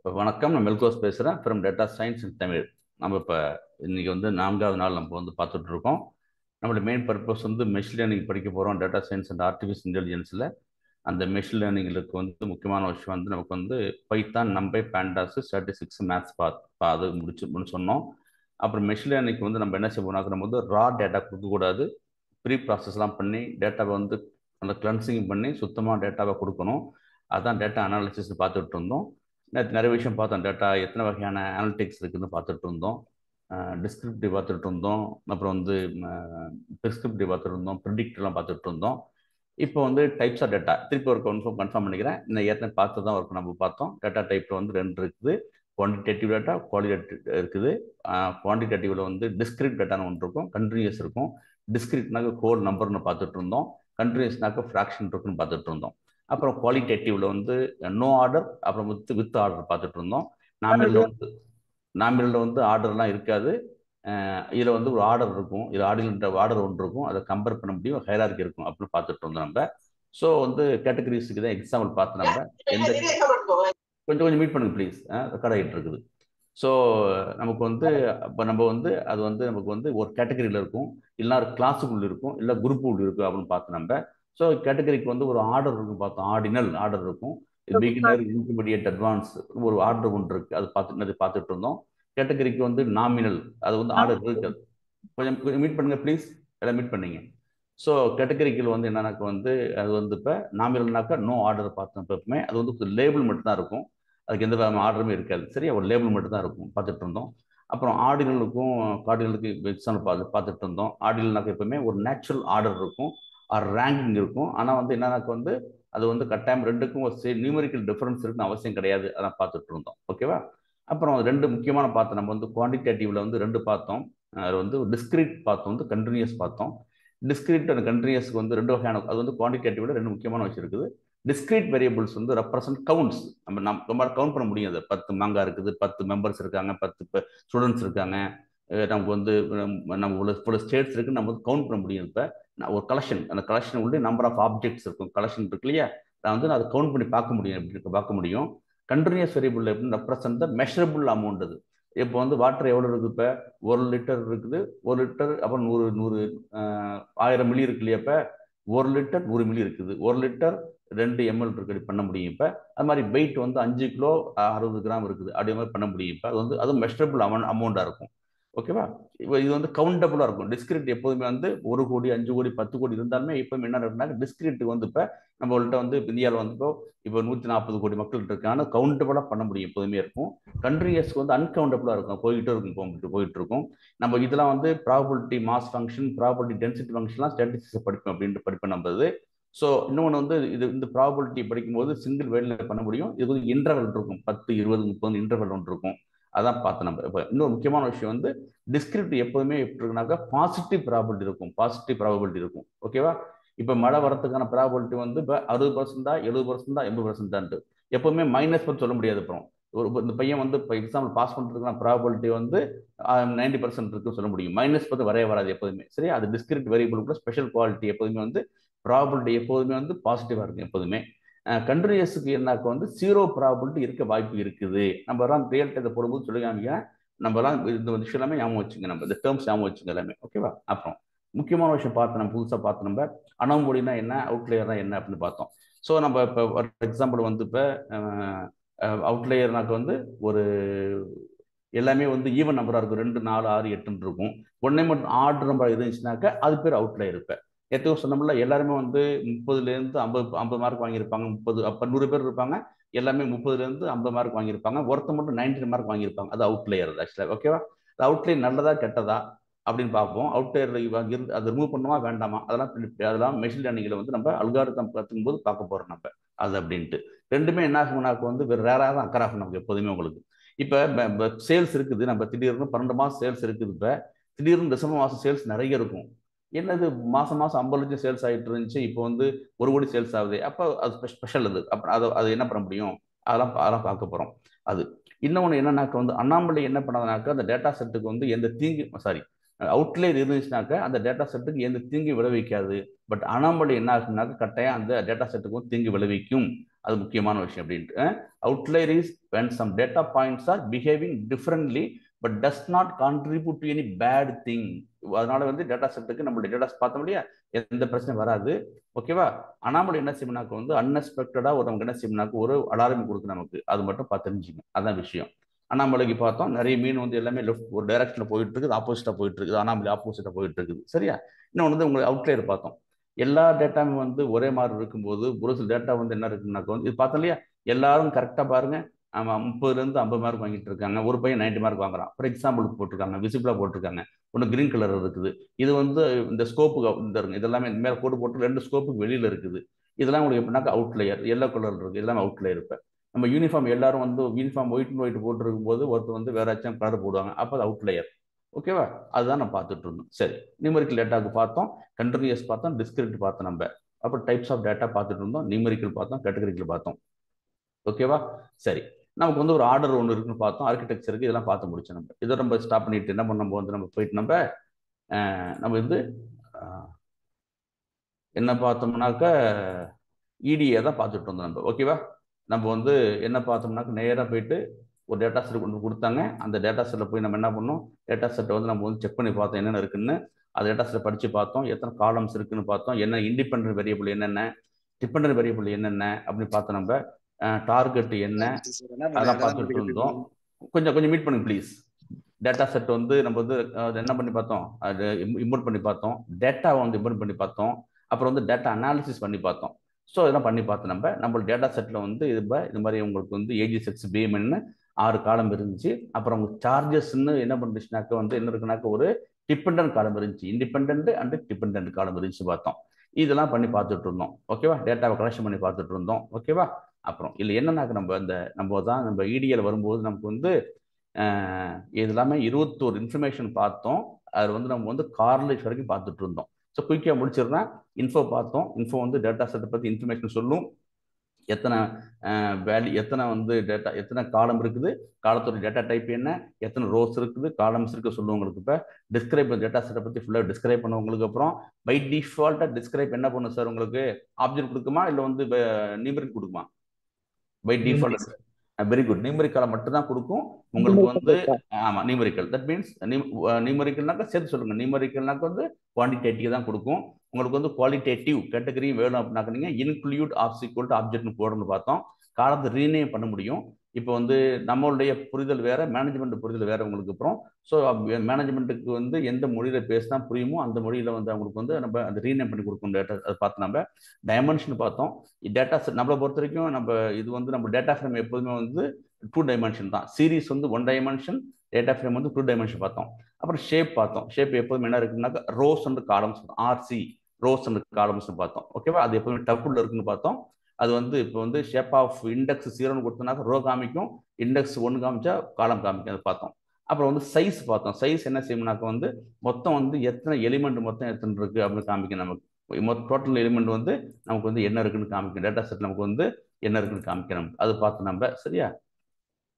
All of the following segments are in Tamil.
வணக்கம். நான் மெல்கோஸ் பேசுகிறேன் from data science in Tamil. நம்ம இப்போ இன்னைக்கு வந்து 4வது நாள் நம்ம வந்து பார்த்துட்டு இருக்கோம். நம்மளோட மெயின் பர்பஸ் வந்து மெஷின் லேர்னிங் படிக்க போகிறோம். டேட்டா சயின்ஸ் அண்ட் ஆர்டிஃபிஷியல் இன்டெலிஜென்ஸில் அந்த மெஷின் லேர்னிங்களுக்கு வந்து முக்கியமான விஷயம் வந்து நமக்கு வந்து பைத்தான், நம்பை, பேண்டாஸ், ஸ்டாட்டிஸ்டிக்ஸ், மேத்ஸ் அது முடிச்சு சொன்னோம். அப்புறம் மெஷின் லேர்னிங் வந்து நம்ம என்ன செய்வோம்னாக்க நம்ம வந்து ரா டேட்டா கொடுக்கக்கூடாது. ப்ரீ ப்ராசஸ்லாம் பண்ணி டேட்டாவை வந்து நல்லா கிளன்சிங் பண்ணி சுத்தமாக டேட்டாவை கொடுக்கணும். அதுதான் டேட்டா அனாலிசிஸ் பார்த்துட்டு இருந்தோம். நேற்று நிறைய விஷயம் பார்த்தோம். டேட்டா எத்தனை வகையான அனலிட்டிக்ஸ் இருக்குதுன்னு பார்த்துட்டு இருந்தோம். டிஸ்கிரிப்டிவ் பார்த்துட்டு இருந்தோம். அப்புறம் வந்து ப்ரிஸ்கிரிப்டிவ் பார்த்துட்டு இருந்தோம். ப்ரிடிக்ட்லாம் பார்த்துட்டு இருந்தோம். இப்போ வந்து டைப்ஸ் ஆஃப் டேட்டா திருப்பி ஒரு கன்ஃபார்ம் பண்ணிக்கிறேன். இன்னும் ஏற்கனவே பார்த்து தான் ஒரு நம்ம பார்த்தோம். டேட்டா டைப்பில் வந்து 2 இருக்குது. குவான்டிடேட்டிவ் டேட்டா, குவாலிட்டேட்டிவ் இருக்குது. குவான்டிடேட்டிவ்ல வந்து டிஸ்கிரிட் டேட்டான்னு ஒன்று இருக்கும், கண்டினியூஸ் இருக்கும். டிஸ்கிரிட்னாக்க கோட் நம்பர்னு பார்த்துட்டு இருந்தோம். கண்டினியூஸ்னாக்க ஃப்ராக்ஷன் இருக்குன்னு பார்த்துட்டு இருந்தோம். அப்புறம் குவாலிட்டேட்டிவ்ல வந்து நோ ஆர்டர், அப்புறம் வித் ஆர்டர் பார்த்துட்டு இருந்தோம். நாமினல்ல வந்து ஆர்டர்லாம் இருக்காது. இதில் வந்து ஒரு ஆர்டர் இருக்கும். இது ஆர்டர் ஒன்று இருக்கும். அதை கம்பேர் பண்ண முடியும். ஹைரார்கி இருக்கும் அப்படின்னு பார்த்துட்டு இருந்தோம் நம்ம. ஸோ வந்து கேட்டகரிஸுக்கு தான் எக்ஸாம்பிள் பார்த்து நம்ம எந்த கொஞ்சம் கொஞ்சம் மீட் பண்ணுங்க ப்ளீஸ். ரெக்கார்ட் ஆகிட்டு இருக்குது. ஸோ நமக்கு வந்து இப்போ நம்ம வந்து அது வந்து நமக்கு வந்து ஒரு கேட்டகரியில் இருக்கும், இல்லைனா ஒரு கிளாஸுக்குள்ள இருக்கும், இல்லை குரூப்புக்குள்ள இருக்கும் அப்படின்னு பார்த்து நம்ம. ஸோ கேட்டகரிக்கு வந்து ஒரு ஆர்டர் இருக்கும் பார்த்தோம். ஆர்டினல் ஆர்டர் இருக்கும். பிகினர், இன்டர்மீடியட், அட்வான்ஸ் ஒரு ஆர்டர் ஒன்று இருக்கு. அது பார்த்துட்டு இருந்தோம். கேட்டகரிக்கு வந்து நாமினல், அது வந்து ஆர்டர் இருக்காது. கொஞ்சம் கொஞ்சம் மீட் பண்ணுங்க ப்ளீஸ். எல்லாம் மீட் பண்ணீங்க. ஸோ கேட்டகரிக்கில் வந்து என்னன்னாக்க வந்து அது வந்து இப்போ நாமினல்னாக்கா நோ ஆர்டர் பார்த்தோம். எப்பவுமே அது வந்து லேபிள் மட்டும் தான் இருக்கும். அதுக்கு எந்த விதமான ஆர்டருமே இருக்காது. சரியா, ஒரு லேபிள் மட்டும் தான் இருக்கும். பார்த்துட்டு இருந்தோம். அப்புறம் ஆர்டினலுக்கும் கார்டினலுக்கு எக்ஸாம்பிள் பார்த்துட்டு இருந்தோம். ஆர்டினல்னாக்க எப்பவுமே ஒரு நேச்சுரல் ஆர்டர் இருக்கும், ஒரு ரேங்கிங் இருக்கும். ஆனால் வந்து என்னன்னாக்க வந்து அது வந்து கட்டாயம் ரெண்டுக்கும் ஒரு நியூமரிக்கல் டிஃபரன்ஸ் இருக்குன்னு அவசியம் கிடையாது. அதான் பார்த்துட்டு இருந்தோம். ஓகேவா. அப்புறம் 2 முக்கியமான பார்த்தோம். நம்ம வந்து குவான்டிடேட்டிவ்ல வந்து 2 பார்த்தோம். அதில் வந்து டிஸ்கிரிட் பார்த்தோம், வந்து கண்டினியூஸ் பார்த்தோம். டிஸ்கிரிட் அண்ட் கண்டினியூஸ்க்கு வந்து 2 வகையான, அது வந்து குவான்டிடேட்டிவ்ல 2 முக்கியமான விஷயம் இருக்குது. டிஸ்கிரீட் வேரியபிள்ஸ் வந்து ரெப்ரசன்ட் கவுண்ட்ஸ். நம்ம கவுண்ட் பண்ண முடியும். அது 10 மாங்கா இருக்குது, 10 மெம்பர்ஸ் இருக்காங்க, 10 ஸ்டூடெண்ட்ஸ் இருக்காங்க. நமக்கு வந்து நம்ம இவ்வளோ ஸ்டேட்ஸ் இருக்குன்னு நம்ம வந்து கவுண்ட் பண்ண முடியும். இப்போ ஒரு கலெக்ஷன், அந்த கலெக்ஷன் உள்ள நம்பர் ஆஃப் ஆப்ஜெக்ட்ஸ் இருக்கும். கலெக்ஷன் இருக்கு இல்லையா, நான் வந்து அதை கவுண்ட் பண்ணி பார்க்க முடியும். எப்படி பார்க்க முடியும். கண்டினியூஸ் வேரியபிள் எப்படின்னு ரெப்ரசன்ட் த மெஷரபிள் அமௌண்ட். அது இப்போ வந்து வாட்டர் எவ்வளோ இருக்குது? இப்போ 1 லிட்டர் இருக்குது. 1 லிட்டர் அப்புறம் 100 1000 மில்லி இருக்கு இல்லையா. இப்போ 1 லிட்டர் 100 மில்லி இருக்குது. 1 லிட்டர் 2 ml இருக்கு பண்ண முடியும். இப்போ அது மாதிரி வெயிட் வந்து 5 கிலோ 60 கிராம் இருக்குது. அதே மாதிரி பண்ண முடியும். இப்போ அது வந்து அது மெஷரபிள் அமௌண்ட்டாக இருக்கும். ஓகேவா. இப்போ இது வந்து கவுண்டபுளாக இருக்கும். டிஸ்கிரிட் எப்போதுமே வந்து 1 கோடி 5 கோடி 10 கோடி இருந்தாலுமே எப்பவுமே என்ன இருக்குன்னா டிஸ்கிரிட்டுக்கு வந்து இப்போ நம்மள்கிட்ட வந்து இந்தியாவில் வந்து இப்போ 140 கோடி மக்கள் இருக்காங்க. கவுண்டபுளாக பண்ண முடியும், எப்போதுமே இருக்கும். கண்ட்ரியஸ்க்கு வந்து அன்கவுண்டபுளாக இருக்கும், போயிட்டு இருக்கும், போயிட்டு இருக்கும். நம்ம இதெல்லாம் வந்து probability mass function, probability density ஃபங்க்ஷன்லாம் ஸ்டாட்டிஸ்டிக்ஸ் படிப்போம் அப்படின்ட்டு படிப்பேன் நம்பது. ஸோ இன்னொன்று வந்து இந்த ப்ராபபிலிட்டி படிக்கும்போது சிங்கிள் வேர்டில் பண்ண முடியும். இது வந்து இன்டர்வல் இருக்கும், 10 20 30 இன்டர்வல் ஒன்று இருக்கும். அதான் பார்த்து நம்ம இப்போ இன்னொரு முக்கியமான விஷயம் வந்து டிஸ்கிரிப்ட் எப்போதுமே எப்படி இருக்குனாக்கா பாசிட்டிவ் ப்ராபபிலிட்டி இருக்கும். பாசிட்டிவ் ப்ராபபிலிட்டி இருக்கும். ஓகேவா. இப்போ மழை வரதுக்கான ப்ராபபிலிட்டி வந்து இப்போ 60% 70% 80%. எப்பவுமே மைனஸ் பற்றி சொல்ல முடியாது. அப்புறம் இந்த பையன் வந்து இப்போ எக்ஸாம்பிள் பாஸ் பண்ணுறதுக்கான ப்ராபபிலிட்டி வந்து 90% இருக்குன்னு சொல்ல முடியும். மைனஸ் பற்றி வரைய வராது எப்போதுமே. சரி, அது டிஸ்கிரிட் வேரியபிள் கூட ஸ்பெஷல் குவாலிட்டி எப்போதுமே வந்து ப்ராபபிலிட்டி எப்போதுமே வந்து பாசிட்டிவாக இருக்கும் எப்போதுமே. கண்ட்ரியஸுக்கு என்னாக்க வந்து 0 ப்ராபபிலிட்டி இருக்க வாய்ப்பு இருக்குது. நம்ம எல்லாம் ரியல் டைத்தை போடும்போது சொல்லி காமிக்கிறேன். நம்மலாம் இந்த விஷயம் எல்லாமே ஞாபகம் வச்சுங்க. நம்ம இந்த டேர்ம்ஸ் ஞாபகம் வச்சுங்க எல்லாமே. ஓகேவா. அப்புறம் முக்கியமான விஷயம் பார்த்து நம்ம புதுசாக பார்த்து நம்ம அனோமலினா என்ன, அவுட்லேயர்னா என்ன அப்படின்னு பார்த்தோம். ஸோ நம்ம இப்போ ஒரு எக்ஸாம்பிள் வந்து இப்போ அவுட்லேயர்னாக்க வந்து ஒரு எல்லாமே வந்து ஈவன் நம்பராக இருக்கும். 2 4 6 8 இருக்கும். ஒன்னே மட்டும் ஆர்டர் நம்பர் இருந்துச்சுனாக்கா அது பேர் அவுட்லேயர். இருப்பேன் எத்தனையோ சொன்னோம்ல, எல்லாருமே வந்து 30லேருந்து 50 மார்க் வாங்கியிருப்பாங்க. 30 அப்போ 100 பேர் இருப்பாங்க. எல்லாமே 30லேருந்து 50 மார்க் வாங்கியிருப்பாங்க. ஒருத்தர் மட்டும் 90 மார்க் வாங்கியிருப்பாங்க. அது அவுட்லேயர் ஆக்சுவலாக. ஓகேவா. அது அவுட்லேயர் நல்லதா கெட்டதா அப்படின்னு பார்ப்போம். அவுட்லேயர் இருந்து அதை ரிமூவ் பண்ணுமா வேண்டாமா அதெல்லாம் மெஷின் லேர்னிங்கில் வந்து நம்ம அல்காரிதம் கற்றுக்கும் போது பார்க்க போகிறோம் நம்ம அது அப்படின்ட்டு. ரெண்டுமே என்ன ஆகும்னாக்க வந்து வேறு ரேராக தான் அக்கறை ஆகும் நமக்கு எப்போதுமே. உங்களுக்கு இப்போ சேல்ஸ் இருக்குது. நம்ம திடீர்னு 12 மாதம் சேல்ஸ் இருக்குது. இப்போ திடீர்னு டிசம்பர் மாதம் சேல்ஸ் நிறைய இருக்கும். என்னது மாதம் 50 லட்சம் சேல்ஸ் ஆகிட்டு இருந்துச்சு, இப்போ வந்து 1 கோடி சேல்ஸ் ஆகுது. அப்போ அது ஸ்பெஷல். அது அப்புறம் அது என்ன பண்ண முடியும், அதெல்லாம் பார்க்க போகிறோம். அது இன்னொன்று என்னன்னாக்க வந்து அண்ணாமலை என்ன பண்ணாதனாக்கா அந்த டேட்டா செட்டுக்கு வந்து எந்த தீங்கு, சாரி, அவுட்லேயர் இருந்துச்சுனாக்கா அந்த டேட்டா செட்டுக்கு எந்த தீங்கு விளைவிக்காது. பட் அண்ணாமலை என்ன ஆகுனாக்க கட்டாயம் அந்த டேட்டா செட்டுக்கும் தீங்கு விளைவிக்கும். அது முக்கியமான விஷயம் அப்படின்ட்டு. Outlier is when some data points are behaving differently but does not contribute to any bad thing. அதனால வந்து டேட்டா செட்டுக்கு நம்மளுடைய டேட்டாஸ் பார்த்தோம் இல்லையா, எந்த பிரச்சனையும் வராது. ஓகேவா? அனாமலி என்ன செய்யணும்னாக்க வந்து அன்எக்ஸ்பெக்டடா ஒரு நமக்கு என்ன செய்யணும்னாக்க ஒரு அலாரம் கொடுக்கு நமக்கு, அது மட்டும் பார்த்து தெரிஞ்சுங்க. அதான் விஷயம். அண்ணாமலைக்கு பார்த்தோம் நிறைய மீன் வந்து எல்லாமே லெஃப்ட் ஒரு டைரக்ஷன்ல போயிட்டு இருக்குது, ஆப்போசிட்டா போயிட்டு இருக்குது, அண்ணாமலை ஆப்போசிட்டா போயிட்டு இருக்குது. சரியா? இன்னொன்று வந்து உங்களுக்கு அவுட்லையர் பார்த்தோம். எல்லா டேட்டாவும் வந்து ஒரே மாதிரி இருக்கும்போது ஒரு சில டேட்டா வந்து என்ன இருக்குன்னாக்க வந்து இது பார்த்தோம் இல்லையா, எல்லாரும் கரெக்டாக பாருங்க. ஆமாம், 30லேருந்து 50 மார்க் வாங்கிட்டு இருக்காங்க. ஒரு பையன் 90 மார்க் வாங்குறான். ஃபார் எக்ஸாம்பிளுக்கு போட்டிருக்காங்க, விசிபிளாக போட்டிருக்காங்க. ஒன்று கிரீன் கலர் இருக்குது. இது வந்து இந்த ஸ்கோப்புக்கு இந்த இதெல்லாமே மேலே கோடு போட்டு 2 ஸ்கோப்புக்கு வெளியில் இருக்குது. இதெல்லாம் உங்களுக்கு எப்படின்னாக்கா அவுட்லையர். எல்லோ கலர் இருக்குது, இதெல்லாம் அவுட்லையர். இப்போ நம்ம யூனிஃபார்ம் எல்லாரும் வந்து யூனிஃபார்ம் ஒயிட் அண்ட் ஒயிட் போட்டுருக்கும் போது ஒருத்தர் வந்து வேற ஏதாச்சும் கலர் போடுவாங்க, அப்போ அது அவுட்லையர். ஓகேவா? அதுதான் நம்ம பார்த்துட்டு இருந்தோம். சரி, நியூமரிக்கல் டேட்டாவுக்கு பார்த்தோம், கண்டினியூஸ் பார்த்தோம், டிஸ்கிரிப்ட் பார்த்தோம். நம்ம அப்போ டைப்ஸ் ஆஃப் டேட்டா பார்த்துட்டு இருந்தோம், நியூமரிக்கல் பார்த்தோம், கேட்டகரிக்கல் பார்த்தோம். ஓகேவா? சரி, நமக்கு வந்து ஒரு ஆர்டர் ஒன்று இருக்குன்னு பார்த்தோம், ஆர்கிடெக்சருக்கு இதெல்லாம் பார்த்து முடிச்சோம். நம்ம இதை நம்ம ஸ்டாப் பண்ணிட்டு என்ன பண்ண வந்து நம்ம போயிட்டு நம்ம வந்து என்ன பார்த்தோம்னாக்க இடிஏ தான் பார்த்துட்டு இருந்தோம் நம்ம. ஓகேவா? நம்ம வந்து என்ன பார்த்தோம்னாக்க நேராக போயிட்டு ஒரு டேட்டா செட் கொண்டு கொடுத்தாங்க. அந்த டேட்டா செட்டில் போய் நம்ம என்ன பண்ணோம், டேட்டா செட்டை வந்து நம்ம வந்து செக் பண்ணி பார்த்தோம் என்னென்ன இருக்குன்னு. அந்த டேட்டா செட்டை படித்து பார்த்தோம், எத்தனை காலம்ஸ் இருக்குன்னு பார்த்தோம், என்ன இண்டிபெண்டன்ட் வேரியபிள் என்னென்ன, டிபெண்டன்ட் வேரியபிள் என்னென்ன அப்படின்னு பார்த்தோம். நம்ம டார்கெட் என்ன அதெல்லாம் பார்த்துட்டு இருந்தோம். கொஞ்சம் மீட் பண்ணுங்க ப்ளீஸ். டேட்டா செட் வந்து நம்ம வந்து என்ன பண்ணி பார்த்தோம், அது இம்போர்ட் பண்ணி பார்த்தோம், டேட்டாவை வந்து இம்போர்ட் பண்ணி பார்த்தோம், அப்புறம் வந்து டேட்டா அனாலிசிஸ் பண்ணி பார்த்தோம். ஸோ இதெல்லாம் பண்ணி பார்த்தோம். நம்ம டேட்டா செட்டில் வந்து இது மாதிரி உங்களுக்கு வந்து ஏஜி செக்ஸ் பிஎம்என்னு 6 காலம் இருந்துச்சு. அப்புறம் உங்களுக்கு சார்ஜஸ்ன்னு என்ன பண்ணுச்சுனாக்க வந்து என்ன இருக்குனாக்க ஒரு டிபெண்டன்ட் காலம் இருந்துச்சு, இண்டிபெண்ட் அண்ட் டிபெண்டன்ட் காலம் இருந்துச்சு பார்த்தோம். இதெல்லாம் பண்ணி பார்த்துட்டு இருந்தோம். ஓகேவா? டேட்டாவை கலெக்ஷன் பண்ணி பார்த்துட்டு இருந்தோம். ஓகேவா? அப்புறம் இல்லை என்னன்னாக்க நம்ம இடிஎல் வரும்போது நமக்கு வந்து இது எல்லாமே 21 இன்ஃபர்மேஷன் பார்த்தோம். அதில் வந்து நம்ம வந்து கார்லேஜ் வரைக்கும் பார்த்துட்டு இருந்தோம். ஸோ குயிக்காக முடிச்சிடுறேன். இன்ஃபோ பார்த்தோம். இன்ஃபோ வந்து டேட்டா செட்டை பற்றி இன்ஃபர்மேஷன் சொல்லும். எத்தனை வேல்யூ, எத்தனை வந்து டேட்டா, எத்தனை காலம் இருக்குது, காலத்தோட டேட்டா டைப் என்ன, எத்தனை ரோஸ் இருக்குது, காலம்ஸ் இருக்குது சொல்லுவங்களுக்கு. இப்போ டிஸ்கிரைப் டேட்டா செட்டை பற்றி ஃபுல்லாக டிஸ்கிரைப் பண்ணவங்களுக்கு. அப்புறம் பை டிஃபால்ட்டாக டிஸ்கிரைப் என்ன பண்ணும் சார், உங்களுக்கு ஆப்ஜெக்ட் கொடுக்குமா இல்லை வந்து நியூமரிக் கொடுக்குமா? பை டிஃபால்ட் வெரி குட், நியூமரிக்கலை மட்டும் தான் கொடுக்கும் உங்களுக்கு வந்து. ஆமா, நியூமரிக்கல். தட் மீன்ஸ் நியூமரிக்கல்னாக்கா சேர்த்து சொல்லுங்க. நியூமரிக்கல்னாக்க வந்து குவான்டிடேட்டிவ் தான் கொடுக்கும் உங்களுக்கு. வந்து குவாலிட்டேட்டிவ் கேட்டகரியும் வேணும் அப்படின்னாக்க நீங்க இன்க்ளூட் ஆப்ஜெக்ட் ஆப்ஜெக்ட்னு போடணும்னு பார்த்தோம். காலத்தை ரீநேம் பண்ண முடியும். இப்போ வந்து நம்மளுடைய புரிதல் வேற, மேனேஜ்மெண்ட் புரிதல் வேற உங்களுக்கு. அப்புறம் ஸோ மேனேஜ்மெண்ட்டுக்கு வந்து எந்த மொழியில பேசினா புரியுமோ அந்த மொழியில வந்து அவங்களுக்கு வந்து நம்ம அந்த ரீநேம் பண்ணி கொடுக்கும் டேட்டா. அதை பார்த்து நம்ம டைமென்ஷன் பார்த்தோம். டேட்டா செட் நம்மளை பொறுத்த வரைக்கும் நம்ம இது வந்து நம்ம டேட்டா ஃப்ரேம் எப்போதுமே வந்து 2 டைமென்ஷன் தான். சீரிஸ் வந்து 1 டைமென்ஷன், டேட்டா ஃப்ரேம் வந்து 2 டைமென்ஷன் பார்த்தோம். அப்புறம் ஷேப் பார்த்தோம். ஷேப் எப்போதுமே என்ன இருக்குன்னாக்கா rows and columns, RC rows and columns பார்த்தோம். ஓகேவா? அது எப்பவுமே டபுள் இருக்குன்னு பார்த்தோம். அது வந்து இப்போ வந்து ஷேப் ஆஃப் இண்டெக்ஸ் 0ன்னு கொடுத்தோம்னாக்க ரோ காமிக்கும், இண்டெக்ஸ் 1 காமிச்சா காலம் காமிக்கும். அதை பார்த்தோம். அப்புறம் வந்து சைஸ் பார்த்தோம். சைஸ் என்ன செய்யணும்னாக்க வந்து மொத்தம் வந்து எத்தனை எலிமெண்ட் மொத்தம் எத்தனை இருக்கு அப்படின்னு காமிக்கும். நமக்கு டோட்டல் எலிமெண்ட் வந்து நமக்கு வந்து என்ன இருக்குன்னு காமிக்கும். டேட்டா செட் நமக்கு வந்து என்ன இருக்குன்னு காமிக்கணும். அது பார்த்து நம்ம சரியா.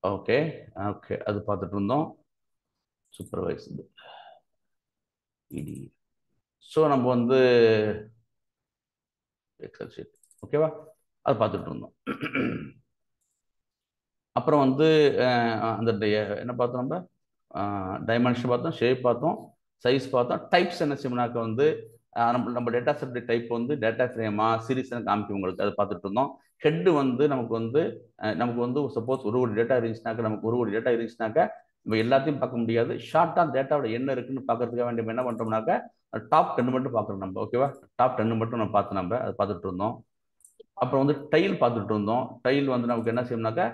ஓகே ஓகே, அது பார்த்துட்டு இருந்தோம். சூப்பர்வைஸ் இடி. ஸோ நம்ம வந்து எக்ஸல் ஷீட். ஓகேவா? அது பார்த்துட்டு இருந்தோம். அப்புறம் வந்து அந்த என்ன பார்த்தோம், நம்ம டைமென்ஷன் பார்த்தோம், ஷேப் பார்த்தோம், சைஸ் பார்த்தோம். டைப்ஸ் என்ன செய்யணும்னாக்க வந்து நம்ம டேட்டா செட் டைப் வந்து டேட்டா ஃப்ரேமா சீரிஸ் காமிக்கும் உங்களுக்கு. அதை பார்த்துட்டு இருந்தோம். ஹெட் வந்து நமக்கு வந்து சப்போஸ் ஒரு டேட்டா இருந்துச்சுனாக்க, நமக்கு ஒரு டேட்டா இருந்துச்சுனாக்க நம்ம எல்லாத்தையும் பார்க்க முடியாது. ஷார்ட்டாக டேட்டாவோட என்ன இருக்குன்னு பார்க்கறதுக்காக வேண்டிய என்ன பண்ணுறோம்னாக்க டாப் 10 மட்டும் பார்க்குறோம் நம்ம. ஓகேவா? டாப் 10 மட்டும் நம்ம பார்த்து நம்ம அதை பார்த்துட்டு இருந்தோம். அப்புறம் வந்து டைல் பார்த்துட்டு இருந்தோம். டைல் வந்து நமக்கு என்ன செய்யணும்னாக்க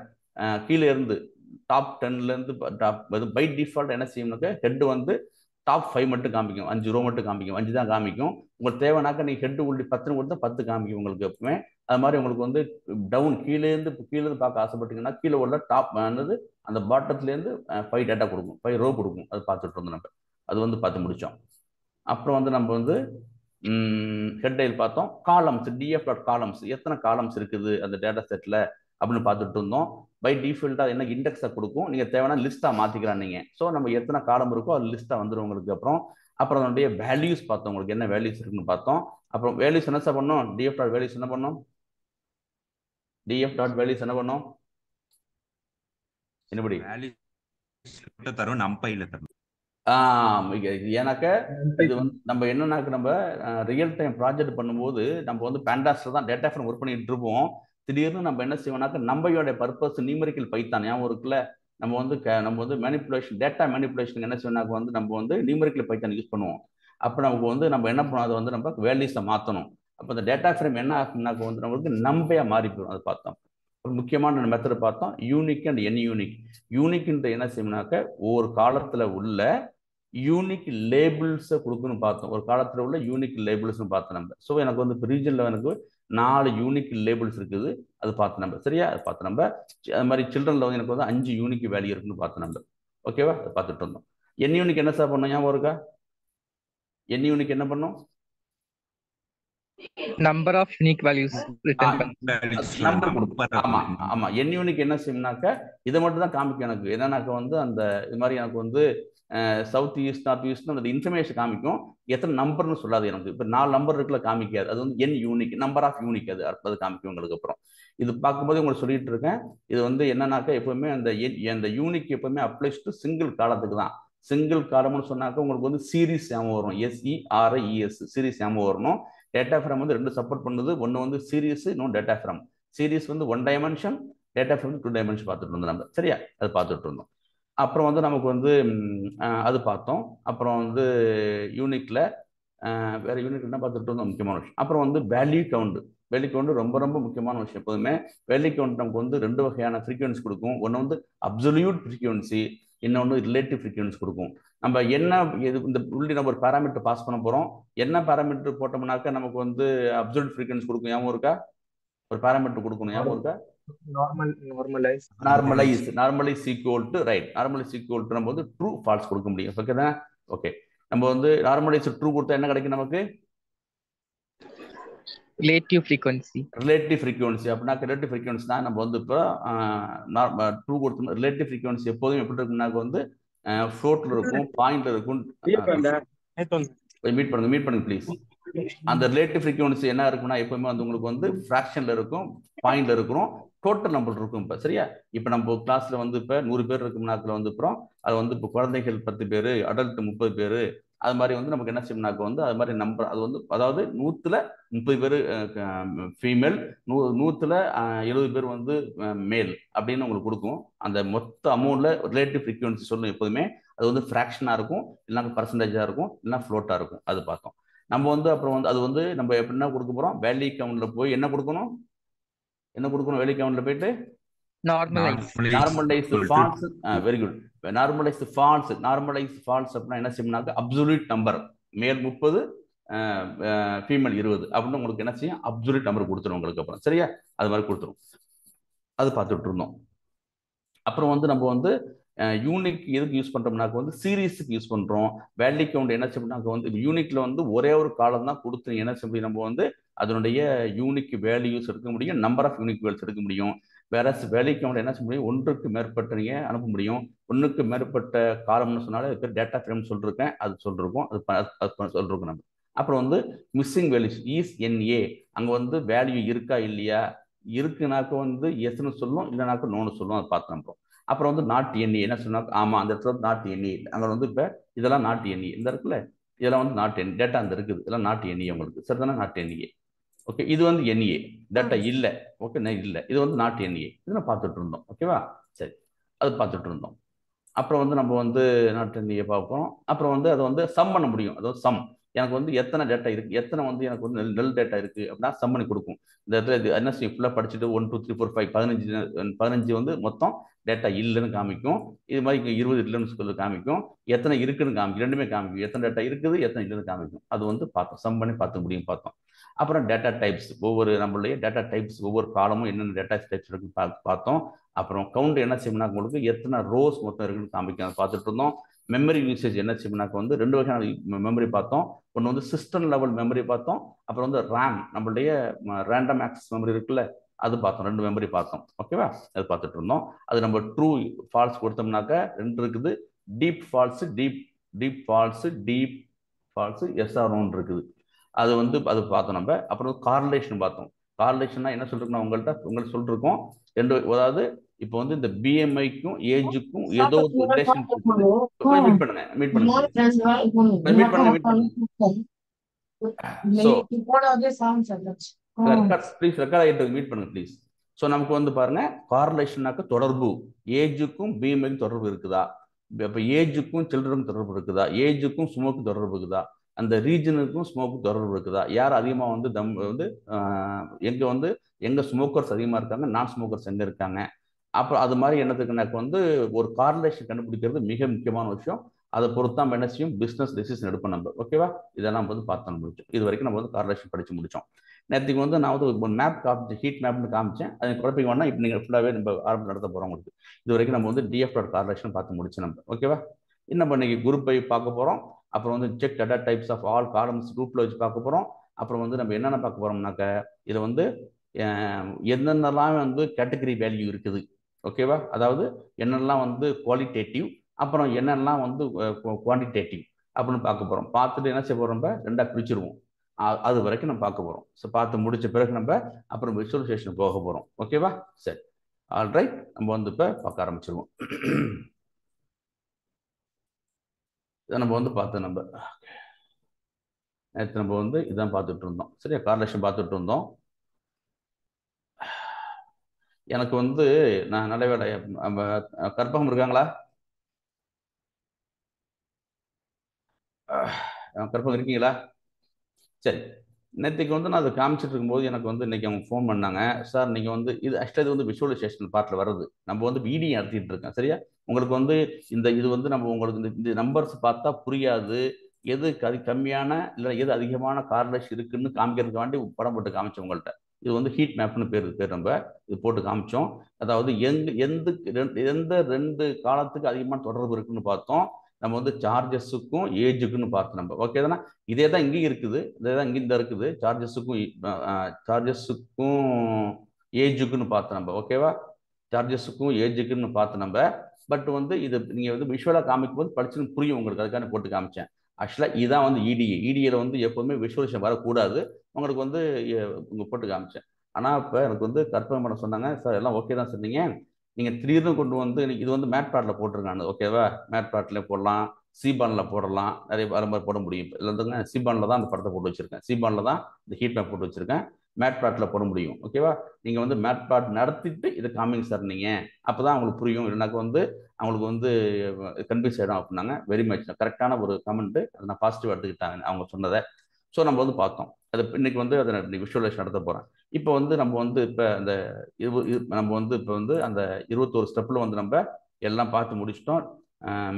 கீழே இருந்து டாப் 10லேருந்து பை டிஃபால்ட் என்ன செய்யணும்னாக்க ஹெட் வந்து டாப் 5 மட்டும் காமிக்கும், 5 ரோ மட்டும் காமிக்கும், 5 தான் காமிக்கும். உங்களுக்கு தேவைனாக்கா நீங்கள் ஹெட் உள்ளி 10 கொடுத்தா 10 காமிக்கும் உங்களுக்கு எப்பவுமே. அது மாதிரி உங்களுக்கு வந்து டவுன் கீழேருந்து பார்க்க ஆசைப்பட்டீங்கன்னா கீழே உள்ள டாப் ஆனது அந்த பாட்டத்துலேருந்து 5 டேட்டா கொடுக்கும், 5 ரோ கொடுக்கும். அது பார்த்துட்டு இருந்தோம் நம்ம. அது வந்து பார்த்து முடித்தோம். அப்புறம் வந்து நம்ம வந்து ஹெட்டைல் பார்த்தோம். காலம்ஸ், டிஎஃப் டாட் காலம்ஸ், எத்தனை காலம்ஸ் இருக்குது அந்த டேட்டா செட்டில் அப்படின்னு பார்த்துட்டு இருந்தோம். பை டிஃபால்ட்டாக என்ன இண்டெக்ஸை கொடுக்கும், நீங்கள் தேவையான லிஸ்ட்டாக மாற்றிக்கலாம் நீங்கள். ஸோ நம்ம எத்தனை காலம் இருக்கோ அது லிஸ்ட்டாக வந்துடும் உங்களுக்கு. அப்புறம் அதனுடைய வேல்யூஸ் பார்த்தோம், உங்களுக்கு என்ன வேல்யூஸ் இருக்குன்னு பார்த்தோம். அப்புறம் வேல்யூஸ் என்ன சார் பண்ணோம், டிஎஃப் டாட் வேல்யூஸ் என்ன பண்ணோம், டிஎஃப் டாட் வேல்யூஸ் என்ன பண்ணும்? என்னபடி தரும் நம்பையில தரும். ஏன்னாக்க இது வந்து நம்ம என்னன்னாக்க நம்ம ரியல் டைம் ப்ராஜெக்ட் பண்ணும்போது நம்ம வந்து பேண்டாஸ்ல தான் டேட்டா ஃப்ரேம் ஒர்க் பண்ணிட்டு இருப்போம். திடீர்னு நம்ம என்ன செய்வோம்னாக்க நம்பையோட பர்பஸ் நியூமெரிக்கல் பைத்தான் ஞாபகம் இருக்குல்ல, நம்ம வந்து மேனிப்புலேஷன் டேட்டா மேனிப்புலேஷன் என்ன செய்வோம்னாக்க வந்து நம்ம வந்து நியூமெரிக்கல் பைத்தான் யூஸ் பண்ணுவோம். அப்போ நமக்கு வந்து நம்ம என்ன பண்ணுவோம், அதை வந்து நம்ம வேல்யூஸை மாற்றணும். அப்போ அந்த டேட்டா ஃப்ரேம் என்ன ஆகும்னாக்க வந்து நம்மளுக்கு நம்பையா மாறி போயிடும். அதை பார்த்தோம். ஒரு முக்கியமான மெத்தட் பார்த்தோம், யூனிக் அண்ட் என் யூனிக். யூனிக்ன்ற என்ன செய்யணும்னாக்க ஒவ்வொரு காலத்துல உள்ள யூனிக் லேபிள்ஸை கொடுக்கணும்னு பார்த்தோம். ஒரு காலத்தில் உள்ள யூனிக் லேபிள்ஸ்னு பார்த்தோம் நம்ம. ஸோ எனக்கு வந்து இப்போ ரீஜனில் எனக்கு 4 யூனிக் லேபிள்ஸ் இருக்குது, அது பார்த்து நம்ம சரியா அது பார்த்து நம்ம. அது மாதிரி சில்ட்ரனில் வந்து எனக்கு வந்து 5 யூனிக் வேல்யூ இருக்குன்னு பார்த்து நம்ம. ஓகேவா, அதை பார்த்துட்டு இருந்தோம். என் யூனிக் என்ன சார் பண்ணோம் ஞாபகம் இருக்கா? என் யூனிக் என்ன பண்ணும்? Number of unique values number கொடுக்கும். ஆமா ஆமா, என் யூனிக் என்ன செய்யும்னாக்க இதை மட்டும் தான் காமிக்கும் எனக்கு. என்னன்னாக்க வந்து அந்த இது மாதிரி எனக்கு வந்து சவுத் ஈஸ்ட் நார்த் ஈஸ்ட் அந்த இன்ஃபர்மேஷன் காமிக்கும், எத்தனை நம்பர்னு சொல்லாது எனக்கு. இப்போ 4 நம்பர் இருக்குல்ல காமிக்காது, அது வந்து என் யூனிக் நம்பர் ஆஃப் யூனிக் அது காமிக்கும் உங்களுக்கு. அப்புறம் இது பார்க்கும்போது உங்களுக்கு சொல்லிட்டு இருக்கேன், இது வந்து என்னன்னாக்கா எப்பவுமே அந்த யூனிக் எப்பவுமே அப்ளைஸ் டு சிங்கிள் காலத்துக்கு தான். சிங்கிள் காலம்னு சொன்னாக்க உங்களுக்கு வந்து சீரிஸ் ஞாபகம் வரும், SERES சீரிஸ் ஞாபகம் வரணும். டேட்டா ஃப்ரேம் வந்து 2 சப்போர்ட் பண்ணுது, ஒன்று வந்து சீரிஸ், இன்னொன்று டேட்டா ஃப்ரேம். சீரிஸ் வந்து 1 டைமென்ஷன், டேட்டா ஃப்ரேம் 2 டைமென்ஷன் பார்த்துட்டு இருந்தோம் நம்ம சரியா, அது பார்த்துட்டு இருந்தோம். அப்புறம் வந்து நமக்கு வந்து அது பார்த்தோம். அப்புறம் வந்து யூனிக்ல வேற யூனிட் என்ன பார்த்துட்டு இருந்தோம், முக்கியமான விஷயம். அப்புறம் வந்து வேல்யூ கவுண்ட். வேல்யூ கவுண்ட் ரொம்ப ரொம்ப முக்கியமான விஷயம். எப்போதுமே வேல்யூ கவுண்ட் நமக்கு வந்து 2 வகையான ஃப்ரீக்வன்சி கொடுக்கும். ஒன்று வந்து அப்சல்யூட் ஃப்ரீக்வன்சி, இன்னொன்று ரிலேட்டிவ் ஃப்ரீக்வன்சி கொடுக்கும். நம்ம என்ன இந்த உள்ளி நம்ம ஒரு பேராமீட்டர் பாஸ் பண்ண போறோம், என்ன பேராமீட்டர் போட்டோம்னாக்க நமக்கு வந்து அப்சல்யூட் ஃப்ரீக்வன்சி கொடுக்கும் ஞாபகம் இருக்கா? ஒரு பேராமீட்டர் கொடுக்கணும் ஞாபகம் இருக்கா? Normalise equal to right. Normalise equal to நம்ம வந்து ட்ரூ ஃபால்ஸ் கொடுக்க முடியும். ஓகேதான்? ஓகே, நம்ம வந்து நார்மலைஸ் ட்ரூ கொடுத்தா என்ன கிடைக்கும் நமக்கு? Relative frequency. ரிலேட்டிவ் ஃப்ரீக்வன்சி அப்படின்னா ரிலேட்டிவ் ஃப்ரீக்வன்சி தான் நம்ம வந்து இப்போ ட்ரூ கொடுத்தோம். ரிலேட்டிவ் ஃப்ரீக்வன்சி எப்போதும் எப்படி இருக்குன்னாக்க வந்து ஃப்ளோட்ல இருக்கும், பாயிண்ட்ல இருக்கும். மீட் பண்ணுங்க ப்ளீஸ். அந்த ரிலேட்டிவ் ஃப்ரீக்வன்சி என்ன இருக்கும்னா எப்பவுமே வந்து உங்களுக்கு வந்து ஃப்ராக்ஷன்ல இருக்கும், பாயிண்ட்ல இருக்கும், டோட்டல் நம்பர் இருக்கும். இப்போ சரியா, இப்போ நம்ம கிளாஸ்ல வந்து இப்போ 100 பேர் இருக்கும்னாக்கில் வந்து அப்புறம் அது வந்து இப்போ குழந்தைகள் 10 பேர், அடல்ட் 30 பேர், அது மாதிரி வந்து நமக்கு என்ன செய்யணும்னாக்க வந்து அது மாதிரி நம்பர் அது வந்து அதாவது 100ல 30 பேர் ஃபீமேல், 100ல 70 பேர் வந்து மேல் அப்படின்னு உங்களுக்கு கொடுக்கும். அந்த மொத்த அமௌண்ட்ல ரிலேட்டிவ் ஃப்ரீக்வன்சி சொல்லும் எப்போதுமே. அது வந்து ஃப்ராக்ஷனாக இருக்கும், இல்லைனா பர்சன்டேஜாக இருக்கும், இல்லைனா ஃப்ளோட்டாக இருக்கும். அது பார்த்தோம் நம்ம வந்து. அப்புறம் வந்து அது வந்து நம்ம எப்படின்னா கொடுக்க போறோம், வேல்யூ கவுண்ட்ல போய் என்ன கொடுக்கணும், வேல்யூ கவுண்ட்ல போயிட்டு normalise false. Very good. Normalise false அப்படின்னா என்ன செய்யணும்னாக்க அப்சல்யூட் நம்பர், மேல் 30 ஃபீமேல் 20 அப்படின்னு உங்களுக்கு என்ன செய்யும், அப்சல்யூட் நம்பர் கொடுத்துரும் உங்களுக்கு. அப்புறம் சரியா, அது மாதிரி கொடுத்துரும். அது பார்த்துட்டு இருந்தோம். அப்புறம் வந்து நம்ம வந்து யூனிக் எதுக்கு யூஸ் பண்றோம்னாக்க வந்து சீரீஸுக்கு யூஸ் பண்றோம். வேல்யூ கவுண்ட் என்ன செய்யணும்னாக்க வந்து யூனிக்ல வந்து ஒரே ஒரு காலம் தான் கொடுத்து என்ன செய்ய நம்ம வந்து அதனுடைய யூனிக் வேல்யூஸ் எடுக்க முடியும், நம்பர் ஆஃப் யூனிக் வேல்யூஸ் எடுக்க முடியும். வேற வேல்யூ கவுண்ட் என்ன செய்ய முடியும், ஒன்றுக்கு மேற்பட்ட நீங்க அனுப்ப முடியும். ஒன்றுக்கு மேற்பட்ட காலம்னு சொன்னாலே அதுக்கு டேட்டா ஃப்ரேம் சொல்லிருக்கேன், அது சொல்லிருக்கோம், அது சொல்லிருக்கோம் நம்ம. அப்புறம் வந்து மிஸ்ஸிங் வேல்யூஸ் ESNA, அங்க வந்து வேல்யூ இருக்கா இல்லையா, இருக்குனாக்க வந்து எஸ்ன்னு சொல்லும், இல்லைனாக்க நோன்னு சொல்லும், அதை பார்த்து நம்புறோம். அப்புறம் வந்து நாட் எண்ணி என்ன சொன்னாக்க ஆமா அந்த இடத்துல நாட் எண்ணி அங்கே வந்து இப்போ இதெல்லாம் நாட் எண்ணி இந்த இருக்குல்ல, இதெல்லாம் வந்து நாட் எண்ணி டேட்டா அந்த இருக்குது, இதெல்லாம் நாட் எண்ணி உங்களுக்கு சரிதானே, நாட் எண்ணியே. ஓகே, இது வந்து எண்ணியே டேட்டா இல்லை. ஓகே, இல்லை, இது வந்து நாட் எண்ணியே. இதெல்லாம் பார்த்துட்டு இருந்தோம். ஓகேவா, சரி, அது பார்த்துட்டு இருந்தோம். அப்புறம் வந்து நம்ம வந்து நாட் எண்ணியை பார்ப்போம். அப்புறம் வந்து அதை வந்து சம் பண்ண முடியும். அதாவது சம் எனக்கு வந்து எத்தனை டேட்டா இருக்கு, எத்தனை வந்து எனக்கு வந்து நெல் டேட்டா இருக்கு அப்படின்னா சம் பண்ணி கொடுக்கும். இந்த இடத்துல இது என்ன செய்யும், ஃபுல்லாக படிச்சுட்டு 1 2 3 4 5 15 வந்து மொத்தம் டேட்டா இல்லைன்னு காமிக்கும். இது மாதிரி 20 இல்லைன்னு சொல்லி காமிக்கும், எத்தனை இருக்குன்னு காமிக்கும், ரெண்டுமே காமிக்கும். எத்தனை டேட்டா இருக்குது, எத்தனை இல்லைன்னு காமிக்கும். அது வந்து பார்த்தோம், சம் பண்ணி பார்த்து முடியும் பார்த்தோம். அப்புறம் டேட்டா டைப்ஸ், ஒவ்வொரு நம்மளுடைய டேட்டா டைப்ஸ், ஒவ்வொரு காலமும் என்னென்ன டேட்டா டைப்ஸ் இருக்குன்னு பார்த்தோம். அப்புறம் கவுண்ட் என்ன செய்யணும்னா உங்களுக்கு எத்தனை ரோஸ் மொத்தம் இருக்குன்னு காமிக்க பார்த்துட்டு இருந்தோம். மெமரி யூசேஜ் என்ன செய்யணும்னாக்க வந்து 2 வகையான மெமரி பார்த்தோம். ஒன்று வந்து சிஸ்டம் லெவல் மெமரி பார்த்தோம். அப்புறம் வந்து ரேம், நம்மளுடைய ரேண்டம் ஆக்சஸ் மெமரி இருக்குல்ல, அது பார்த்தோம். 2 மெமரி பார்த்தோம். ஓகேவா, அது பார்த்துட்டு இருந்தோம். அது நம்ம ட்ரூ ஃபால்ஸ் கொடுத்தோம்னாக்க 2 இருக்குது, டீப் ஃபால்ஸ், எஸ்ஆர் ஒன்று இருக்குது. அது வந்து அது பார்த்தோம் நம்ம. அப்புறம் கார்லேஷன் பார்த்தோம். கார்லேஷன்னா என்ன சொல்லிருக்கோம் உங்களுக்கு சொல்லிருக்கோம். அதாவது இப்போ வந்து இந்த பிஎம்ஐக்கும் ஏஜுக்கும் ஏதோ ஒரு ரிலேஷன் இருக்குது. மீட் பண்ணுங்க மீட் பண்ணுங்க. ஸோ ப்ளீஸ் ரெக்கார்ட் ஆகிட்டு மீட் பண்ணுங்க ப்ளீஸ். ஸோ நமக்கு வந்து பாருங்க கார்லேஷனாக்க தொடர்பு, ஏஜுக்கும் பிஎம்ஐக்கும் தொடர்பு இருக்குதா, இப்போ ஏஜுக்கும் சில்ட்ரனுக்கும் தொடர்பு இருக்குதா, ஏஜுக்கும் ஸ்மோக்கு தொடர்பு இருக்குதா, அந்த ரீஜனுக்கும் ஸ்மோக்கு தொடர்பு இருக்குதா, யார் அதிகமாக வந்து எங்கே வந்து எங்கே ஸ்மோக்கர்ஸ் அதிகமாக இருக்காங்க, நான் ஸ்மோக்கர்ஸ் எங்கே இருக்காங்க. அப்புறம் அது மாதிரி என்னத்துக்குனாக்க வந்து ஒரு கார்லேஷன் கண்டுபிடிக்கிறது மிக முக்கியமான விஷயம். அதை பொறுத்து தான் என்ன செய்யும் பிஸ்னஸ் டெசிஷன் எடுப்போம் நம்ம. ஓகேவா, இதெல்லாம் வந்து பார்த்து முடிச்சோம். இது வரைக்கும் நம்ம வந்து கார்லேஷன் படித்து முடித்தோம். நேற்றுக்கு வந்து நான் வந்து ஒரு மேப் காமிச்சேன், ஹீட் மேப்னு காமிச்சேன். அது குழப்பிக்க வேணா, இப்போ நீங்கள் ஃபுல்லாகவே நம்ம ஆரம்பம் நடத்த போகிறோம் உங்களுக்கு. இது வரைக்கும் நம்ம வந்து டிஎஃப் டாட் கார்லேஷன் பார்த்து முடிச்சு நம்ம. ஓகேவா, இன்னும் இன்னைக்கு குரூப் பை பார்க்க போகிறோம். அப்புறம் வந்து check data types of all columns குரூப்பில் வச்சு பார்க்க போகிறோம். அப்புறம் வந்து நம்ம என்னென்ன பார்க்க போகிறோம்னாக்க இதில் வந்து என்னென்னலாம் வந்து கேட்டகரி வேல்யூ இருக்குது. ஓகேவா, அதாவது என்னெல்லாம் வந்து குவாலிட்டேட்டிவ், அப்புறம் என்னெல்லாம் வந்து குவான்டிடேட்டிவ் அப்படின்னு பார்க்க போகிறோம். பார்த்துட்டு என்ன செய்ய போகிறோம், நம்ம ரெண்டாக பிரிச்சிருவோம். அது வரைக்கும் நம்ம பார்க்க போகிறோம். ஸோ பார்த்து முடிச்ச பிறகு நம்ம அப்புறம் விசுவலைசேஷன் போக போகிறோம். ஓகேவா, சரி, ஆல்ரைட். நம்ம வந்து இப்போ பார்க்க ஆரம்பிச்சிருவோம். இதை நம்ம வந்து பார்த்து நம்ம நேற்று நம்ம வந்து இதான் பார்த்துட்டு இருந்தோம். சரியா, கார்லேஷன் பார்த்துட்டு இருந்தோம். எனக்கு வந்து நான் நல்ல வேலை கற்பகம் இருக்காங்களா? கற்பகம் இருக்கீங்களா? சரி, நேற்றுக்கு வந்து நான் அதை காமிச்சிட்டு இருக்கும்போது எனக்கு வந்து இன்னைக்கு அவங்க ஃபோன் பண்ணாங்க. சார் நீங்கள் வந்து இது ஆக்சுவலாக இது வந்து விஷுவலைசேஷன் பார்ட்டில் வருது. நம்ம வந்து வீடியோ நடத்திட்டு இருக்கேன். சரியா, உங்களுக்கு வந்து இது வந்து நம்ம உங்களுக்கு இந்த நம்பர்ஸ் பார்த்தா புரியாது. எது கம்மியான இல்லை எது அதிகமான கார்லேஷன் இருக்குன்னு காமிக்கிறதுக்கு வேண்டி படம் போட்டு காமிச்சோம் உங்கள்கிட்ட. இது வந்து ஹீட் மேப்னு பேர் நம்ம இது போட்டு காமிச்சோம். அதாவது எந்த ரெண்டு காலத்துக்கு அதிகமான தொடர்பு இருக்குன்னு பார்த்தோம். நம்ம வந்து சார்ஜஸுக்கும் ஏஜுக்குன்னு பார்த்தோம் நம்ம. ஓகே தானே, இதே தான் இங்கேயும் இருக்குது, இதே தான் இங்கே இந்த இருக்குது. சார்ஜஸுக்கும் ஏஜுக்குன்னு பார்த்தோம் நம்ம. ஓகேவா, சார்ஜஸுக்கும் ஏஜுக்குன்னு பார்த்து நம்ம. பட் வந்து இது நீங்கள் வந்து விஷுவலாக காமிக்கும் போது படிச்சுன்னு புரியும் உங்களுக்கு, அதுக்கான போட்டு காமிச்சேன். ஆக்சுவலாக இதான் வந்து இடிஏல வந்து எப்போவுமே விஷுவலைசேஷன் வரக்கூடாது. உங்களுக்கு வந்து உங்கள் போட்டு காமிச்சேன். ஆனால் இப்போ எனக்கு வந்து கற்பனை பண்ண சொன்னாங்க, சார் எல்லாம் ஓகே தான் சொன்னீங்க, நீங்கள் திடீர்னு கொண்டு வந்து இது வந்து மேட் பேட்டில் போட்டிருக்காங்க. ஓகேவா, மேட் பேட்டில் போடலாம், சிபானில் போடலாம், நிறைய மாதிரி போட முடியும். இல்லைங்க, சிபானில் தான் அந்த படத்தை போட்டு வச்சிருக்கேன், சிபானில் தான் இந்த ஹீட் மேப் போட்டு வச்சிருக்கேன், மேட் பேட்டில் போட முடியும். ஓகேவா, நீங்கள் வந்து மேட் பேட் நடத்திட்டு இதை காமிங்க சார் நீங்கள், அப்போ தான் அவங்களுக்கு புரியும். இல்லைனாக்க வந்து அவங்களுக்கு வந்து கன்ஃபியூஸ் ஆகிடும் அப்படின்னாங்க. வெரி மச் கரெக்டான ஒரு கமெண்ட்டு, அதை நான் பாசிட்டிவ் எடுத்துக்கிட்டாங்க அவங்க சொன்னதை. ஸோ நம்ம வந்து பார்த்தோம் அது. இன்னைக்கு வந்து அதை விஷுவலைசேஷன் நடத்த போகிறேன். இப்போ வந்து நம்ம வந்து இப்போ அந்த நம்ம வந்து இப்போ வந்து அந்த 21 ஸ்டெப்பில் வந்து நம்ம எல்லாம் பார்த்து முடிச்சிட்டோம்.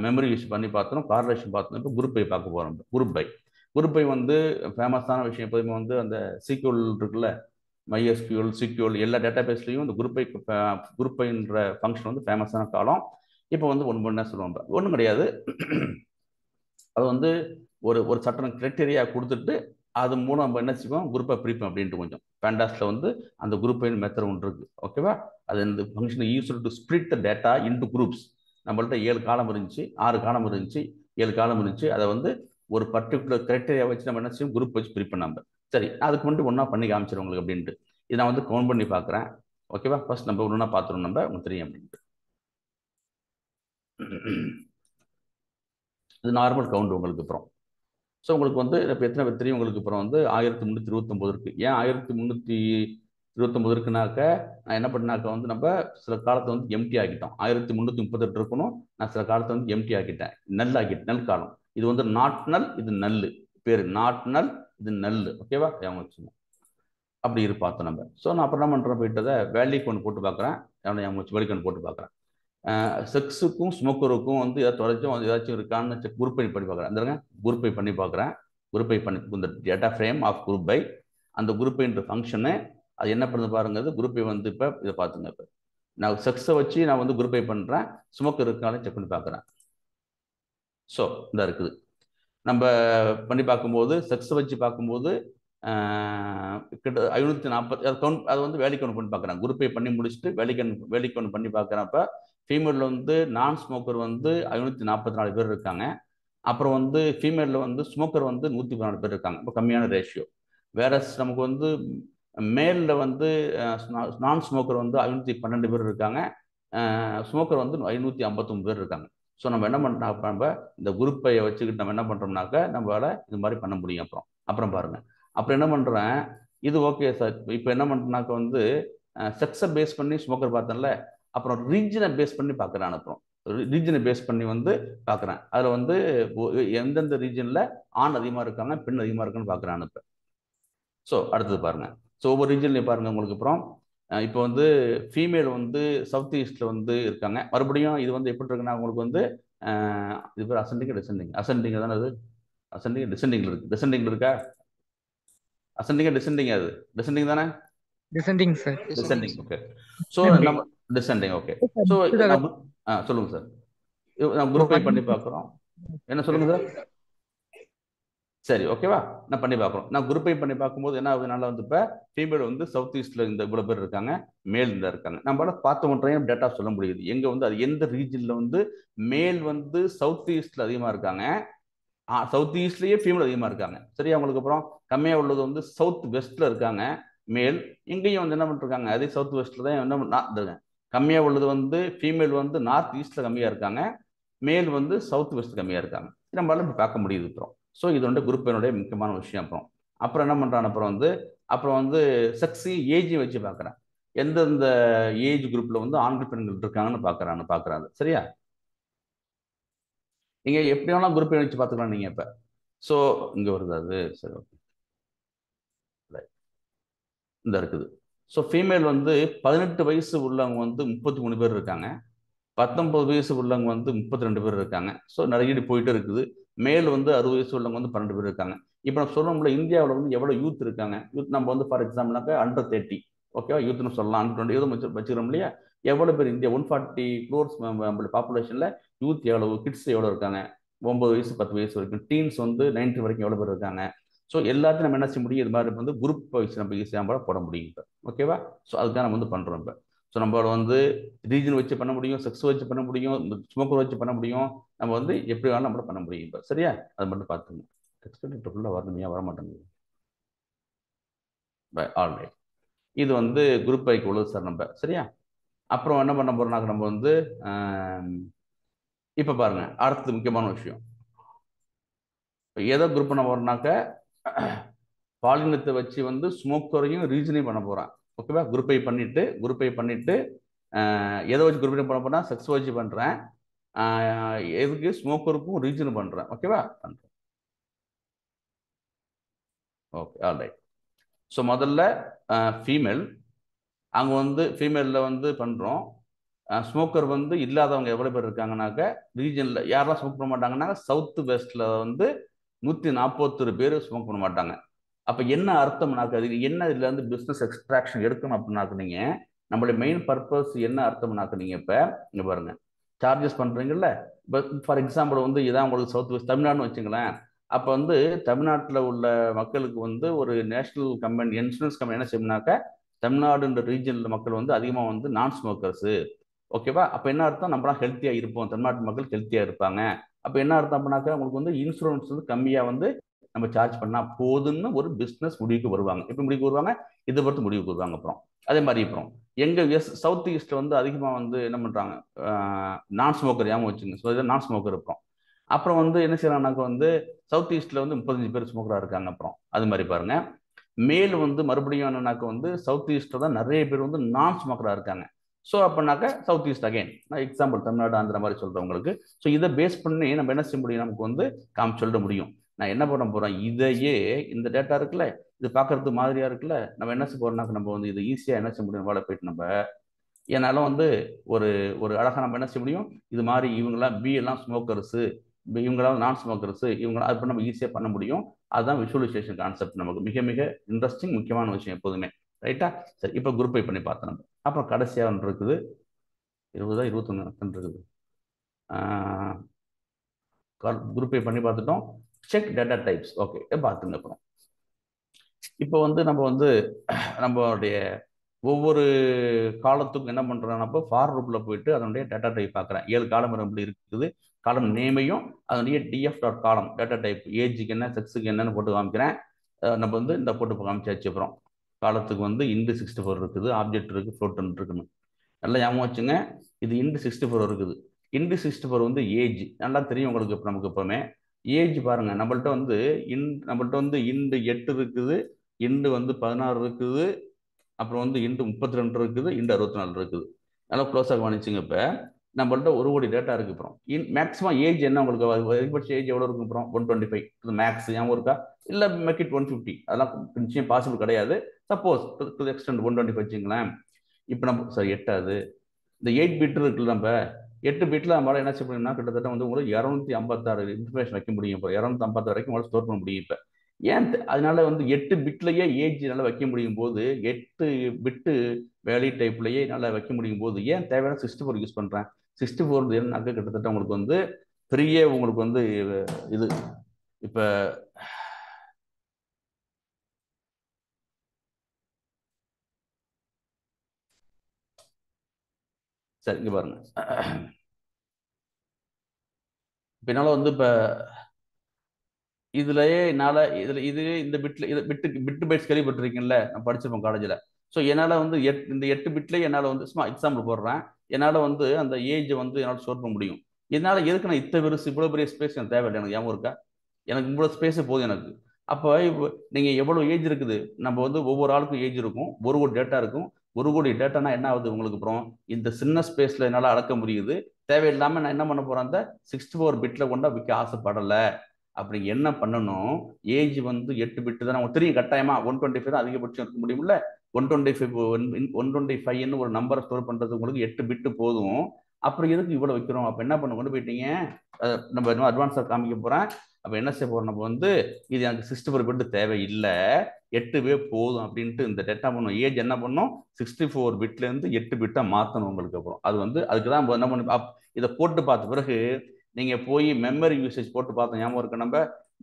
மெமரி யூஸ் பண்ணி பார்த்தோம், கார்லேஷன் பார்த்தோம். இப்போ குரூப் பை பார்க்க போகிறோம். குரூப் பை வந்து ஃபேமஸான விஷயம். எப்போதுமே வந்து அந்த சீக்வல் இருக்குல்ல, MySQL SQL எல்லா டேட்டா பேஸ்லையும் இந்த குரூப் பைன்ற ஃபங்க்ஷன் வந்து ஃபேமஸான காலம். இப்போ வந்து ஒன்று சொல்லுவாங்க, ஒன்றும் கிடையாது. அது வந்து ஒரு சட்டம் கிரைட்டீரியா கொடுத்துட்டு அது மூலம் நம்ம என்ன செய்வோம், குரூப்பை பிரிப்போம் அப்படின்ட்டு. கொஞ்சம் பேண்டாஸில் வந்து அந்த குரூப் பை மெத்தட் ஒன்று இருக்கு. ஓகேவா, அது இந்த function use to split the data into groups. நம்மள்ட்ட 7 காலம் இருந்துச்சு, 6 காலம் இருந்துச்சு, 7 காலம் இருந்துச்சு. அதை வந்து ஒரு பர்டிகுலர் கிரைட்டீரியா வச்சு நம்ம என்ன செய்வோம், குரூப் வச்சு பிரிப்போம் நம்ம. சரி, அதுக்கு மட்டும் ஒன்றா பண்ணி காமிச்சிடும் உங்களுக்கு அப்படின்ட்டு. இதை நான் வந்து கவுண்ட் பண்ணி பார்க்குறேன். ஓகேவா, ஃபர்ஸ்ட் நம்ம ஒன்றா பார்த்துருவோம், நம்ம உங்களுக்கு தெரியும் அப்படின்ட்டு. இது நார்மல் கவுண்ட் உங்களுக்கு. அப்புறம் ஸோ உங்களுக்கு வந்து இப்போ எத்தனை பேர் தெரியும் உங்களுக்கு. அப்புறம் வந்து 1329 இருக்குது. ஏன் 1329 இருக்குனாக்க, நான் என்ன பண்ணாக்க வந்து நம்ம சில காலத்தை வந்து எம்டி ஆக்கிட்டோம். 1338 இருக்கணும், நான் சில காலத்தை வந்து எம்டி ஆக்கிட்டேன், நல் ஆக்கிட்டேன். நல் காலம் இது வந்து நாட் நல், இது நல்லு பேர். நாட் நல், இது நல்லு. ஓகேவா, அவங்க வச்சுங்க அப்படி பார்த்தோம் நம்ம. ஸோ நான் அப்புறம் என்ன பண்ணுறேன், போயிட்டதை வேல்யூக்கு ஒன்று போட்டு பார்க்குறேன், வேலைக்கு ஒன்று போட்டு பார்க்குறேன். செக்ஸுக்கும் ஸ்மோக்கருக்கும் வந்து ஏதாச்சும் இருக்கான்னு குரூப் பை பண்ணி பார்க்குறேன். அந்த குரூப் பை பண்ணி பார்க்குறேன். குரூப் பை பண்ணி இந்த data frame of group by, அந்த குரூப் பைன்ற ஃபங்க்ஷனு அது என்ன பண்ணுது பாருங்க. குரூப் பை வந்து இப்போ இதை பார்த்துங்க. இப்போ நான் செக்ஸை வச்சு நான் வந்து குரூப் பை பண்ணுறேன், ஸ்மோக்கர் இருக்காலும் செக் பண்ணி பார்க்குறேன். ஸோ இந்த இருக்குது. நம்ம பண்ணி பார்க்கும்போது செக்ஸை வச்சு பார்க்கும்போது கிட்ட 540 அது வந்து வேலைக்கு ஒன்று பண்ணி பார்க்குறேன். குரூப் பை பண்ணி முடிச்சுட்டு வேலைக்கு ஒன்று பண்ணி பார்க்குறப்ப ஃபீமேலில் வந்து நான் ஸ்மோக்கர் வந்து 544 பேர் இருக்காங்க. அப்புறம் வந்து ஃபீமேலில் வந்து ஸ்மோக்கர் வந்து 114 பேர் இருக்காங்க. இப்போ கம்மியான ரேஷியோ. வேற நமக்கு வந்து மேலில் வந்து நான் ஸ்மோக்கர் வந்து 512 பேர் இருக்காங்க, ஸ்மோக்கர் வந்து 559 பேர் இருக்காங்க. ஸோ நம்ம என்ன பண்ணோம், நம்ம இந்த குரூப்பை வச்சுக்கிட்டு நம்ம என்ன பண்ணுறோம்னாக்க நம்மளால இது மாதிரி பண்ண முடியும். அப்புறம் பாருங்க, அப்புறம் என்ன பண்ணுறேன், இது ஓகே சார். இப்போ என்ன பண்ணுறேன்னாக்க வந்து செக்ஸை பேஸ் பண்ணி ஸ்மோக்கர் பார்த்தேன்ல, அப்புறம் ரீஜனை பேஸ் பண்ணி பார்க்குறேன். அப்புறம் ரீஜனை பேஸ் பண்ணி வந்து பார்க்குறேன். அதில் வந்து எந்தெந்த ரீஜனில் ஆண் அதிகமாக இருக்காங்க, பெண் அதிகமாக இருக்குன்னு பார்க்குறேன் இப்போ. ஸோ அடுத்தது பாருங்க. ஸோ ஒவ்வொரு ரீஜன்லையும் பாருங்க உங்களுக்கு. அப்புறம் இப்போ வந்து ஃபீமேல் வந்து சவுத் ஈஸ்டில் வந்து இருக்காங்க. மறுபடியும் இது வந்து எப்படி இருக்குன்னா உங்களுக்கு வந்து இது பேர் அசெண்டிங் டிசெண்டிங் தானே? அது அசெண்டிங் டிசெண்டிங்கில் இருக்கு. டிசெண்டிங்கில் இருக்கா? அசெண்டிங் டிசெண்டிங், அது டிசெண்டிங் தானே? Descending, sir. Descending. Okay. So நம்ம டிசெண்டிங். ஓகே. ஸோ சொல்லுங்க சார். நான் குரூப்பை பண்ணி பார்க்குறோம். என்ன சொல்லுங்க சார்? சரி, ஓகேவா? நான் பண்ணி பார்க்குறோம். நான் குரூப்பை பண்ணி பார்க்கும்போது என்ன ஆகுது, நல்லா வந்து இப்போ ஃபீமேல் வந்து சவுத் ஈஸ்டில் இந்த இவ்வளோ பேர் இருக்காங்க, மேல் இந்த இருக்காங்க. நம்மளால பார்த்த ஒன்றையும் டேட்டா சொல்ல முடியுது. எங்கே வந்து அது எந்த ரீஜனில் வந்து மேல் வந்து சவுத் ஈஸ்டில் அதிகமாக இருக்காங்க, சவுத் ஈஸ்ட்லேயே ஃபீமேல் அதிகமாக இருக்காங்க. சரியா? உங்களுக்கு அப்புறம் கம்மியாக உள்ளது வந்து சவுத் வெஸ்ட்டில் இருக்காங்க மேல். இங்கேயும் வந்து என்ன பண்ணிருக்காங்க, அதே சவுத் வெஸ்ட்டில் தான் என்ன கம்மியாக உள்ளது வந்து ஃபீமேல் வந்து நார்த் ஈஸ்ட்டில் கம்மியாக இருக்காங்க, மேல் வந்து சவுத் வெஸ்ட் கம்மியாக இருக்காங்க. நம்மளால இப்போ பார்க்க முடியுது. ஸோ இது வந்து குரூப்பினுடைய முக்கியமான விஷயம். அப்புறம் என்ன பண்ணுறான், அப்புறம் வந்து செக்ஸி ஏஜையும் வச்சு பார்க்குறேன். எந்தெந்த ஏஜ் குரூப்பில் வந்து ஆண்கள் பெண்கள் இருக்காங்கன்னு பார்க்குறாங்க. சரியா? நீங்கள் எப்படி வேணாலும் குரூப்பை வச்சு பார்த்துக்கலாம் நீங்கள் இப்போ. ஸோ இங்கே வருது அது. சரி, ஓகே. இந்த இருக்குது. ஸோ ஃபீமேல் வந்து 18 வயசு உள்ளவங்க வந்து 33 பேர் இருக்காங்க, 19 வயசு உள்ளவங்க வந்து 32 பேர் இருக்காங்க. ஸோ நிறைய போயிட்டு இருக்குது. மேல் வந்து 60 வயசு உள்ளவங்க வந்து 12 பேர் இருக்காங்க. இப்போ நம்ம சொல்லணும்ல, இந்தியாவில் வந்து எவ்வளோ யூத் இருக்காங்க. யூத் நம்ம வந்து ஃபார் எக்ஸாம்பிள்னாக்கா அண்டர் 30, ஓகேவா? யூத்னு சொல்லலாம். அண்டர் 20 எதுவும் வச்சுக்கிறோம் இல்லையா? எவ்வளோ பேர் இந்தியா 140 crores நம்மளுடைய பாப்புலேஷனில் யூத் எவ்வளவு, கிட்ஸ் எவ்வளோ இருக்காங்க, 9 வயசு 10 வயசு வரைக்கும், டீன்ஸ் வந்து 90 வரைக்கும் எவ்வளோ பேர் இருக்காங்க. ஸோ எல்லாத்தையும் நம்ம என்ன செய்ய முடியும், இது மாதிரி வந்து குரூப் வச்சு நம்ம ஈஸியாக போட முடியும் இப்போ. ஓகேவா? ஸோ அதுதான் நம்ம வந்து பண்ணுறோம் இப்போ. ஸோ நம்மளோட வந்து ரீஜன் வச்சு பண்ண முடியும், செக்ஸ் வச்சு பண்ண முடியும், ஸ்மோக்கர் வச்சு பண்ண முடியும். நம்ம வந்து எப்படி வேணாலும் நம்மள பண்ண முடியும் இப்போ. சரியா? அது மட்டும் பார்த்துங்க. டெக்ஸ்ட் ஃபுல்லாக வரணும், ஏன் வர மாட்டேங்குது? All right. இது வந்து குரூப் பைக்கு உள்ளது சார் நம்ம. சரியா? அப்புறம் என்ன பண்ண போறோம்னாக்க நம்ம வந்து இப்போ பாருங்க, அடுத்தது முக்கியமான விஷயம். ஏதோ குரூப் பண்ண போறோம்னாக்க பாலினத்தை வச்சு வந்து ஸ்மோக்கரையும் ரீசனையும் பண்ண போறான். ஓகேவா? குரூப்பை பண்ணிட்டு எதை வச்சு குரூப் பண்ண போனா செக்ஸ் வச்சு பண்றேன், எதுக்கு ஸ்மோக்கருக்கும் ரீஜன் பண்றேன். ஓகேவா? பண்றேன். Okay, all right. ஸோ முதல்ல ஃபீமேல், அங்கே வந்து ஃபீமேலில் வந்து பண்ணுறோம். ஸ்மோக்கர் வந்து இல்லாதவங்க எவ்வளோ பேர் இருக்காங்கனாக்க ரீஜனில் யாரெல்லாம் ஸ்மோக் பண்ண மாட்டாங்கன்னா சவுத் வெஸ்ட்டில் வந்து 141 பேர் ஸ்மோக் பண்ண மாட்டாங்க. அப்போ என்ன அர்த்தம்னாக்க, அது என்ன இதில் இருந்து பிஸ்னஸ் எக்ஸ்ட்ராக்ஷன் எடுக்கணும் அப்படின்னாக்க நீங்கள் நம்மளுடைய மெயின் பர்பஸ் என்ன அர்த்தம்னாக்க நீங்கள் இப்போ இங்கே பாருங்க, சார்ஜஸ் பண்ணுறீங்கல்ல. இப்போ ஃபார் எக்ஸாம்பிள் வந்து இதான் உங்களுக்கு சவுத் வெஸ்ட் தமிழ்நாடுன்னு வச்சுங்களேன். அப்போ வந்து தமிழ்நாட்டில் உள்ள மக்களுக்கு வந்து ஒரு நேஷனல் கம்பெனி, இன்சூரன்ஸ் கம்பெனி என்ன செய்யணும்னாக்க தமிழ்நாடுன்ற ரீஜனில் மக்கள் வந்து அதிகமாக வந்து நான் ஸ்மோக்கர்ஸு. ஓகேவா? அப்போ என்ன அர்த்தம், நம்மளாம் ஹெல்த்தியாக இருப்போம், தமிழ்நாட்டு மக்கள் ஹெல்த்தியாக இருப்பாங்க. அப்போ என்ன அர்த்தம் அப்படின்னாக்கா உங்களுக்கு வந்து இன்சூரன்ஸ் வந்து கம்மியாக வந்து நம்ம சார்ஜ் பண்ணால் போதுன்னு ஒரு பிஸ்னஸ் முடிவுக்கு வருவாங்க. எப்படி முடிவுக்கு வருவாங்க? இதை பொறுத்து முடிவுக்கு வருவாங்க. அப்புறம் அதே மாதிரி அப்புறம் எங்கள் சவுத் ஈஸ்ட்டில் வந்து அதிகமாக வந்து என்ன பண்ணுறாங்க, நான் ஸ்மோக்கர் ஞாபகம் வச்சுங்க. ஸோ இதை நான் ஸ்மோக்கர் இருப்போம். அப்புறம் வந்து என்ன செய்யறாங்கனாக்க வந்து சவுத் ஈஸ்ட்டில் வந்து 35 பேர் ஸ்மோக்கராக இருக்காங்க. அப்புறம் அது மாதிரி பாருங்க, மேல் வந்து மறுபடியும் என்னன்னாக்க வந்து சவுத் ஈஸ்ட்டில் தான் நிறைய பேர் வந்து நான் ஸ்மோக்கராக இருக்காங்க. ஸோ அப்படின்னாக்க சவுத் ஈஸ்ட் அகைன், நான் எக்ஸாம்பிள் தமிழ்நாடு ஆந்திரா மாதிரி சொல்கிறவங்களுக்கு. ஸோ இதை பேஸ் பண்ணி நம்ம என்ன செய்ய முடியும், நமக்கு வந்து சொல்ல முடியும். நான் என்ன பண்ண போகிறேன், இதையே இந்த டேட்டா இருக்குல்ல, இது பார்க்கறதுக்கு மாதிரியாக இருக்குல்ல, நம்ம என்ன செய்ய போகிறோம்னாக்க நம்ம வந்து இது ஈஸியாக என்ன செய்ய முடியும், வேலை போயிட்டு நம்ம என்னால் வந்து ஒரு ஒரு அழகாக நம்ம என்ன செய்ய முடியும், இது மாதிரி இவங்கெல்லாம் பி எல்லாம் ஸ்மோக்கர்ஸு, இவங்களாம் நான் ஸ்மோக்கர்ஸு, இவங்களாம் அது நம்ம ஈஸியாக பண்ண முடியும். அதுதான் விஷுவலைசேஷன் கான்செப்ட். நமக்கு மிக மிக இன்ட்ரெஸ்டிங் முக்கியமான விஷயம் எப்போதுமே. ரைட்டா? சரி, இப்போ குரூப்பை பண்ணி பார்த்தோம் நம்ம. அப்புறம் கடைசியாக ஒன்று இருக்குது, 20 21 இருக்குது. குரூப்பை பண்ணி பார்த்துட்டோம். Check data types. ஓகே, பார்த்துங்க. அப்புறம் இப்போ வந்து நம்ம வந்து நம்மளுடைய ஒவ்வொரு காலத்துக்கும் என்ன பண்ணுறோம்னா ஃபார் ரூப்பில் போயிட்டு அதனுடைய டேட்டா டைப் பார்க்குறேன். 7 காலம் எப்படி இருக்குது, காலம் நேமையும் அதனுடைய டிஎஃப் டாட் காலம் டேட்டா டைப், ஏஜுக்கு என்ன செக்ஸுக்கு என்னன்னு போட்டு காமிக்கிறேன். நம்ம வந்து இந்த போட்டு காமிச்சாச்சு. அப்புறம் காலத்துக்கு வந்து இன்டு 64 இருக்குது, ஆப்ஜெக்ட் இருக்குது, ஃப்ளோட் இருக்குன்னு நல்லா ஞாபகம் வச்சுங்க. இது இன்டு 64 இருக்குது. இன்டு 64 வந்து ஏஜ் நல்லா தெரியும் உங்களுக்கு. இப்போ நமக்கு எப்பவுமே ஏஜ் பாருங்க, நம்மள்ட்ட வந்து இன்டு 8 இருக்குது, இன்டு வந்து 16 இருக்குது, அப்புறம் வந்து இன்டு 32 இருக்குது, இன்டு 64 இருக்குது. நல்லா க்ளோஸாக கவனிச்சுங்க. இப்போ நம்மள்ட்ட 1 கோடி டேட்டா இருக்கு. அப்புறம் மேக்ஸிமம் ஏஜ் என்ன உங்களுக்கு, அதிகபட்ச ஏஜ் எவ்வளோ இருக்கும்? அப்புறம் 125 இது மேக்ஸ் ஞாபகம் இருக்கா? இல்லை மேக் இட் 150, அதெல்லாம் நிச்சயம் பாசிபிள் கிடையாது. சப்போஸ் டு எக்ஸ்டெண்ட் 125 வச்சுங்களேன். இப்போ நம்ம சார் 8 இந்த 8 பிட் இருக்குல்ல, நம்ம 8 பிட்ல நம்மளால என்ன செய்ய முடியும்னா கிட்டத்தட்ட வந்து உங்களுக்கு 256 இன்ஃபர்மேஷன் வைக்க முடியும். இப்போ 256 வரைக்கும் உங்களால் ஸ்டோர் பண்ண முடியும். இப்போ ஏன் அதனால வந்து 8 பிட்லயே ஏஜ் நல்லா வைக்க முடியும் போது, 8 பிட்டு வேல்யூ டைப்லயே நல்லா வைக்க முடியும் போது ஏன் தேவையான 64 யூஸ் பண்றேன்? 64 என்னன்னாக்க கிட்டத்தட்ட உங்களுக்கு வந்து பெரிய உங்களுக்கு வந்து இது இப்ப சரி இங்க பாருங்க. இப்ப என்னால வந்து இப்ப இதுலயே என்னால இது இந்த பிட்ல இது பிட்டு பைட்ஸ் கேள்விப்பட்டிருக்கீங்கல்ல, நான் படிச்சிருப்போம் காலேஜ்ல. ஸோ என்னால வந்து இந்த 8 பிட்லயே என்னால வந்து சும்மா எக்ஸாம்பிள் போடுறேன், என்னால வந்து அந்த ஏஜ் வந்து என்னால் ஸ்டோர் பண்ண முடியும். என்னால எதுக்கு நான் இவ்வளவு பெரிய ஸ்பேஸ் எனக்கு தேவையில்லை. எனக்கு ஞாபகம் இருக்கா? எனக்கு இவ்வளவு ஸ்பேஸே போதும் எனக்கு. அப்போ நீங்க எவ்வளவு ஏஜ் இருக்குது, நம்ம வந்து ஒவ்வொரு ஆளுக்கும் ஏஜ் இருக்கும், 1 கோடி டேட்டா இருக்கும். 1 கோடி டேட்டானா என்ன ஆகுது உங்களுக்கு? அப்புறம் இந்த சின்ன ஸ்பேஸ்ல என்னால அளக்க முடியுது. தேவையில்லாம நான் என்ன பண்ண போறேன், அந்த 64 பிட்ல கொண்டா விற்க ஆசைப்படலை. அப்படி என்ன பண்ணணும்? ஏஜ் வந்து 8 பிட்டு தான் நமக்கு தெரியும். கட்டாயமா 125 தான் அதிகபட்சம் இருக்க முடியும்ல. 125 ஒரு நம்பரை ஸ்டோர் பண்றது உங்களுக்கு 8 பிட்டு போதும். அப்புறம் எதுக்கு இவ்வளவு வைக்கிறோம்? அப்ப என்ன பண்ண கொண்டு போயிட்டீங்க, நம்ம இன்னும் அட்வான்ஸா காமிக்க போறேன். அப்ப என்ன செய்ய போறோம், நம்ம வந்து இது எனக்கு 64 பிட்டு தேவையில்லை, 8 போதும் அப்படின்ட்டு இந்த டேட்டா பண்ணும். ஏஜ் என்ன பண்ணும், 64 பிட்ல இருந்து 8 பிட்டா மாத்தணும் உங்களுக்கு. அப்புறம் அது வந்து அதுக்கு தான் என்ன பண்ண இதை போட்டு பார்த்த பிறகு நீங்க போய் மெமரி யூசேஜ் போட்டு பார்த்தோம், ஞாபகம் இருக்கு? நம்ம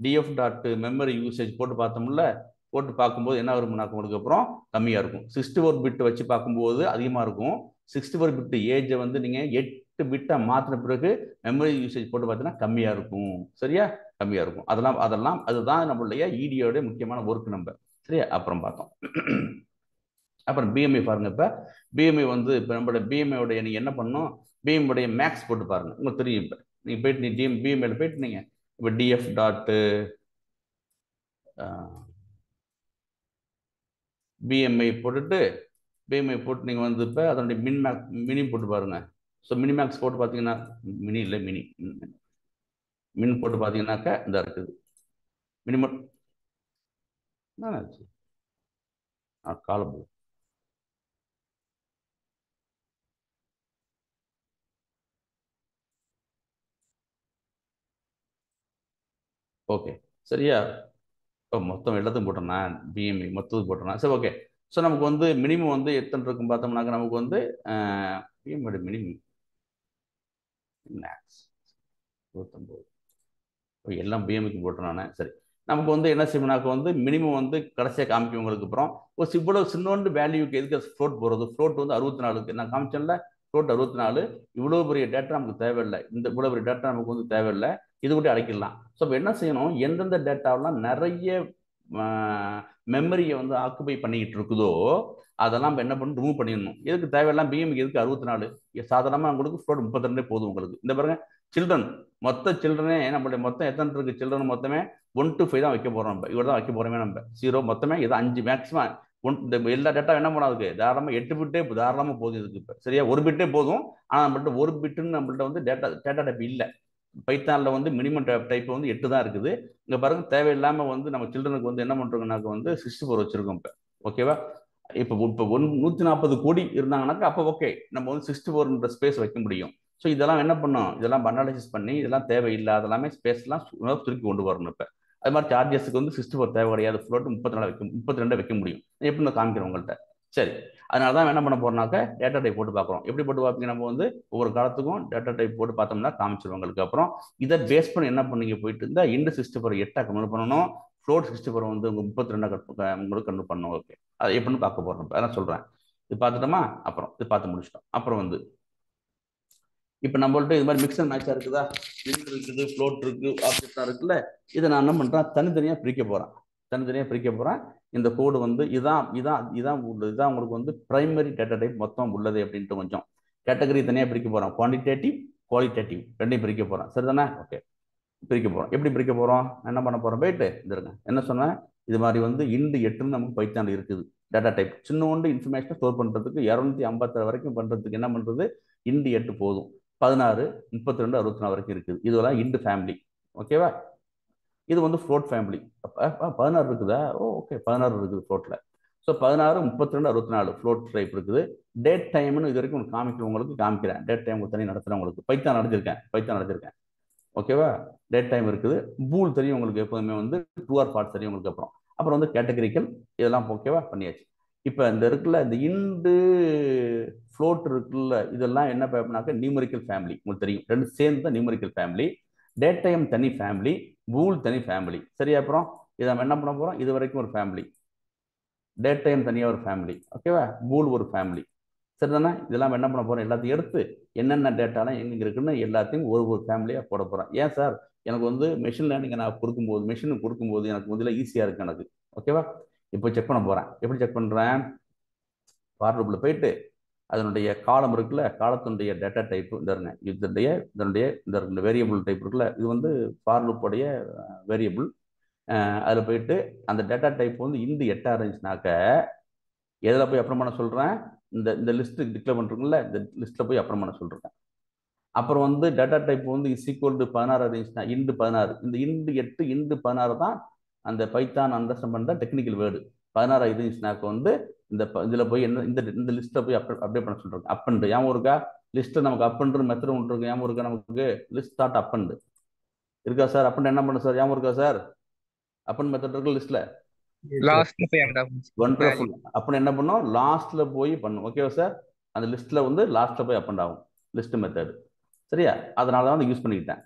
df டாட் மெமரி யூசேஜ் போட்டு பார்த்தோம்ல. போட்டு பார்க்கும்போது என்ன வரும்னா உங்களுக்கு அப்புறம் கம்மியா இருக்கும். 64 பிட் வச்சு பார்க்கும்போது அதிகமா இருக்கும். 64 பிட் ஏஜை வந்து நீங்க 8 பிட்டா மாத்தின பிறகு மெமரி யூசேஜ் போட்டு பார்த்தீங்கன்னா கம்மியா இருக்கும். சரியா? கம்மியா இருக்கும். அதெல்லாம் அதுதான் நம்மளுடைய இடியோட முக்கியமான ஒர்க். நம்ம சரியா அப்புறம் பார்த்தோம். அப்புறம் பிஎம்ஐ பாருங்க. இப்ப பிஎம்ஐ வந்து இப்ப நம்மளோட பிஎம்ஐயோட நீங்க என்ன பண்ணணும், பிஎம்ஐடைய மேக்ஸ் போட்டு பாருங்க, உங்களுக்கு தெரியும். இப்ப நீங்க போயிட்டு பிஎம்ஐல போயிட்டு நீங்க இப்ப டிஎஃப் டாட் பிஎம்ஐ போட்டுட்டு பிஎம்ஐ போட்டு நீங்க வந்து இப்ப அதனுடைய மினி போட்டு பாருங்க. ஸோ மினிமேக்ஸ் போட்டு பார்த்தீங்கன்னா மினி இல்லை மின் போட்டு பார்த்தீங்கன்னாக்கா இந்த இருக்குது மினிமம் காலம். ஓகே சரியா? இப்போ மொத்தம் எல்லாத்தையும் போட்டோம்னா பிஎம்ஐ மொத்தத்துக்கு போட்டோம்னா சரி ஓகே. ஸோ நமக்கு வந்து மினிமம் வந்து எத்தனை இருக்கும் பார்த்தோம்னாக்க நமக்கு வந்து பிஎம்ஐ மினிமம் மேக்ஸ் 29 எல்லாம் பிஎம்ஐக்கு போட்டோம் நான். சரி நமக்கு வந்து என்ன செய்யணும்னாக்க வந்து மினிமம் வந்து கடைசியாக காமிக்கும் உங்களுக்கு. அப்புறம் ஒரு இவ்வளவு சின்னோண்டு வேல்யூக்கு எதுக்கு ஃப்ளோட் போகிறது? ஃப்ளோட் வந்து 64 நான் காமிச்சேன்ல, ஃப்ளோட் 64. இவ்வளவு பெரிய டேட்டா நமக்கு தேவையில்லை, இந்த இவ்வளவு பெரிய டேட்டா நமக்கு வந்து தேவையில்லை, இது கூட அடைக்கலாம். ஸோ இப்போ என்ன செய்யணும், எந்தெந்த டேட்டாவெல்லாம் நிறைய மெமரியை வந்து ஆக்குபை பண்ணிக்கிட்டு இருக்குதோ அதெல்லாம் நம்ம என்ன பண்ணணும், ரிமூவ் பண்ணிடணும். எதுக்கு தேவையில்லாம் பிஎம்க்கு எதுக்கு 64? சாதாரணமாக உங்களுக்கு ஃப்ளோட் 32 போதும் உங்களுக்கு. இந்த பாருங்க சில்ட்ரன், மொத்த சில்ட்ரனே நம்மளுடைய மொத்தம் எத்தனை இருக்கு சில்ட்ரன் மொத்தமே 1 to 5 தான் வைக்க போறோம். நம்ம இவ்வளோ தான் வைக்க போறோமே. நம்ம 0 மொத்தமே இது 5 மேக்ஸிமம். இந்த எல்லா டேட்டா என்ன பண்ணாதுக்கு தாராளமா 8 பிட்டே தாராளமா போதும் இதுக்கு. இப்போ சரியா 1 பிட்டே போதும். ஆனா நம்மள்ட்ட 1 பிட்டுன்னு நம்மள்ட்ட வந்து டேட்டா டைப் இல்லை. பைத்தான்ல வந்து மினிமம் டைப் வந்து 8 தான் இருக்குது. இங்க பாருங்க தேவையில்லாம வந்து நம்ம சில்ட்ரனுக்கு வந்து என்ன பண்றோம்னாக்க வந்து 64 வச்சிருக்கோம். இப்போ ஓகேவா? இப்போ 140 கோடி இருந்தாங்கன்னாக்கா அப்போ ஓகே, நம்ம வந்து 64 ஸ்பேஸ் வைக்க முடியும். ஸோ இதெல்லாம் என்ன பண்ணும், இதெல்லாம் அனாலிசிஸ் பண்ணி இதெல்லாம் தேவையில்லாத எல்லாமே ஸ்பேஸ்லாம் திருப்பி கொண்டு வரணும். இப்போ அது மாதிரி சார்ஜஸுக்கு வந்து 64 தேவை கிடையாது, ஃப்ளோட் 32 வைக்க முடியும். எப்படி நான் காமிக்கிறேன் உங்கள்கிட்ட. சரி அதனால தான் என்ன பண்ண போறோம்னாக்க டேட்டா டைப் போட்டு பார்க்குறோம். எப்படி போட்டு பார்ப்பீங்க, நம்ம வந்து ஒவ்வொரு காலத்துக்கும் டேட்டா டைப் போட்டு பார்த்தோம்னா காமிச்சிருவோம் உங்களுக்கு. அப்புறம் இதை பேஸ் பண்ணி என்ன பண்ணீங்க போயிட்டு இருந்தா இண்டு 64 8 கன்வெர்ட் பண்ணணும், ஃப்ளோட் 64 வந்து உங்க 32 உங்களுக்கு கன்வெர்ட் பண்ணணும். ஓகே அது எப்படின்னு பார்க்க போறோம். அதான் சொல்றேன். இது பார்த்துட்டோமா? அப்புறம் இது பார்த்து முடிச்சிட்டோம். அப்புறம் வந்து இப்போ நம்மள்ட்ட இது மாதிரி மிக்ஸ் அண்ட் மேட்சா இருக்குதா, இன்ட் இருக்குது, ஃப்ளோட் இருக்கு, ஆப்ஜெக்டா இருக்குல்ல. இதை நான் என்ன பண்றேன், தனித்தனியாக பிரிக்க போறேன். இந்த கோடு வந்து இதான் உங்களுக்கு வந்து பிரைமரி டேட்டா டைப் மொத்தம் உள்ளது அப்படின்ட்டு கொஞ்சம் கேட்டகரி தனியாக பிரிக்க போகிறோம். குவான்டிடேட்டிவ், குவாலிட்டேட்டிவ் ரெண்டையும் பிரிக்க போகிறோம். சரிதானே? ஓகே, பிரிக்க போகிறோம். எப்படி பிரிக்க போகிறோம்? என்ன பண்ண போகிறோம்? போயிட்டு இருங்க. என்ன சொன்னேன்? இது மாதிரி வந்து இண்டு 8 நமக்கு பைத்தான் இருக்குது டேட்டா டைப். சின்னோண்டு இன்ஃபர்மேஷனை ஸ்டோர் பண்ணுறதுக்கு 256 வரைக்கும் பண்ணுறதுக்கு என்ன பண்ணுறது? இண்டு 8 போதும். 16, 32, 64 வரைக்கும் இருக்குது. இதெல்லாம் இண்டு ஃபேமிலி. ஓகேவா? இது வந்து ஃப்ளோட் ஃபேமிலி. 16 இருக்குதா? ஓகே, 16 இருக்குது ஃப்ளோட்டில். ஸோ 16, 32, 64 ஃப்ளோட் டைப் இருக்குது. டேட் டைம்னு இது வரைக்கும் காமிக்கிறேன். டேட் டைம் தனி நடத்துகிறேன் உங்களுக்கு. பைத்தான் நடத்திருக்கேன். ஓகேவா? டேட் டைம் இருக்குது. பூல் தெரியும் உங்களுக்கு, எப்போதுமே வந்து ட்ரூ ஆர் ஃபால்ஸ் தெரியும் உங்களுக்கு. அப்புறம் வந்து கேட்டகரிக்கல் இதெல்லாம் ஓகேவா பண்ணியாச்சு. இப்போ இந்த இருக்குல்ல, இந்த இண்டு ஃப்ளோட் இருக்குல்ல, இதெல்லாம் என்ன பேப்னாக்க நியூமரிக்கல் ஃபேமிலி. உங்களுக்கு தெரியும், ரெண்டு சேர்ந்து தான் நியூமரிக்கல் ஃபேமிலி. டேட் டைம் தனி ஃபேமிலி, பூல் தனி ஃபேமிலி. சரியா? அப்புறம் இதை நம்ம என்ன பண்ண போகிறோம்? இது வரைக்கும் ஒரு ஃபேமிலி, டேட் டைம் தனியாக ஒரு ஃபேமிலி, ஓகேவா? பூல் ஒரு ஃபேமிலி. சரிதானே? இதெல்லாம் என்ன பண்ண போகிறோம்? எல்லாத்தையும் எடுத்து என்னென்ன டேட்டாலாம் எங்கே இருக்குன்னு எல்லாத்தையும் ஒரு ஃபேமிலியாக போட போகிறோம். ஏன் சார்? எனக்கு வந்து மெஷின் லேர்னிங்கை நான் மெஷினுக்கு கொடுக்கும்போது எனக்கு முதல்ல ஈஸியாக இருக்குது எனக்கு. ஓகேவா? இப்போ செக் பண்ண போகிறேன். எப்படி செக் பண்ணுறேன்? ஃபார் லூப்பில் போயிட்டு அதனுடைய காலம் இருக்குல்ல, காலத்தினுடைய டேட்டா டைப் இந்த வேரியபிள் டைப் இருக்குல்ல, இது வந்து ஃபார் லூப்போடைய வேரியபிள். அதில் போயிட்டு அந்த டேட்டா டைப் வந்து இண்டு 8 இருந்துச்சுனாக்க எதில் போய் அப்புறம் பண்ண சொல்கிறேன்? இந்த லிஸ்ட் டிக்ளேர் பண்ணுறீங்களா, இந்த லிஸ்ட்டில் போய் அப்புறம் பண்ண சொல்கிறேன். அப்புறம் வந்து டேட்டா டைப் வந்து ஈக்குவல் டு 16 இருந்துச்சுன்னா இண்டு 16. இந்த இண்டு 8 இண்டு 16 தான் அந்த பைத்தான் அண்டர்ஸ்டாண்ட் பண்ணுற டெக்னிக்கல் வேர்டு. 16 இருந்துச்சுனாக்க வந்து இதில் போய் இந்த லிஸ்ட்டை போய் அப்டேட் பண்ண சொல்கிறேன். அப்பண்டு ஏன் இருக்கா? லிஸ்ட்டை நமக்கு அப்பண்டு மெத்தட் ஒன்று இருக்கு. ஏன் இருக்கா? நமக்கு லிஸ்ட் டாட் அப்பண்டு இருக்கா சார்? அப்பண்டு என்ன பண்ண சார்? ஏன் இருக்கா சார்? அப்பண்ட் மெத்தட் இருக்கு லிஸ்ட்ல. லாஸ்ட்ல போய் end ஆகும். வண்டர்ஃபுல். அப்படி என்ன பண்ணோம்? லாஸ்ட்ல போய் பண்ணும். ஓகேவா சார்? அந்த லிஸ்ட்ல வந்து லாஸ்ட்ல போய் அப்பண்ட் ஆகும் லிஸ்ட் மெத்தட். சரியா? அதனால தான் வந்து யூஸ் பண்ணிக்கிட்டேன்.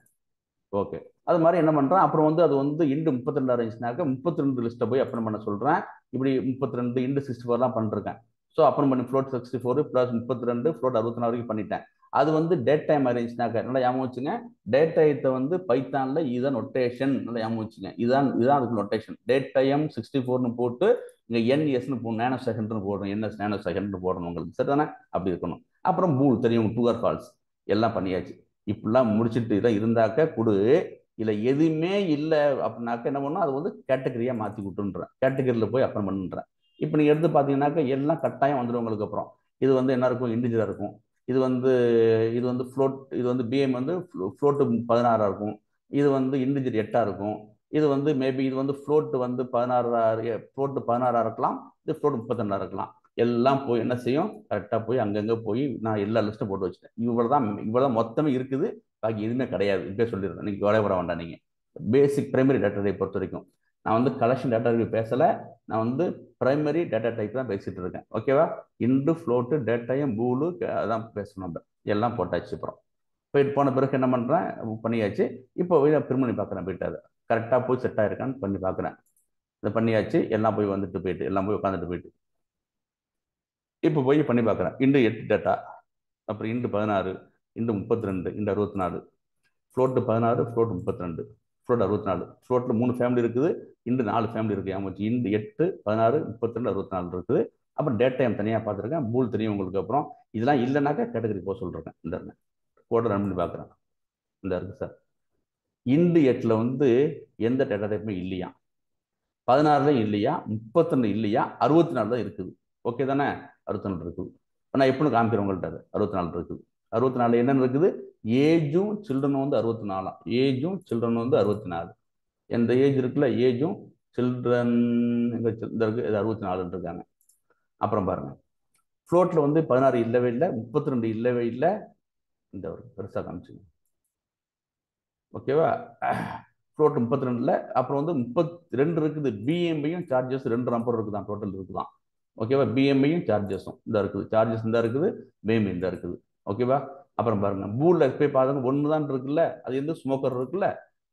ஓகே, அது மாதிரி என்ன பண்றேன்? அப்புறம் வந்து அது வந்து இண்டு 32 இருந்துச்சுனாக்க 32 லிஸ்ட்டை போய் அப்பன் பண்ண சொல்றேன். இப்படி 32 இண்டு 64 பண்ணிருக்கேன். ஸோ அப்பன் பண்ணி ஃப்ளோட் 64 பிளஸ் 32 ஃப்ளோட் 64 வரைக்கும் பண்ணிட்டேன். அது வந்து டேட் டைம் இருந்துச்சுனாக்க நல்லா ஞாபகம் வச்சுங்க. டேட் டைத்தை வந்து பைத்தான்ல இதுதான் நொட்டேஷன். நல்லா ஞாபகம் வச்சுங்க. இதுதான் அதுக்கு நொட்டேஷன். டேட் டைம் 64ன்னு போட்டு இங்கே என்எஸ்ன்னு நேனோ செகண்ட்னு போடணும். என்எஸ் நேனோ செகண்ட்னு போடணும் உங்களுக்கு. சரிதானே? அப்படி இருக்கணும். அப்புறம் பூல் தெரியும், ட்ரூ ஆர் ஃபால்ஸ் எல்லாம் பண்ணியாச்சு. இப்படிலாம் முடிச்சுட்டு இதான் இருந்தாக்க கொடு. இல்லை எதுவுமே இல்லை அப்படின்னாக்க என்ன பண்ணணும்? அது வந்து கேட்டகரியாக மாற்றி விட்டுன்றேன். கேட்டகரியில் போய் அப்பன் பண்ணுன்றேன். இப்போ நீங்கள் எடுத்து பார்த்தீங்கன்னாக்க எல்லாம் கட்டாயம் வந்துடும் உங்களுக்கு. அப்புறம் இது வந்து என்ன இருக்கும்? இண்டிஜராக இருக்கும். இது வந்து ஃப்ளோட். இது வந்து பிஎம் வந்து ஃப்ளோட்டு 16 இருக்கும். இது வந்து இண்டிஜர் 8 இருக்கும். இது வந்து மேபி இது வந்து ஃப்ளோட்டு வந்து 16 இருக்கலாம். இது ஃப்ளோட் 32 இருக்கலாம். எல்லாம் போய் என்ன செய்யும்? கரெக்டாக போய் அங்கங்கே போய் நான் எல்லா லிஸ்ட்டும் போட்டு வச்சுட்டேன். இவ்வளோதான் மொத்தமே இருக்குது. பாக்கி எதுவுமே கிடையாது. இப்படியே சொல்லிடுறேன். நீங்கள் கவலை வர வேண்டாம். நீங்கள் பேசிக் பிரைமரி டேட்டா டைப் பொறுத்த வரைக்கும் நான் வந்து கலெக்ஷன் டேட்டா டைப் பேசலை. நான் வந்து பிரைமரி டேட்டா டைப் தான் பேசிட்டு இருக்கேன். ஓகேவா? இண்டு ஃப்ளோட்டு டேட்டாயும் பூலு அதான் பேசணும். நம்ம எல்லாம் போட்டாச்சு. அப்புறம் போயிட்டு போன பிறகு என்ன பண்ணுறேன்? பண்ணியாச்சு. இப்போ பிரிண்ட் பண்ணி பார்க்குறேன். போயிட்டு அதை கரெக்டாக போய் செட் ஆகிருக்கான்னு பண்ணி பார்க்குறேன். இதை பண்ணியாச்சு. எல்லாம் போய் வந்துட்டு போயிட்டு எல்லாம் போய் உட்காந்துட்டு போயிட்டு இப்போ போய் பண்ணி பார்க்குறேன். இண்டு 8 டேட்டா, அப்புறம் into 16, into 32, into 64, float 16, float 32, float 64. ஃப்ளோட்டில் 3 family இருக்குது. இண்டு 4 ஃபேமிலி இருக்குது. ஆமாச்சு. இண்டு 8, 16, 32, 64 இருக்குது. அப்புறம் டேட் டைம் தனியாக பார்த்துருக்கேன். பூல் தெரியும் உங்களுக்கு. அப்புறம் இதெல்லாம் இல்லைனாக்கா கேட்டகரி போக சொல்லிருக்கேன். இந்த கோடை ரன் பண்ணி பார்க்குறேன். இந்த இருக்குது சார். இண்டு 8 வந்து எந்த டேட்டா டைப்புமே இல்லையா, 16 இல்லையா, 32 இல்லையா, 64 தான் இருக்குது. ஓகே தானே? 64 இருக்குது. நான் எப்படின்னு காமிக்கிறேன் உங்கள்கிட்ட. 64 இருக்குது. 64 என்னென்னு இருக்குது? ஏஜும் சில்ட்ரனும் வந்து 64. ஏஜும் சில்ட்ரன் வந்து 64. எந்த ஏஜ் இருக்குல்ல, ஏஜும் சில்ட்ரன் எங்கே இருக்கு? இது 64 இருக்காங்க. அப்புறம் பாருங்க, ஃப்ளோட்டில் வந்து 16 இல்லவே இல்லை, 32 இல்லவே இல்லை. இந்த ஒரு பெருசாக காமிச்சுங்க. ஓகேவா? ஃப்ளோட் 32 அப்புறம் வந்து 32 இருக்குது. பிஎம்பியும் சார்ஜஸ் 2 நம்பர் இருக்குதான். டோட்டல் இருக்குதான். ஓகேவா? பிஎம்பியும் சார்ஜஸும் இந்த இருக்குது. சார்ஜஸ் இந்த இருக்குது, பிஎம்பி இந்த இருக்குது. ஓகேவா? அப்புறம் பாருங்க, பூலில் போய் பாருங்க 1 தான் இருக்குல்ல. அது வந்து ஸ்மோக்கர் இருக்குல்ல.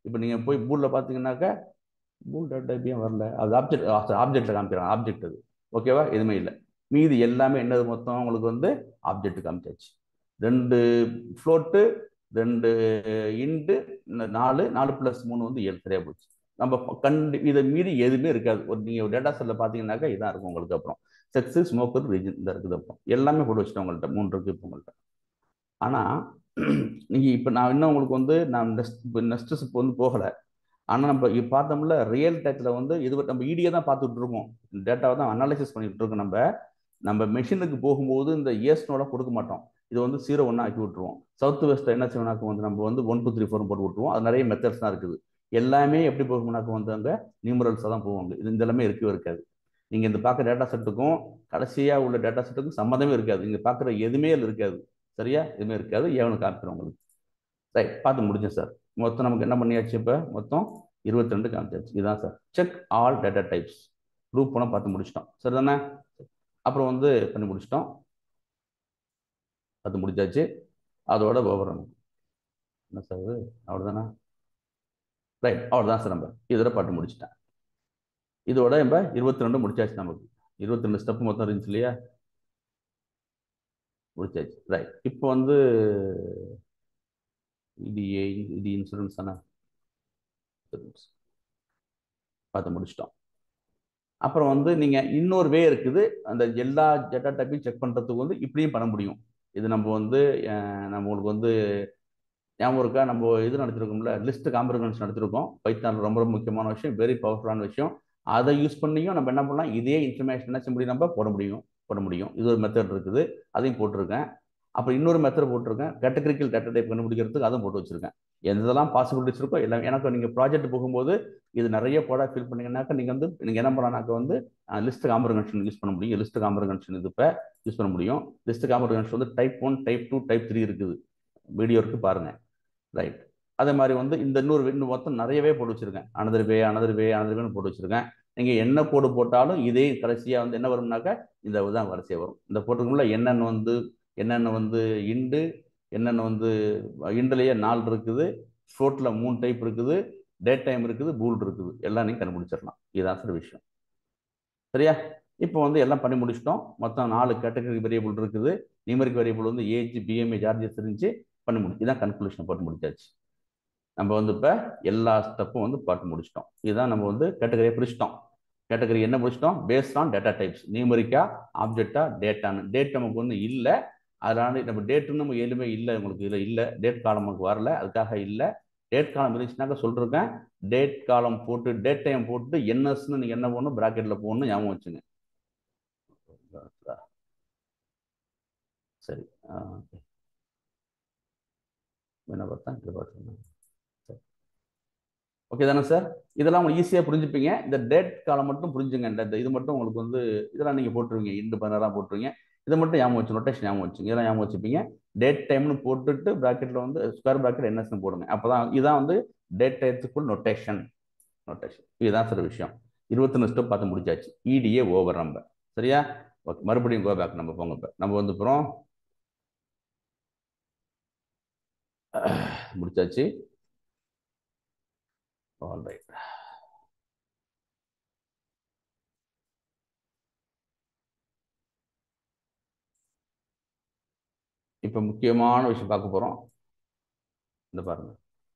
இப்போ நீங்கள் போய் பூலில் பார்த்தீங்கன்னாக்கா பூல் டேட்டா டைப்பையும் வரல. அது ஆப்ஜெக்டில் காமிக்கிறாங்க. ஆப்ஜெக்ட் அது. ஓகேவா? எதுவுமே இல்லை. மீதி எல்லாமே என்னது? மொத்தம் உங்களுக்கு வந்து ஆப்ஜெக்ட் காமிச்சாச்சு. 2 ஃப்ளோட்டு, 2 இண்டு 4 + 3 வந்து 7. சரியா போச்சு. நம்ம இதை மீறி எதுவுமே இருக்காது. நீங்கள் டேட்டா செட்டில் பார்த்தீங்கன்னாக்கா இதான் இருக்கும் உங்களுக்கு. அப்புறம் செக்ஸு, ஸ்மோக்கர், ரீஜன் இந்த இருக்குது. அப்புறம் எல்லாமே போட்டு வச்சுட்டோம் உங்கள்கிட்ட. 3 இருக்குது இப்போ உங்கள்கிட்ட. ஆனால் நீங்கள் இப்போ நான் இன்னும் உங்களுக்கு வந்து நான் நெக்ஸ்ட் ஸ்டெப் வந்து போகலை. ஆனால் நம்ம இப்போ பார்த்தோம்ல ரியல் டேட்டில் வந்து இது நம்ம ஈடியை தான் பார்த்துட்டு இருக்கோம். டேட்டாவை தான் அனாலிசிஸ் பண்ணிட்டு இருக்கோம். நம்ம மெஷினுக்கு போகும்போது இந்த இயர்ஸ்னோட கொடுக்க மாட்டோம். இது வந்து 0 1 ஆக்கி விட்டுருவோம். சவுத் வெஸ்ட் என்ன செய்வோம்னாக்க வந்து நம்ம வந்து 1 2 3 4 போட்டு விட்டுருவோம். அது நிறைய மெத்தட்ஸ் தான் இருக்குது. எல்லாமே எப்படி போகும்னாக்க வந்து அங்கே நியூமரல்ஸாக தான் போவாங்க. இது எல்லாமே இருக்கவே இருக்காது. நீங்கள் இந்த பார்க்குற டேட்டா செட்டுக்கும் கடைசியாக உள்ள டேட்டா செட்டுக்கும் சம்மந்தமே இருக்காது. நீங்கள் பார்க்குற எதுவுமே இருக்காது. சரியா? எதுவுமே இருக்காது. ஏவனு காமிக்கிறோம் உங்களுக்கு. ரைட், பார்த்து முடிஞ்சேன் சார். மொத்தம் நமக்கு என்ன பண்ணியாச்சு? இப்போ மொத்தம் 22 காமிச்சாச்சு. இதுதான் sir check all data types. Prove பண்ண பார்த்து முடிச்சிட்டோம். சரி தானே? அப்புறம் வந்து பண்ணி முடிச்சிட்டோம். அது முடிச்சாச்சு. அதோட ஓவரம் என்ன சார்? அவ்வளோதானே? ரைட், அவ்வளோதான் சார். நம்ம இதோட பாட்டு முடிச்சிட்டேன். இதோட நம்ம 22 முடிச்சாச்சு. நமக்கு 22 ஸ்டெப் மொத்தம் இருந்துச்சு இல்லையா? முடிச்சாச்சு. ரைட், இப்போ வந்து இது இன்சூரன்ஸ் தானே? பார்த்து முடிச்சிட்டோம். அப்புறம் வந்து நீங்கள் இன்னொரு வே இருக்குது. அந்த எல்லா டேட்டா டைப்பையும் செக் பண்ணுறதுக்கு வந்து இப்படியும் பண்ண முடியும். இது நம்ம வந்து நம்மளுக்கு வந்து ஞாபகம் இருக்கா? நம்ம இது நடத்திருக்கோம்ல, லிஸ்ட் காம்ப்ரிஹென்ஷன் நடத்திருக்கோம். பைத்தான் ரொம்ப ரொம்ப முக்கியமான விஷயம், வெரி பவர்ஃபுல்லான விஷயம். அதை யூஸ் பண்ணியும் நம்ம என்ன பண்ணலாம், இதே இன்ஃபர்மேஷன் என்ன செய்ய முடியும், நம்ம போட முடியும். இது ஒரு மெத்தட் இருக்குது, அதையும் போட்டிருக்கேன். அப்புறம் இன்னொரு மெத்தட் போட்டிருக்கேன், கேட்டகரிக்கல் டேட்டா டைப் கண்டுபிடிக்கிறதுக்கு அதுவும் போட்டு வச்சிருக்கேன். எதெல்லாம் பாசிபிலிட்டிஸ் இருக்கோ எல்லாம். எனக்கு நீங்கள் ப்ராஜெக்ட் போகும்போது இது நிறைய ப்ராடக்ட் ஃபில் பண்ணீங்கன்னாக்கா நீங்கள் வந்து நீங்கள் என்ன பண்ணலாம்னாக்கா வந்து லிஸ்ட் காம்ப்ரிஹென்ஷன் யூஸ் பண்ண முடியும். லிஸ்ட் காம்ப்ரிஹென்ஷன் இது இப்போ யூஸ் பண்ண முடியும். லிஸ்ட் காம்ப்ரிஹென்ஷன் வந்து டைப் 1, டைப் 2, டைப் 3 இருக்குது. வீடியோ இருக்கு பாருங்க. ரைட், அதே மாதிரி வந்து இந்த இன்னும் மொத்தம் நிறையவே போட்டு வச்சிருக்கேன். அனதர் வேன்னு போட்டு வச்சிருக்கேன். நீங்கள் என்ன கோடு போட்டாலும் இதே கடைசியாக வந்து என்ன வரும்னாக்கா இந்த தான் வரிசையாக வரும். இந்த போட்டுக்குள்ள என்னென்ன வந்து இண்டு, என்னென்ன வந்து இண்டுலேயே 4 இருக்குது, ஃப்ளோட்டில் 3 டைப் இருக்குது, டேட் டைம் இருக்குது, பூல் இருக்குது. எல்லாம் நீங்கள் கண்டுபிடிச்சிடலாம். இதுதான் சார் விஷயம். சரியா? இப்போ வந்து எல்லாம் பண்ணி முடிச்சிட்டோம். மொத்தம் 4 கேட்டகரி வேரியபிள் இருக்குது. நியூமரிக் வேரியபிள் வந்து ஏஜ், பிஎம்ஏ, சார்ஜஸ் இருந்துச்சு. பண்ணி முடிச்சு இதான் கன்க்ளூஷன் போட்டு முடிச்சாச்சு. நம்ம வந்து இப்போ எல்லா ஸ்டெப்பும் வந்து பார்த்து முடிச்சிட்டோம். இதுதான் நம்ம வந்து கேட்டகரியை பிரிச்சிட்டோம். கேட்டகரி என்ன பிடிச்சிட்டோம்? Based on data types. நியூமரிக்கா, ஆப்ஜெக்டா, டேட்டான்னு. டேட் நமக்கு வந்து இல்லை. அதனால நம்ம டேட்டுன்னு நம்ம எதுவுமே இல்லை. உங்களுக்கு இதில் இல்லை. டேட் காலம் நமக்கு வரல, அதுக்காக இல்லை. டேட் காலம் இருந்துச்சுனாக்கா சொல்லிருக்கேன். டேட் காலம் போட்டு டேட் டைம் போட்டு என்எஸ்ன்னு நீங்கள் என்ன போடணும், ப்ராக்கெட்டில் போடணும். ஞாபகம் வச்சுங்க. சரி, என்ன பார்த்தா ஓகே தானே சார்? இதெல்லாம் உங்களுக்கு ஈஸியாக புரிஞ்சுப்பீங்க. இந்த டேட் காலம் மட்டும் புரிஞ்சுங்க. இந்த இது மட்டும் உங்களுக்கு வந்து இதெல்லாம் நீங்கள் போட்டுருவீங்க. இண்டு 16 போட்டுருவீங்க. இதை மட்டும் ஞாபகம் வச்சு, நோட்டேஷன் ஞாபகம் வச்சுங்க. இதெல்லாம் ஞாபகம் வச்சுப்பீங்க. டேட் டைம்னு போட்டுட்டு ப்ராக்கெட்டில் வந்து ஸ்கொயர் ப்ராக்கெட் என்எஸ்ன்னு போடுங்க. அப்போதான் இதான் வந்து டேட் டைத்துக்குள் நோட்டேஷன். இதுதான் சார் விஷயம். 21 ஸ்டெப் பார்த்து முடிச்சாச்சு. இடிஏ ஓவர் நம்ம. சரியா? ஓகே, மறுபடியும் கோ பேக் நம்ம போங்க. இப்போ நம்ம வந்து அப்புறம் முடிச்சாச்சு. All right. இப்போ முக்கியமான விஷயம் பார்க்க போகிறோம். இந்த பாருங்க,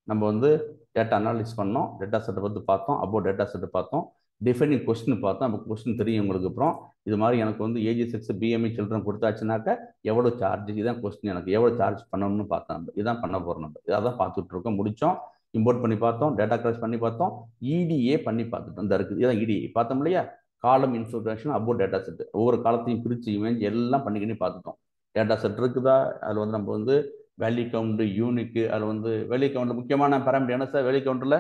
நம்ம வந்து டேட்டா அனாலிசிஸ் பண்ணோம். டேட்டா செட்டை பற்றி பார்த்தோம். அபவுட் டேட்டா செட்டை பார்த்தோம். டிஃபைனிங் கொஸ்டின் பார்த்தோம். நம்ம கொஸ்டின் தெரியும் உங்களுக்கு. அப்புறம் இது மாதிரி எனக்கு வந்து ஏஜ், செக்ஸ், பிஎம்இ சில்ட்ரன் கொடுத்தாச்சுனாக்கா எவ்வளோ சார்ஜ், இதுதான் கொஸ்டின். எனக்கு எவ்வளோ சார்ஜ் பண்ணணும்னு பார்த்தோம். நம்ம இதான் பண்ண போகிறோம். நம்ம இதை தான் பார்த்துட்டு இருக்கோம். முடித்தோம். இம்போர்ட் பண்ணி பார்த்தோம். டேட்டா கலெக்ட் பண்ணி பார்த்தோம். இடிஏ பண்ணி பார்த்துட்டோம். இந்த இருக்குது, இதான் இடிஏ பார்த்தோம் இல்லையா? காலம் இன்ஃபர்மேஷன் அபவுட் டேட்டா செட். ஒவ்வொரு காலத்தையும் பிரித்து இமேஜ் எல்லாம் பண்ணிக்கினே பார்த்துட்டோம். டேட்டா செட் இருக்குதா, அதில் வந்து நம்ம வந்து வேல்யூ கவுண்ட், யூனிக்கு, அதில் வந்து வேல்யூ கவுண்ட் முக்கியமான பேராமீட்டர் என்ன சார்? வேல்யூ கவுண்டில்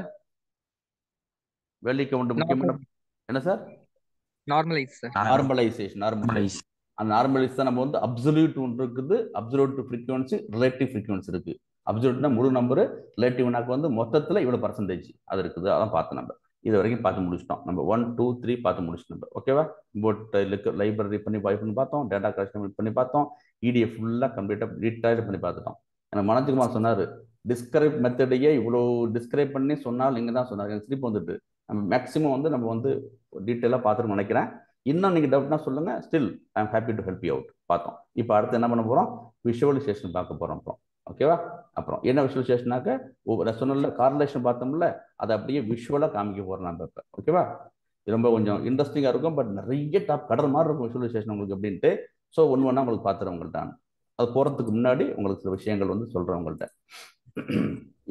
வேல்யூ கவுண்ட் முக்கியமான என்ன சார்? நார்மலைசேஷன். அந்த நார்மலைஸ் தான் நம்ம வந்து அப்சல்யூட் ஒன்று இருக்குது. அப்சல்யூட் ஃப்ரீக்வன்சி, ரிலேட்டிவ் ஃப்ரீக்வன்சி இருக்கு. அப்சல்யூட்னா முழு நம்பரு, ரிலேட்டிவ்னாக்கு வந்து மொத்தத்தில் இவ்வளோ பர்சன்டேஜ் அது இருக்குது. அதான் பார்த்து நம்ம இது வரைக்கும் பார்த்து முடிச்சிட்டோம். நம்ம 1 2 3 பார்த்து முடிச்சிட்டோம் நம்ம. ஓகேவா? இம்போர்ட் லைப்ரரி பண்ணி பார்த்தோம். டேட்டா கலெக்ஷன் பண்ணி பார்த்தோம். இடிஎஃப் ஃபுல்லாக கம்ப்ளீட்டாக டீட்டெயில் பண்ணி பார்த்துட்டோம். எனக்கு மனோஜ்குமார் சொன்னார், டிஸ்கிரைப் மெத்தடையே இவ்வளோ டிஸ்கிரைப் பண்ணி சொன்னால் நீங்கள் தான் சொன்னார். எனக்கு திருப்பி வந்துட்டு நம்ம மேக்ஸிமம் வந்து நம்ம வந்து டீட்டெயிலாக பார்த்துட்டு நினைக்கிறேன். இன்னும் நீங்கள் டவுட்னா சொல்லுங்கள். Still I am happy to help you out. பார்த்தோம். இப்போ அடுத்து என்ன பண்ண போகிறோம்? விஷுவலைசேஷன் பார்க்க போகிறோம். ஓகேவா? அப்புறம் என்ன விஷுவலைசேஷனாக்க நான் சொன்ன கார்லேஷன் பார்த்தோம்ல, அதை அப்படியே விஷுவலாக காமிக்க போகிறோம் நம்ம இப்போ. ஓகேவா? இது ரொம்ப கொஞ்சம் இன்ட்ரெஸ்டிங்காக இருக்கும். பட் நிறைய கடல் மாதிரி இருக்கும் விஷுவலைசேஷன் உங்களுக்கு அப்படின்ட்டு. ஸோ ஒன்று ஒன்றா உங்களுக்கு பார்த்துறேன் உங்கள்கிட்ட. அது போகிறதுக்கு முன்னாடி உங்களுக்கு சில விஷயங்கள் வந்து சொல்கிறேன் உங்கள்கிட்ட.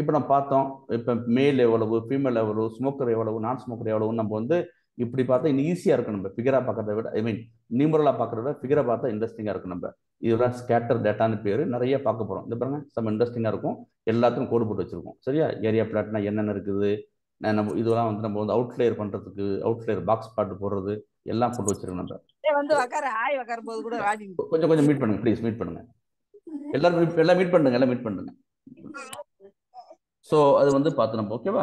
இப்போ நம்ம பார்த்தோம், இப்போ மேல் எவ்வளவு, ஃபீமேல் எவ்வளவு, ஸ்மோக்கர் எவ்வளவு, நான் ஸ்மோக்கர் எவ்வளவுன்னு நம்ம வந்து இப்படி பார்த்தா இன்னும் ஈஸியாக இருக்கும். நம்ம ஃபிகராக பார்க்கறத விட, ஐ மீன் நியூமரலாக பார்க்கறத விட ஃபிகரை பார்த்தா இன்ட்ரெஸ்டிங்காக இருக்கும். நம்ம இதெல்லாம் ஸ்கேட்டர் டேட்டான்னு பேர், நிறைய பார்க்க போகிறோம். இந்த பாருங்க, செம்ம இன்ட்ரெஸ்டிங்காக இருக்கும். எல்லாத்துக்கும் கோடு போட்டு வச்சிருக்கோம். சரியா? ஏரியா பிளாட்னா என்னென்ன இருக்குது, நம்ம இதெல்லாம் வந்து நம்ம வந்து அவுட்லேயர் பண்ணுறதுக்கு அவுட்லேயர் பாக்ஸ் பாட்டு போடுறது எல்லாம் போட்டு வச்சிருக்கோம். நம்ம கொஞ்சம் கொஞ்சம் மீட் பண்ணுங்க ப்ளீஸ், மீட் பண்ணுங்க எல்லாரும், எல்லாம் மீட் பண்ணுங்க, எல்லாம் மீட் பண்ணுங்க. ஸோ அது வந்து பார்த்து நம்ம ஓகேவா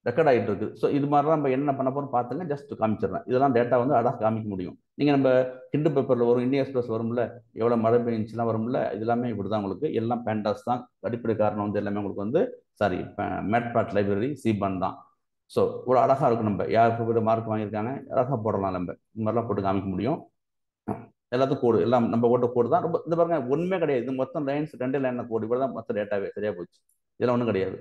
ரெக்கார்ட் ஆகிட்டு இருக்குது. ஸோ இது மாதிரிலாம் நம்ம என்ன பண்ண போகிறோம் பார்த்துங்க. ஜஸ்ட் காமிச்சிடுறேன். இதெல்லாம் டேட்டா வந்து அழகாக காமிக்க முடியும். நீங்கள் நம்ம கிண்டு பேப்பரில் வரும், இந்தியா எக்ஸ்பிரஸ் வரும்ல, எவ்வளோ மழை பெஞ்சுலாம் வரும்ல, இது எல்லாமே இப்படி தான் உங்களுக்கு. எல்லாம் பேண்டாஸ் தான். அடிப்படை காரணம் வந்து எல்லாமே உங்களுக்கு வந்து சாரி மேட்பிளாட் லைப்ரரி சிபான் தான். ஸோ இவ்வளோ அழகாக இருக்கும். நம்ம யாருக்கு கூட மார்க் வாங்கியிருக்காங்க அழகாக போடலாம். நம்ம இந்த மாதிரிலாம் போட்டு காமிக்க முடியும். எல்லாத்துக்கும் கோடு, எல்லாம் நம்ம ஓட்ட கோடு தான். ரொம்ப இந்த பாருங்க ஒன்றுமே கிடையாது. இது மொத்தம் லைன்ஸ் 2 லைனில் கோடு இவ்வளோ தான் மொத்த டேட்டாவே. சரியா போச்சு. இதெல்லாம் ஒன்றும் கிடையாது.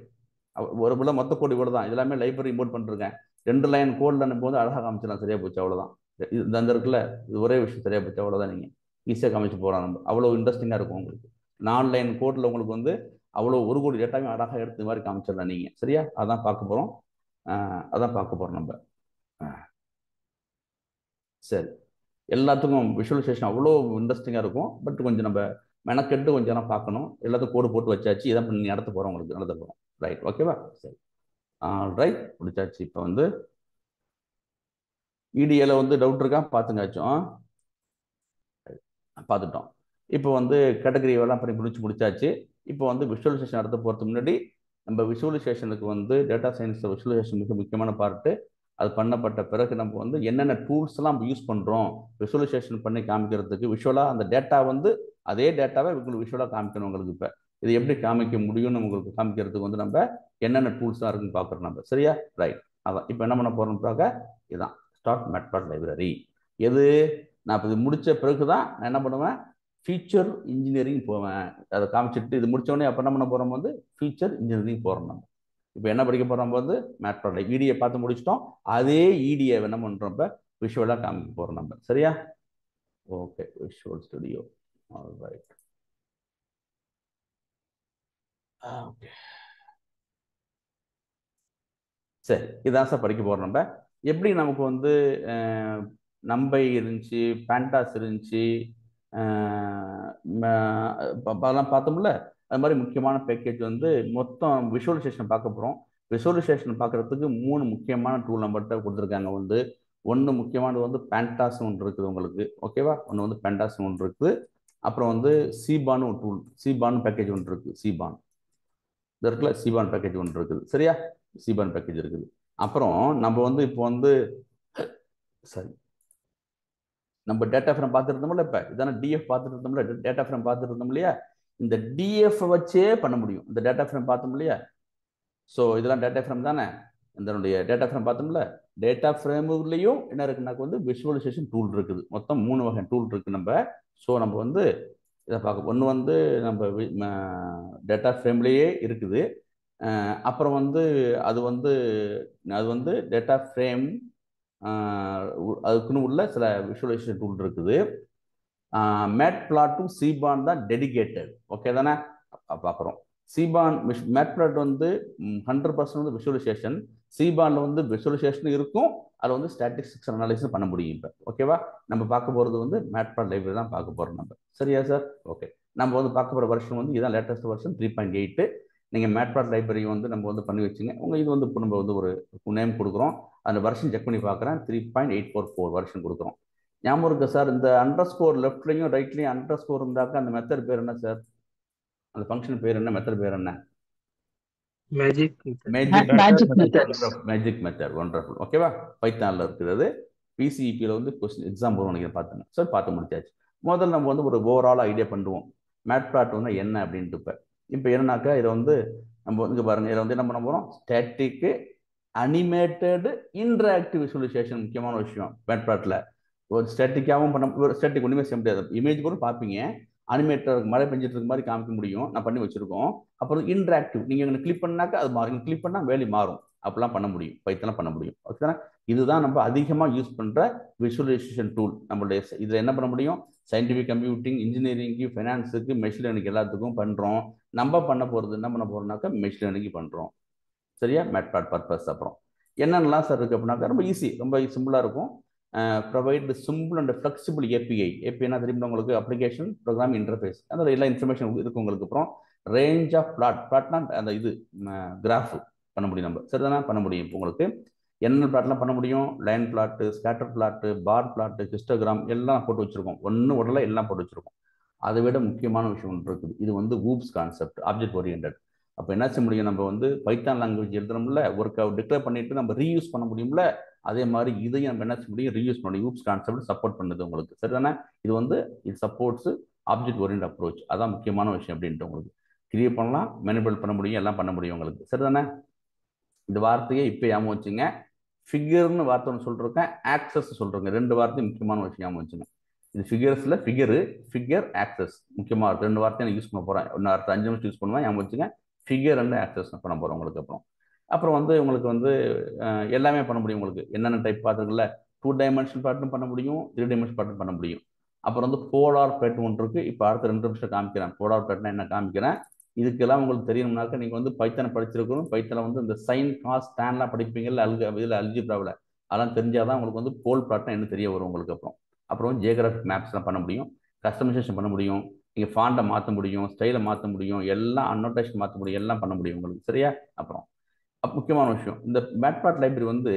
ஒரு புள்ள மொத்த கோடு இவ்வளோ தான். எல்லாமே லைப்ரரி இம்போர்ட் பண்ணிருக்கேன். 2 லைன் கோடில் நம்ம வந்து அழகாக காமிச்சிடலாம். சரியா போச்சு. அவ்வளோதான். இது இந்த இருக்குல்ல, இது ஒரே விஷயம். சரியா போச்சு. அவ்வளோதான். நீங்கள் ஈஸியாக காமிச்சு போகலாம். நம்ம அவ்வளோ இன்ட்ரெஸ்டிங்காக இருக்கும் உங்களுக்கு. 4 லைன் கோடில் உங்களுக்கு வந்து அவ்வளோ 1 கோடி டேட்டாவே அழகாக எடுத்து இந்த மாதிரி காமிச்சிடலாம் நீங்கள். சரியா? அதான் பார்க்க போகிறோம். நம்ம. சரி, எல்லாத்துக்கும் விஷுவலைசேஷன் அவ்வளோ இன்ட்ரெஸ்டிங்காக இருக்கும். பட் கொஞ்சம் நம்ம மெனக்கெட்டு கொஞ்சம் நேரம் பார்க்கணும். எல்லாத்துக்கும் கோடு போட்டு வச்சாச்சு. இதான் பண்ணி நடத்த போகிறோம், உங்களுக்கு நடத்த போகிறோம். ரைட், ஓகேவா? சரி, ரைட், முடிச்சாச்சு. இப்போ வந்து இடிஏல வந்து டவுட் இருக்கா பார்த்துங்காச்சும் பார்த்துட்டோம். இப்போ வந்து கேட்டகரி எல்லாம் பண்ணி முடிச்சாச்சு. இப்போ வந்து விஷுவலைசேஷன் நடத்த போகிறதுக்கு முன்னாடி நம்ம விஷுவலைசேஷனுக்கு வந்து டேட்டா சயின்ஸில் விஷுவலைசேஷன் மிக முக்கியமான பார்ட்டு. அது பண்ணப்பட்ட பிறகு நம்ம வந்து என்னென்ன டூல்ஸ்லாம் யூஸ் பண்ணுறோம் விஷுவலைசேஷன் பண்ணி காமிக்கிறதுக்கு. விஷுவலாக அந்த டேட்டா வந்து அதே டேட்டாவை உங்களுக்கு விஷுவலாக காமிக்கணும் உங்களுக்கு. இப்போ இது எப்படி காமிக்க முடியும்னு உங்களுக்கு காமிக்கிறதுக்கு வந்து நம்ம என்னென்ன டூல்ஸ்லாம் இருக்குன்னு பார்க்குறோம் நம்ம. சரியா? ரைட். அதான் இப்போ என்ன பண்ண போகிறோம்னாக்க இதுதான் ஸ்டார்ட் மேட்பிளாட் லைப்ரரி. எது நான் இப்போ இது முடித்த பிறகு தான் நான் என்ன பண்ணுவேன், ஃபீச்சர் இன்ஜினியரிங் போவேன். அதை காமிச்சிட்டு இது முடித்தோடனே அப்போ என்ன பண்ண போகிறோம் வந்து ஃபீச்சர் இன்ஜினியரிங் போகிறோம். நம்ம இப்போ என்ன படிக்க போகிறோம் வந்து மேட்பிளாட் இடியை பார்த்து முடிச்சிட்டோம். அதே இடியை என்ன பண்ணுறோம் இப்போ விஷுவலாக காமிக்க போகிறோம் நம்ம. சரியா? Okay, visual studio. Alright. Okay, சரி, இதான் சார் படிக்க போகிறோம். நம்ம எப்படி நமக்கு வந்து நம்பை இருந்துச்சு, பேண்டாஸ் இருந்துச்சு, அதெல்லாம் பார்த்தோம்ல. அது மாதிரி முக்கியமான பேக்கேஜ் வந்து மொத்தம் விஷுவலைசேஷன் பார்க்க போகிறோம். விஷுவலைசேஷன் பார்க்குறதுக்கு 3 முக்கியமான டூல் நம்மகிட்ட கொடுத்துருக்காங்க. வந்து ஒன்று முக்கியமானது வந்து பேண்டாஸ் ஒன்று இருக்குது உங்களுக்கு. ஓகேவா? ஒன்று வந்து பேண்டாஸ் ஒன்று இருக்குது. அப்புறம் வந்து சிபான் ஒரு டூல், சிபான் பேக்கேஜ் ஒன்று இருக்குது. சிபான் இந்த இருக்குல்ல, சிபான் பேக்கேஜ் ஒன்று இருக்குது. சரியா? சிபான் பேக்கேஜ் இருக்குது. அப்புறம் நம்ம வந்து இப்போ வந்து சரி நம்ம டேட்டா ஃப்ரேம் பார்த்துட்டு இருந்தோம்ல. இப்போ இதான டிஎஃப் பார்த்துட்டு இருந்தோம்ல, டேட்டா ஃப்ரேம் பார்த்துட்டு இருந்தோம் இல்லையா? இந்த டிஎஃப் வச்சே பண்ண முடியும். இந்த டேட்டா ஃப்ரேம் பார்த்தோம் இல்லையா? ஸோ இதெல்லாம் டேட்டா ஃப்ரேம் தானே. இதனுடைய டேட்டா ஃப்ரேம் பார்த்தோம்ல. டேட்டா ஃப்ரேமுலையும் என்ன இருக்குன்னாக்க வந்து விஷுவலைசேஷன் டூல் இருக்குது. மொத்தம் 3 வகை டூல் இருக்கு நம்ம. ஸோ நம்ம வந்து இதை பார்க்க ஒன்று வந்து நம்ம டேட்டா ஃப்ரேம்லேயே இருக்குது. அப்புறம் வந்து அது வந்து டேட்டா ஃப்ரேம் அதுக்குன்னு உள்ள சில விஷுவலைசேஷன் டூல் இருக்குது. மேட்பிளாட்டும் சிபான் தான் டெடிகேட்டட். ஓகே தானே? பார்க்குறோம். சிபான் மேட்பிளாட் வந்து 100% வந்து விஷுவலைசேஷன். சிபான்ல வந்து விஷுவலைசேஷன் இருக்கும். அதில் வந்து ஸ்டாட்டிஸ்டிக்ஸ் அனாலிசிஸ் பண்ண முடியும். இப்போ ஓகேவா? நம்ம பார்க்க போகிறது வந்து மேட்பிளாட் லைப்ரரி தான் பார்க்க போகிறோம் நம்ம. சரியா சார்? ஓகே. நம்ம வந்து பார்க்க போகிற வருஷன் வந்து இதுதான் லேட்டஸ்ட் வருஷன் 3.8. நீங்கள் மேட்பிளாட் லைப்ரரி வந்து நம்ம வந்து பண்ணி வச்சுங்க. உங்கள் இது வந்து இப்போ நம்ம வந்து ஒரு நேம் கொடுக்குறோம். அந்த வருஷன் செக் பண்ணி பார்க்குறேன். 3.844 வருஷன் கொடுக்குறோம். ஞாபகம் இருக்கு சார்? இந்த அண்டர்ஸ்கோர் லெஃப்ட்லையும் ரைட்லையும் அண்டர்ஸ்கோர் இருந்தாக்க அந்த மெத்தட் பேர் என்ன சார்? அந்த ஃபங்க்ஷன் பேர் என்ன? மெத்தட் பேர் என்ன? Magic method. ஒண்டர்ஃபுல். ஓகேவா? பைத்தான்ல இருக்குது. பிசிஇபியில் வந்து கொஸ்டின் எக்ஸாம் வரும் நினைக்கிறேன். பார்த்துங்க சார். பார்த்து முடிச்சாச்சு. முதல்ல நம்ம வந்து ஒரு ஓவரால் ஐடியா பண்ணுவோம் மேட்பிளாட் வந்து என்ன அப்படின்ட்டு. இப்போ என்னன்னாக்கா இதை வந்து நம்ம வந்து பாருங்க, இதை வந்து என்ன பண்ண போகிறோம், ஸ்டாட்டிக்கு அனிமேட்டடு இன்டராக்டிவ் விஷுவலைசேஷன் முக்கியமான விஷயம் மேட்பிளாட்டில். ஒரு ஸ்டாட்டிக்காகவும் பண்ண, ஒரு ஸ்டாட்டிக் ஒன்றுமே செய்ய முடியாது. இமேஜ் கூட பார்ப்பீங்க. அனிமேட்டர் மழை பெஞ்சிட்டு இருக்க மாதிரி காமிக்க முடியும், நான் பண்ணி வச்சிருக்கோம். அப்புறம் இன்டராக்டிவ், நீங்கள் எங்கே கிளிக் பண்ணாக்கா அது மாறும், கிளிக் பண்ணால் வேலி மாறும், அப்படிலாம் பண்ண முடியும், பைத்தெல்லாம் பண்ண முடியும். ஓகேனா, இதுதான் நம்ம அதிகமாக யூஸ் பண்ணுற விஷுவலைசேஷன் டூல். நம்மளுடைய இதில் என்ன பண்ண முடியும், சயின்டிஃபிக் கம்ப்யூட்டிங், இன்ஜினியரிங்கு, ஃபைனான்ஸுக்கு, மெஷின் லேர்னிங் எல்லாத்துக்கும் பண்ணுறோம். நம்ம பண்ண போகிறது என்ன பண்ண போகிறோம்னாக்கா மெஷின் லேர்னிங் பண்ணுறோம். சரியா, மேட்பாட் பர்பஸ். அப்புறம் என்னென்னலாம் சார் இருக்குது அப்படின்னாக்கா ரொம்ப ஈஸி, ரொம்ப சிம்பிளாக இருக்கும். Provide simple and flexible API. ஏபிஐனா தெரியும் உங்களுக்கு, அப்ளிகேஷன் ப்ரோக்ராம் இன்டர்ஃபேஸ், அதில் எல்லா இன்ஃபர்மேஷன் இருக்குது உங்களுக்கு. அப்புறம் ரேஞ்ச் ஆஃப் பிளாட்னா அந்த இது கிராஃப் பண்ண முடியும் நம்ம, சரிதானே பண்ண முடியும். இப்போ உங்களுக்கு என்னென்ன பிளாட்லாம் பண்ண முடியும், லைன் பிளாட்டு, ஸ்கேட்டர் பிளாட்டு, பார் பிளாட்டு, ஹிஸ்டோகிராம் எல்லாம் போட்டு வச்சுருக்கோம், ஒன்று உடல எல்லாம் போட்டு வச்சுருக்கோம். அதை விட முக்கியமான விஷயம் ஒன்று இருக்குது, இது வந்து ஊப்ஸ் கான்செப்ட், ஆப்ஜெக்ட் ஓரியன்டட். அப்போ என்ன செய்ய முடியும், நம்ம வந்து பைத்தான் லாங்குவேஜ் எழுதுறோம்ல, ஒர்க்கை டிக்ளேர் பண்ணிட்டு நம்ம ரீயூஸ் பண்ண முடியும்ல, அதே மாதிரி இதையும் நம்ம என்ன செய்ய முடியும், ரீயூஸ் பண்ண முடியும். ஊப்ஸ் கான்செப்ட் சப்போர்ட் பண்ணுது உங்களுக்கு, சரிதானே. இது வந்து இது சப்போர்ட்ஸ் ஆப்ஜெக்ட் ஓரியன்ட் அப்ரோச், அதான் முக்கியமான விஷயம் அப்படின்ட்டு. உங்களுக்கு கிரியேட் பண்ணலாம், மேனிபுலேட் பண்ண முடியும், எல்லாம் பண்ண முடியும் உங்களுக்கு, சரிதானே. இந்த வார்த்தையை இப்போ ஞாபகம் வச்சுங்க. ஃபிகர்னு வார்த்தை ஒன்று சொல்லிருக்கேன், ஆக்சஸ் சொல்றேங்க, ரெண்டு வார்த்தையும் முக்கியமான விஷயம் ஞாபகம் வச்சுங்க. இது ஃபிகர்ஸில் ஃபிகர் ஆக்சஸ் முக்கியமாக ரெண்டு வார்த்தையை நான் யூஸ் பண்ண போகிறேன். இன்னும் அடுத்த 5 நிமிஷம் யூஸ் பண்ணுவேன், ஞாபகம் வச்சுங்க. ஃபிகர் அண்ட் ஆக்சஸ் பண்ண போகிறோம் உங்களுக்கு. அப்புறம் வந்து உங்களுக்கு வந்து எல்லாமே பண்ண முடியும். உங்களுக்கு என்னென்ன டைப் பார்த்துருக்குல்ல, 2 டைமென்ஷன் பேட்டர்ன் பண்ண முடியும், 3 டைமென்ஷன் பேட்டர்ன் பண்ண முடியும். அப்புறம் வந்து போலார் பேட்டர்ன் ஒன்று இருக்குது, இப்போ அடுத்த 2 நிமிஷம் காமிக்கிறேன். போலார் பேட்டர்ன் என்ன காமிக்கிறேன். இதுக்கெல்லாம் உங்களுக்கு தெரியணும்னாக்க நீங்கள் வந்து பைத்தனை படிச்சிருக்கணும். பைத்தனை வந்து இந்த சைன் காஸ் டேன்லாம் படிப்பீங்கல்ல, இதில் அல்ஜிப்ராவில், அதெல்லாம் தெரிஞ்சாதான் உங்களுக்கு வந்து போல் பிளாட்னா என்ன தெரிய வரும் உங்களுக்கு. அப்புறம் ஜியோகிராஃபிக் மேப்ஸ்லாம் பண்ண முடியும், கஸ்டமைசேஷன் பண்ண முடியும், நீங்கள் ஃபாண்டை மாற்ற முடியும், ஸ்டைலை மாற்ற முடியும், எல்லாம் அன்னோட்டேஷன் மாற்ற முடியும், எல்லாம் பண்ண முடியும் உங்களுக்கு, சரியா. அப்புறம் முக்கியமான விஷயம், இந்த மேட்பாட் லைப்ரரி வந்து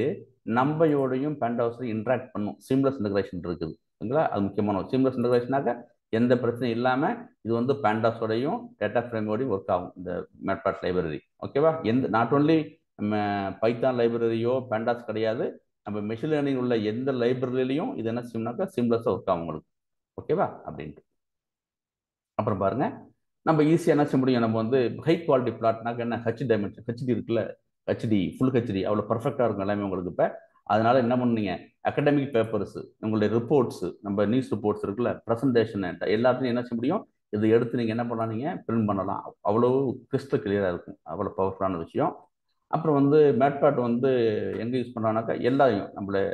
நம்பையோடையும் பேண்டாஸையும் இன்ட்ராக்ட் பண்ணும், சீம்லெஸ் இன்டகிரேஷன் இருக்குது, சரிங்களா. அது முக்கியமான சீம்லெஸ் இன்டகிரேஷனாக எந்த பிரச்சனையும் இல்லாமல் இது வந்து பேண்டாஸோடையும் டேட்டா ஃப்ரேமோடையும் ஒர்க் ஆகும் இந்த மேட்பாட் லைப்ரரி. ஓகேவா, நாட் ஓன்லி பைத்தான் லைப்ரரியோ பேண்டாஸ் கிடையாது, நம்ம மெஷின் லேர்னிங் உள்ள எந்த லைப்ரரியிலையும் இது என்ன செய்யணும்னாக்கா சிம்லெஸ்ஸாக ஒர்க் ஆகும் உங்களுக்கு. ஓகேவா அப்படின்ட்டு. அப்புறம் பாருங்க, நம்ம ஈஸியாக என்ன செய்ய முடியும், நம்ம வந்து ஹை குவாலிட்டி பிளாட்னாக்க என்ன, டைமென்ஷன் ஹெச்டி இருக்குல்ல, ஹெச்டி ஃபுல் ஹெச்டி அவ்வளோ பர்ஃபெக்டாக இருக்கும் எல்லாமே உங்களுக்கு. இப்போ அதனால என்ன பண்ணுங்க, அகடமிக் பேப்பர்ஸ், உங்களுடைய ரிப்போர்ட்ஸ், நம்ம நியூஸ் ரிப்போர்ட்ஸ் இருக்குல்ல, ப்ரெசன்டேஷன் எல்லாத்தையும் என்ன செய்ய முடியும், இதை எடுத்து நீங்கள் என்ன பண்ணலாம், நீங்கள் பிரிண்ட் பண்ணலாம். அவ்வளோ கிறிஸ்டல் கிளியராக இருக்கும், அவ்வளோ பவர்ஃபுல்லான விஷயம். அப்புறம் வந்து மேட்பாட் வந்து எங்கே யூஸ் பண்ணுறாங்கனாக்கா எல்லாரையும்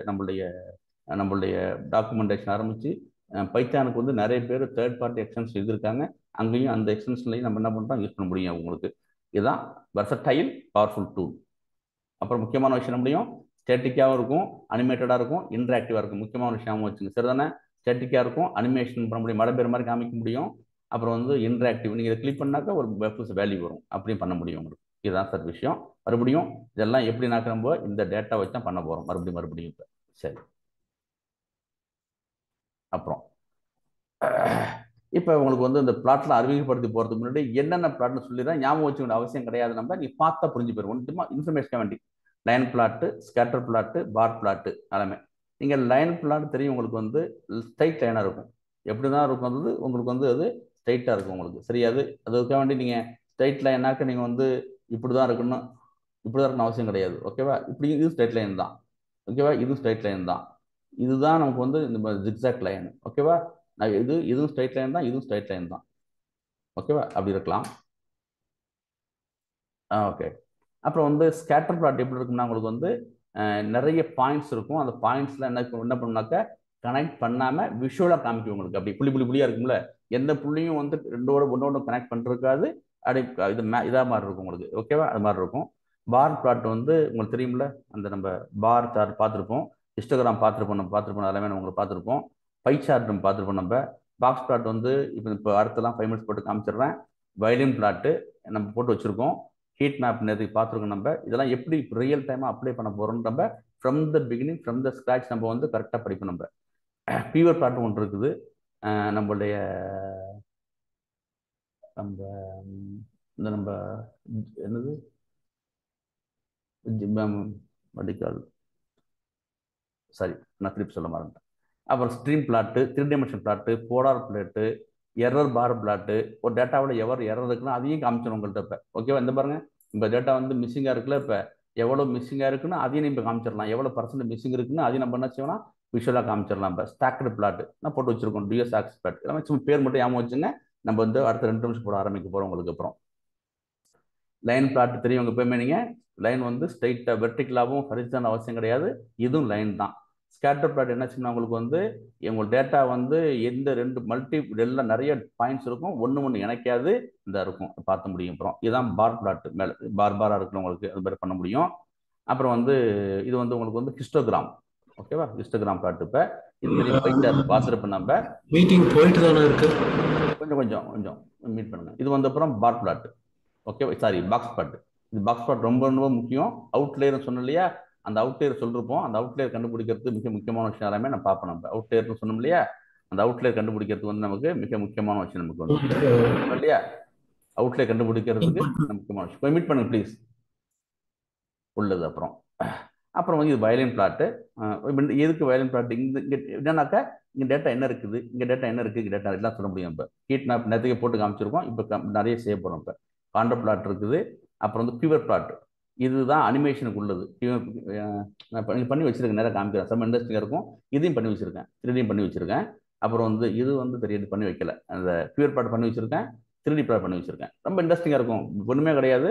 நம்மளுடைய டாக்குமெண்டேஷன் ஆரம்பித்து பைத்தானுக்கு வந்து நிறைய பேர் தேர்ட் பார்ட்டி எக்ஸ்டென்ஷன் எழுதியிருக்காங்க, அங்கேயும் அந்த எக்ஸ்டென்ஷன்லையும் நம்ம என்ன பண்ணுறோம், யூஸ் பண்ண முடியும் உங்களுக்கு. இதுதான் வெர்சடைல் பவர்ஃபுல் டூல். அப்புறம் முக்கியமான விஷயம் என்ன முடியும், ஸ்டேட்டிக்காகவும் இருக்கும், அனிமேட்டடாக இருக்கும், இன்டராக்டிவாக இருக்கும். முக்கியமான விஷயமும் வச்சுங்க, சரிதானே. ஸ்டேட்டிக்காக இருக்கும், அனிமேஷன் பண்ண முடியும், மழை பெய்யுற மாதிரி காமிக்க முடியும். அப்புறம் வந்து இன்டராக்டிவ், நீங்கள் இதை கிளிக் பண்ணாக்கா ஒரு வேல்யூ வரும், அப்படியும் பண்ண முடியும் உங்களுக்கு. இதுதான் சார் விஷயம். மறுபடியும் இதெல்லாம் எப்படி நம்ம இந்த டேட்டா வச்சு தான் பண்ண போகிறோம், மறுபடியும் இப்போ. சரி, அப்புறம் இப்போ உங்களுக்கு வந்து இந்த பிளாட்ல அறிமுகப்படுத்தி போகிறதுக்கு முன்னாடி என்னென்ன பிளாட்னு சொல்லி தான் ஞாபகம் வச்சுக்க வேண்டிய அவசியம் கிடையாது. நம்ம நீ பார்த்தா புரிஞ்சு போயிடும், ஒன்றுமா இன்ஃபர்மேஷன் வேண்டி. லைன் பிளாட்டு, ஸ்கேட்டர் பிளாட்டு, பார் பிளாட்டு எல்லாமே. நீங்கள் லைன் பிளாட் தெரியும் உங்களுக்கு, வந்து ஸ்ட்ரைட் லைனாக இருக்கும். எப்படி தான் இருக்கும் அது உங்களுக்கு வந்து அது ஸ்ட்ரைட்டாக இருக்கும் உங்களுக்கு, சரியாது. அதுக்காக வேண்டி நீங்கள் ஸ்ட்ரைட் லைனாக்க நீங்கள் வந்து இப்படி தான் இருக்கணும் அவசியம் கிடையாது. ஓகேவா, இப்படி இது ஸ்ட்ரைட் லைன் தான். ஓகேவா, இது ஸ்ட்ரைட் லைன் தான். இதுதான் நமக்கு வந்து இந்த ஜிக்ஸாக் லைன். ஓகேவா, இதுவும் ஸ்ட்ரைட் லைன் தான், இதுவும் ஸ்ட்ரைட் லைன் தான். ஓகேவா, அப்படி இருக்கலாம். ஓகே. அப்புறம் வந்து ஸ்கேட்டர் பிளாட் எப்படி இருக்குன்னா, உங்களுக்கு வந்து நிறைய பாயிண்ட்ஸ் இருக்கும். அந்த பாயிண்ட்ஸ்ல என்ன பண்ணுனாக்க கனெக்ட் பண்ணாமல் விஷுவலாக காமிக்கும் உங்களுக்கு. அப்படி புள்ளியாக இருக்கும்ல, எந்த புள்ளியும் வந்து ஒன்றோட கனெக்ட் பண்ணிருக்காது, அப்படி இது இதாக மாதிரி இருக்கும் உங்களுக்கு. ஓகேவா, அது மாதிரி இருக்கும். பார் பிளாட் வந்து உங்களுக்கு தெரியும்ல, அந்த நம்ம பார் சார்ட் பார்த்துருப்போம், ஹிஸ்டோகிராம் பார்த்துருப்போம் எல்லாமே நம்ம உங்களுக்கு பார்த்துருப்போம். பை சார்ட் நம்ம பார்த்துருப்போம். நம்ம பாக்ஸ் பிளாட் வந்து இப்போ அடுத்தலாம் 5 மினிட்ஸ் போட்டு காமிச்சிடுறேன். வயலின் பிளாட்டு நம்ம போட்டு வச்சுருக்கோம். ஹீட் மேப் நேரத்துக்கு பார்த்துருக்கோம். நம்ம இதெல்லாம் எப்படி ரியல் டைமாக அப்ளை பண்ண போகிறோம், நம்ம from the beginning from the scratch நம்ம வந்து கரெக்டாக படிப்போம். நம்ம பீவர் பிளாட் ஒன்று இருக்குது, நம்மளுடைய நம்ம என்னது வடிகால், சரி நான் திருப்பி சொல்ல மாட்டேன். அப்புறம் stream plot, 3 dimension plot, polar plot, error bar plot. ஒரு டேட்டாவோட எரர் இருக்குன்னா அதையும் காமிச்சிடும் உங்கள்கிட்ட. இப்போ ஓகேவா, இந்த பாருங்க, இப்போ டேட்டா வந்து மிஸ்ஸிங்காக இருக்குல்ல, இப்போ எவ்வளோ மிஸ்ஸிங்காக இருக்குன்னு அதையும் இப்போ காமிச்சிடலாம். எவ்வளோ % மிஸ்ஸிங் இருக்குன்னு அதையும் நம்ம என்ன செய்யலாம், விஷுவலாக காமிச்சிடலாம். இப்போ ஸ்டாக்டு பிளாட்டு நான் போட்டு வச்சிருக்கோம், டிஎஸ் ஆக்ஸ் பிளாட் எல்லாமே சும்மா பேர் மட்டும் ஞாபகம் வச்சுங்க. நம்ம வந்து அடுத்த 2 நிமிஷம் போட ஆரம்பிக்க போகிறோம் உங்களுக்கு. அப்புறம் லைன் பிளாட் தெரியும் உங்க எப்பவுமே. நீங்கள் லைன் வந்து ஸ்ட்ரைட்டாக வெர்டிக்கலாகவும் ஹரிசான் அவசியம் கிடையாது, இதுவும் லைன் தான். ஸ்கேட்டர் பிளாட் என்ன செய்யணும், உங்களுக்கு வந்து உங்கள் டேட்டா வந்து எந்த 2 மல்டி எல்லாம் நிறைய பாயிண்ட்ஸ் இருக்கும், ஒன்று இணைக்காது இந்த இருக்கும் பார்த்த முடியும். அப்புறம் இதுதான் பார் பிளாட், மேலே பாராக இருக்கிறவங்களுக்கு அது மாதிரி பண்ண முடியும். அப்புறம் வந்து இது வந்து உங்களுக்கு வந்து ஹிஸ்டோகிராம். ஓகேவா, ஹிஸ்டோகிராம் பிளாட். இப்போ இது போயிட்டு பார்த்துருப்போம் நம்ம. மீட்டிங் போயிட்டு தானே இருக்கு, கொஞ்சம் மீட் பண்ணுங்க. இது வந்து அப்புறம் bar plot. Okay, sorry, box plot. இது பாக்ஸ் பிளாட் ரொம்ப ரொம்ப முக்கியம். அவுட்லேயர் சொன்னோம் இல்லையா, அந்த அவுட்லேயர் சொல்லிருப்போம். அந்த அவுட்லேயர் கண்டுபிடிக்கிறது மிக முக்கியமான விஷயம் எல்லாமே நான் பார்ப்போம். நம்ம அவுட்லேயர்னு சொன்னோம் இல்லையா, அந்த அவுட்லேயர் கண்டுபிடிக்கிறது வந்து நமக்கு மிக முக்கியமான விஷயம். நமக்கு வந்து இல்லையா, அவுட்லேயர் கண்டுபிடிக்கிறதுக்கு முக்கியமான விஷயம். போய் மீட் பண்ணுங்க ப்ளீஸ் உள்ளது. அப்புறம் வந்து இது வயலின் பிளாட்டு. எதுக்கு வயலின் பிளாட்? இங்கே என்னன்னாக்கா, இங்கே டேட்டா என்ன இருக்குது, இங்கே டேட்டா என்ன இருக்குது, இங்கே டேட்டா எல்லாம் சொல்ல முடியும். இப்போ ஹீட் மேப் நேரத்துக்கு போட்டு காமிச்சிருக்கோம். இப்போ நிறைய செய்ய போகிறோம். இப்போ காண்டர் பிளாட் இருக்குது. அப்புறம் வந்து பியூவர் பிளாட், இதுதான் அனிமேஷனுக்கு உள்ளது. நீங்கள் பண்ணி வச்சிருக்கேன், நேரம் காமிக்கிறேன், செம்ம இன்ட்ரெஸ்டிங்காக இருக்கும். இதையும் பண்ணி வச்சிருக்கேன், 3D பண்ணி வச்சிருக்கேன். அப்புறம் வந்து இது வந்து தெரியது பண்ணி வைக்கல, அந்த பியூர் பிளாட் பண்ணி வச்சிருக்கேன், 3D பிளாட் பண்ணி வச்சிருக்கேன். ரொம்ப இன்ட்ரெஸ்டிங்காக இருக்கும். ஒன்றுமே கிடையாது,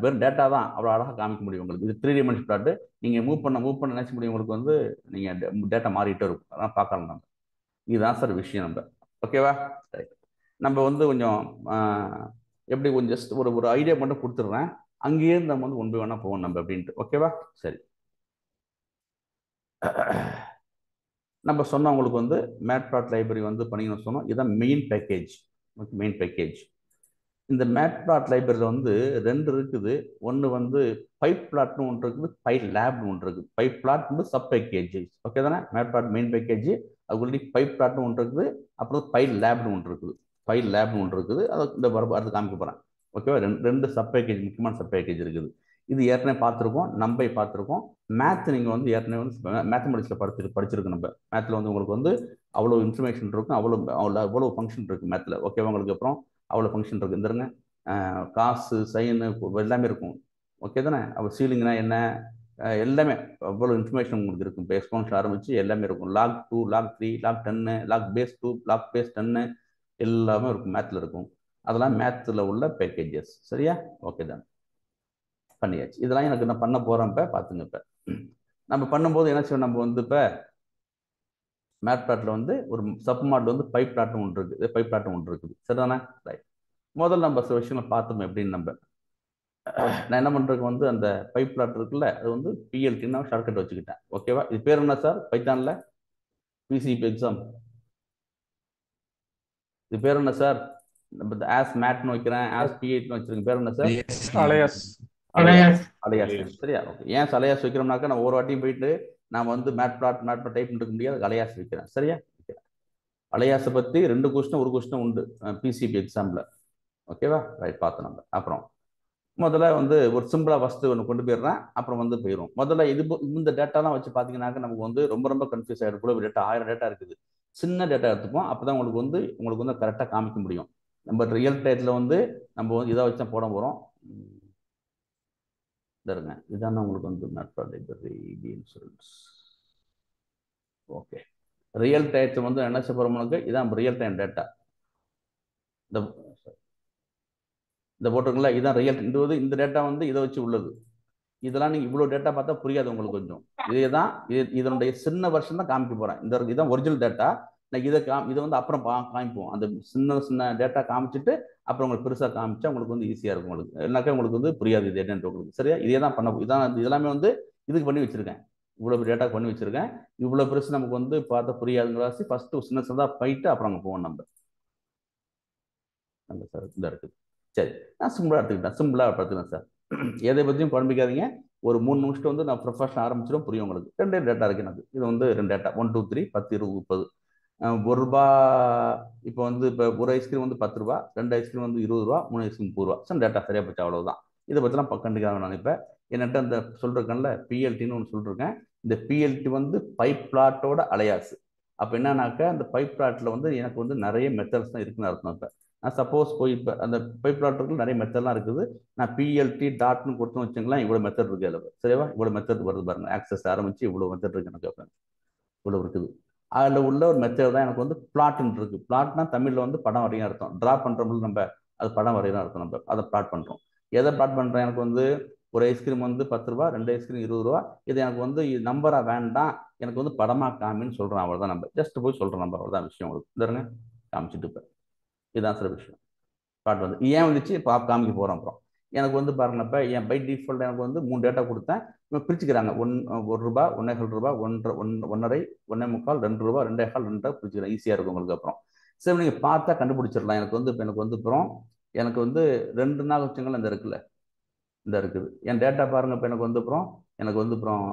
வெறும் டேட்டா தான், அவ்வளோ அழகாக காமிக்க முடியும் உங்களுக்கு. இது 3D டைமென்ஷன் பிளாட். நீங்கள் மூவ் பண்ண நினைச்ச முடியும் உங்களுக்கு வந்து. நீங்கள் டேட்டா மாறிட்டே இருக்கும், அதான் பார்க்கலாம் நம்ம. இதுதான் சார் விஷயம் நம்ம. ஓகேவா, ரைட். நம்ம வந்து கொஞ்சம் எப்படி கொஞ்சம் ஜஸ்ட் ஒரு ஐடியா மட்டும் கொடுத்துட்றேன். அங்கேயே நம்ம வந்து 1 by 1 போவோம் நம்ம அப்படின்ட்டு. ஓகேவா, சரி. நம்ம சொன்ன உங்களுக்கு வந்து மேட்பிளாட் லைப்ரரி வந்து பண்ணிங்கன்னு சொன்னோம். இதுதான் மெயின் பேக்கேஜ். Main package. இந்த மேட்பிளாட் லைப்ரரியில் வந்து 2 இருக்குது. ஒன்று வந்து பைப் பிளாட்னு ஒன்று இருக்குது, பைப் லேப்னு ஒன்று இருக்குது. பைப் பிளாட் வந்து சப் பேக்கேஜ். ஓகே தானே, மேட்பிளாட் மெயின் பேக்கேஜ். அதுக்குள்ளே பைப் பிளாட்னு ஒன்று இருக்குது, அப்புறம் பைப் லேப்னு ஒன்று இருக்குது. பைப் லேப்னு ஒன்று இருக்குது, அதை இந்த அடுத்து காமிக்க போகிறேன். ஓகேவா, 2 சப் பேக்கேஜ், முக்கியமான சப் பேக்கேஜ் இருக்குது. இது ஏற்கனவே பார்த்துருக்கோம், நம்பை பார்த்துருக்கோம். மேத் நீங்கள் வந்து ஏற்கனவே வந்து மேத்தமெட்டிக்ஸில் படிச்சிருக்கோம். நம்ம மேத்தில் வந்து உங்களுக்கு வந்து அவ்வளோ இன்ஃபர்மேஷன் இருக்கும், அவ்வளோ ஃபங்க்ஷன் இருக்குது மேத்தில். ஓகேவா, உங்களுக்கு அப்புறம் அவ்வளோ ஃபங்க்ஷன் இருக்குது. இருந்துருங்க, காசு சைனு எல்லாமே இருக்கும். ஓகே தானே, அப்போ சீலிங்னா என்ன, எல்லாமே அவ்வளோ இன்ஃபர்மேஷன் உங்களுக்கு இருக்கும். இப்போ எக்ஸ்போனன்ஷியல் ஆரம்பிச்சு எல்லாமே இருக்கும். log 2, log 3, log 10, log base 2, log base 10 எல்லாமே இருக்கும், மேத்தில் இருக்கும். அதெல்லாம் மேத்தில் உள்ள பேக்கேஜஸ். சரியா, ஓகே தான், பண்ணியாச்சு. இதெல்லாம் எனக்கு நான் பண்ண போகிறேன். இப்போ பார்த்துங்க, இப்போ நம்ம பண்ணும்போது என்ன செய்வோம், நம்ம வந்து இப்போ மேட்பிளாட்டில் வந்து ஒரு சப் மாட் வந்து பைப் பிளாட்னு ஒன்று இருக்குது, பைப் பிளாட்னு ஒன்று இருக்குது. சரிதானே, ரைட். முதல்ல நம்ம சில விஷயங்களை பார்த்தோம் எப்படின்னு. நம்ம நான் என்ன பண்ணுறதுக்கு வந்து அந்த பைப் பிளாட் இருக்குல்ல, அது வந்து பிஎல்டின்னு ஷார்ட்கட் வச்சுக்கிட்டேன். ஓகேவா, இது பேர் என்ன சார், பைத்தானில் பிசிபி எக்ஸாம், இது பேர் என்ன சார்? நம்ம ஆஸ் மேட்னு வைக்கிறேன், ஆஸ் பிஎல்டின்னு வச்சிருக்கேன். பேர் என்ன சார்? அலையாஸ். சரியா, ஓகே. ஏன் அலையாஸ் வைக்கிறோம்னாக்கா, நான் ஒரு வாட்டியும் போயிட்டு நான் வந்து மேட்பிளாட் டைப் பண்ணிருக்க முடியாது, அலையாஸ் வைக்கிறேன். சரியா, அலையாஸை பற்றி 2 கொஸ்டின் 1 கொஸ்டின் உண்டு பிசிபி எக்ஸாமில். ஓகேவா, ரைட், பார்த்தோம் நம்ம. அப்புறம் முதல்ல வந்து ஒரு சிம்பிளாக ஃபஸ்ட்டு ஒன்று கொண்டு போயிடுறேன், அப்புறம் வந்து போயிடும். முதல்ல இந்த டேட்டாலாம் வச்சு பார்த்தீங்கன்னாக்க நமக்கு வந்து ரொம்ப கன்ஃபியூஸ் ஆகிடும். கூட டேட்டா 1000 டேட்டா இருக்குது. சின்ன டேட்டா எடுத்துப்போம், அப்போ தான் உங்களுக்கு வந்து கரெக்டாக காமிக்க முடியும். நம்ம ரியல் டைத்தில் வந்து நம்ம வந்து இதை வச்சு தான் போட போகிறோம். தருங்க, இதான உங்களுக்கு வந்து மேட்பிளாட் லைப்ரரி இன்சூரன்ஸ். ஓகே, ரியல் டைத்தில் வந்து என்ன செய்ய போகிறோம்னாக்க, இதான் ரியல் டைம் டேட்டா. இந்த போட்டிருக்குங்களா, இதான் ரியல். இந்த டேட்டா வந்து இதை வச்சு உள்ளது. இதெல்லாம் நீங்கள் இவ்வளோ டேட்டா பார்த்தா புரியாது உங்களுக்கு கொஞ்சம். இதுதான் இதனுடைய சின்ன வருஷன் தான் காமிக்க போகிறேன். இதுதான் ஒரிஜினல் டேட்டா. நான் இதை வந்து அப்புறம் காமிப்போம். அந்த சின்ன டேட்டா காமிச்சிட்டு அப்புறம் உங்களுக்கு பெருசாக காமிச்சா உங்களுக்கு வந்து ஈஸியாக இருக்கும். உங்களுக்கு என்னக்கா உங்களுக்கு வந்து புரியாது இது என்னன்ட்டு உங்களுக்கு. சரியா, இதே தான் இதெல்லாமே வந்து இதுக்கு பண்ணி வச்சிருக்கேன். இவ்வளோ டேட்டா பண்ணி வச்சிருக்கேன். இவ்வளோ பெருசு நமக்கு வந்து பார்த்தா புரியாதுங்கிறாசி ஃபர்ஸ்ட் சின்னதாக போயிட்டு அப்புறம் அங்கே போவோம் நம்ம. சார் இந்த இருக்குது. சரி, நான் சிம்பிளாக எடுத்துக்கிட்டேன், சிம்பிளாக பார்த்துக்கிறேன் சார். எதை பற்றியும் குழம்பிக்காதீங்க. ஒரு 3 நிமிஷம் வந்து நான் ப்ரொஃபஷன் ஆரம்பிச்சிடும், புரியும் உங்களுக்கு. 2 டேட்டா இருக்குது எனக்கு. இது வந்து 2 டேட்டா, 1 2 3 10 20 30. ₹1. இப்போ வந்து இப்போ ஒரு ஐஸ்கிரீம் வந்து ₹10, 2 ஐஸ்கிரீம் வந்து ₹20, 3 ஐஸ்கிரீம் ₹30. சார் டேட்டா சரியாக போச்சு, அவ்வளோதான். இதை பற்றிலாம் கண்டுக்காக நான் இப்போ என்னட்ட அந்த சொல்லிருக்கேன்ல, பிஎல்டின்னு ஒன்று சொல்லிருக்கேன். இந்த பிஎல்டி வந்து பைப் பிளாட்டோட அலையாசு. அப்போ என்னன்னாக்கா, அந்த பைப் பிளாட்டில் வந்து எனக்கு வந்து நிறைய மெத்தட்ஸ் தான் இருக்குன்னு அர்த்தம். இப்போ நான் சப்போஸ் போய் இப்போ அந்த பைப் பிளாட்டுக்கு நிறைய மெத்தட்லாம் இருக்குது. நான் பிஎல்டி டாட்னு கொடுத்தோன்னு வச்சுங்களேன், இவ்வளோ மெத்தட் இருக்குது அதில். சரிவா, இவ்வளோ மெத்தட் வருது பாருங்க. ஆக்சஸ் ஆரம்பிச்சு இவ்வளோ மெத்தட் இருக்கு எனக்கு. இவ்வளோ இருக்குது. அதில் உள்ள ஒரு மெத்தட் தான் எனக்கு வந்து பிளாட்னு இருக்கு. பிளாட்னா தமிழில் வந்து படம் வரையும் அர்த்தம். ட்ரா பண்ணுறோம்ல நம்ம, அது படம் வரையும் அர்த்தம். நம்ம அதை பிளாட் பண்ணுறோம். எதை பிளாட் பண்ணுறேன்? எனக்கு வந்து ஒரு ஐஸ்கிரீம் வந்து 10 ரூபா, 2 ஐஸ்கிரீம் 20 ரூபா. இது எனக்கு வந்து நம்பராக வேண்டாம், எனக்கு வந்து படமாக காமின்னு சொல்கிறோம். அவ்வளோதான். நம்ம ஜஸ்ட் போய் சொல்கிறோம். நம்ம அவ்வளோதான் விஷயம். உங்களுக்கு தருங்க காமிச்சிட்டு இப்போ இதுதான் சில விஷயம். பிளாட் வந்து ஏன் வந்துச்சு காமிக்க போகிறோம். அப்புறம் எனக்கு வந்து பாருங்கப்ப என் பை டிஃபால்ட் எனக்கு வந்து 3 டேட்டா கொடுத்தேன். இவங்க பிரிச்சுக்கிறாங்க. 1 ரூபா, 1.25 ரூபா, 1.5, 1.25, 2 ரூபா, 2.25, 2 பிரிச்சுக்கிறேன். ஈஸியாக இருக்கும் உங்களுக்கு. அப்புறம் சரி நீங்கள் பார்த்தா கண்டுபிடிச்சிடலாம். எனக்கு வந்து இப்போ எனக்கு வந்து அப்புறம் எனக்கு வந்து 2 நாள் வச்சுங்களேன். இந்த இருக்குல்ல, இந்த இருக்குது என் டேட்டா பாருங்க. இப்போ எனக்கு வந்து அப்புறம் எனக்கு வந்து அப்புறம்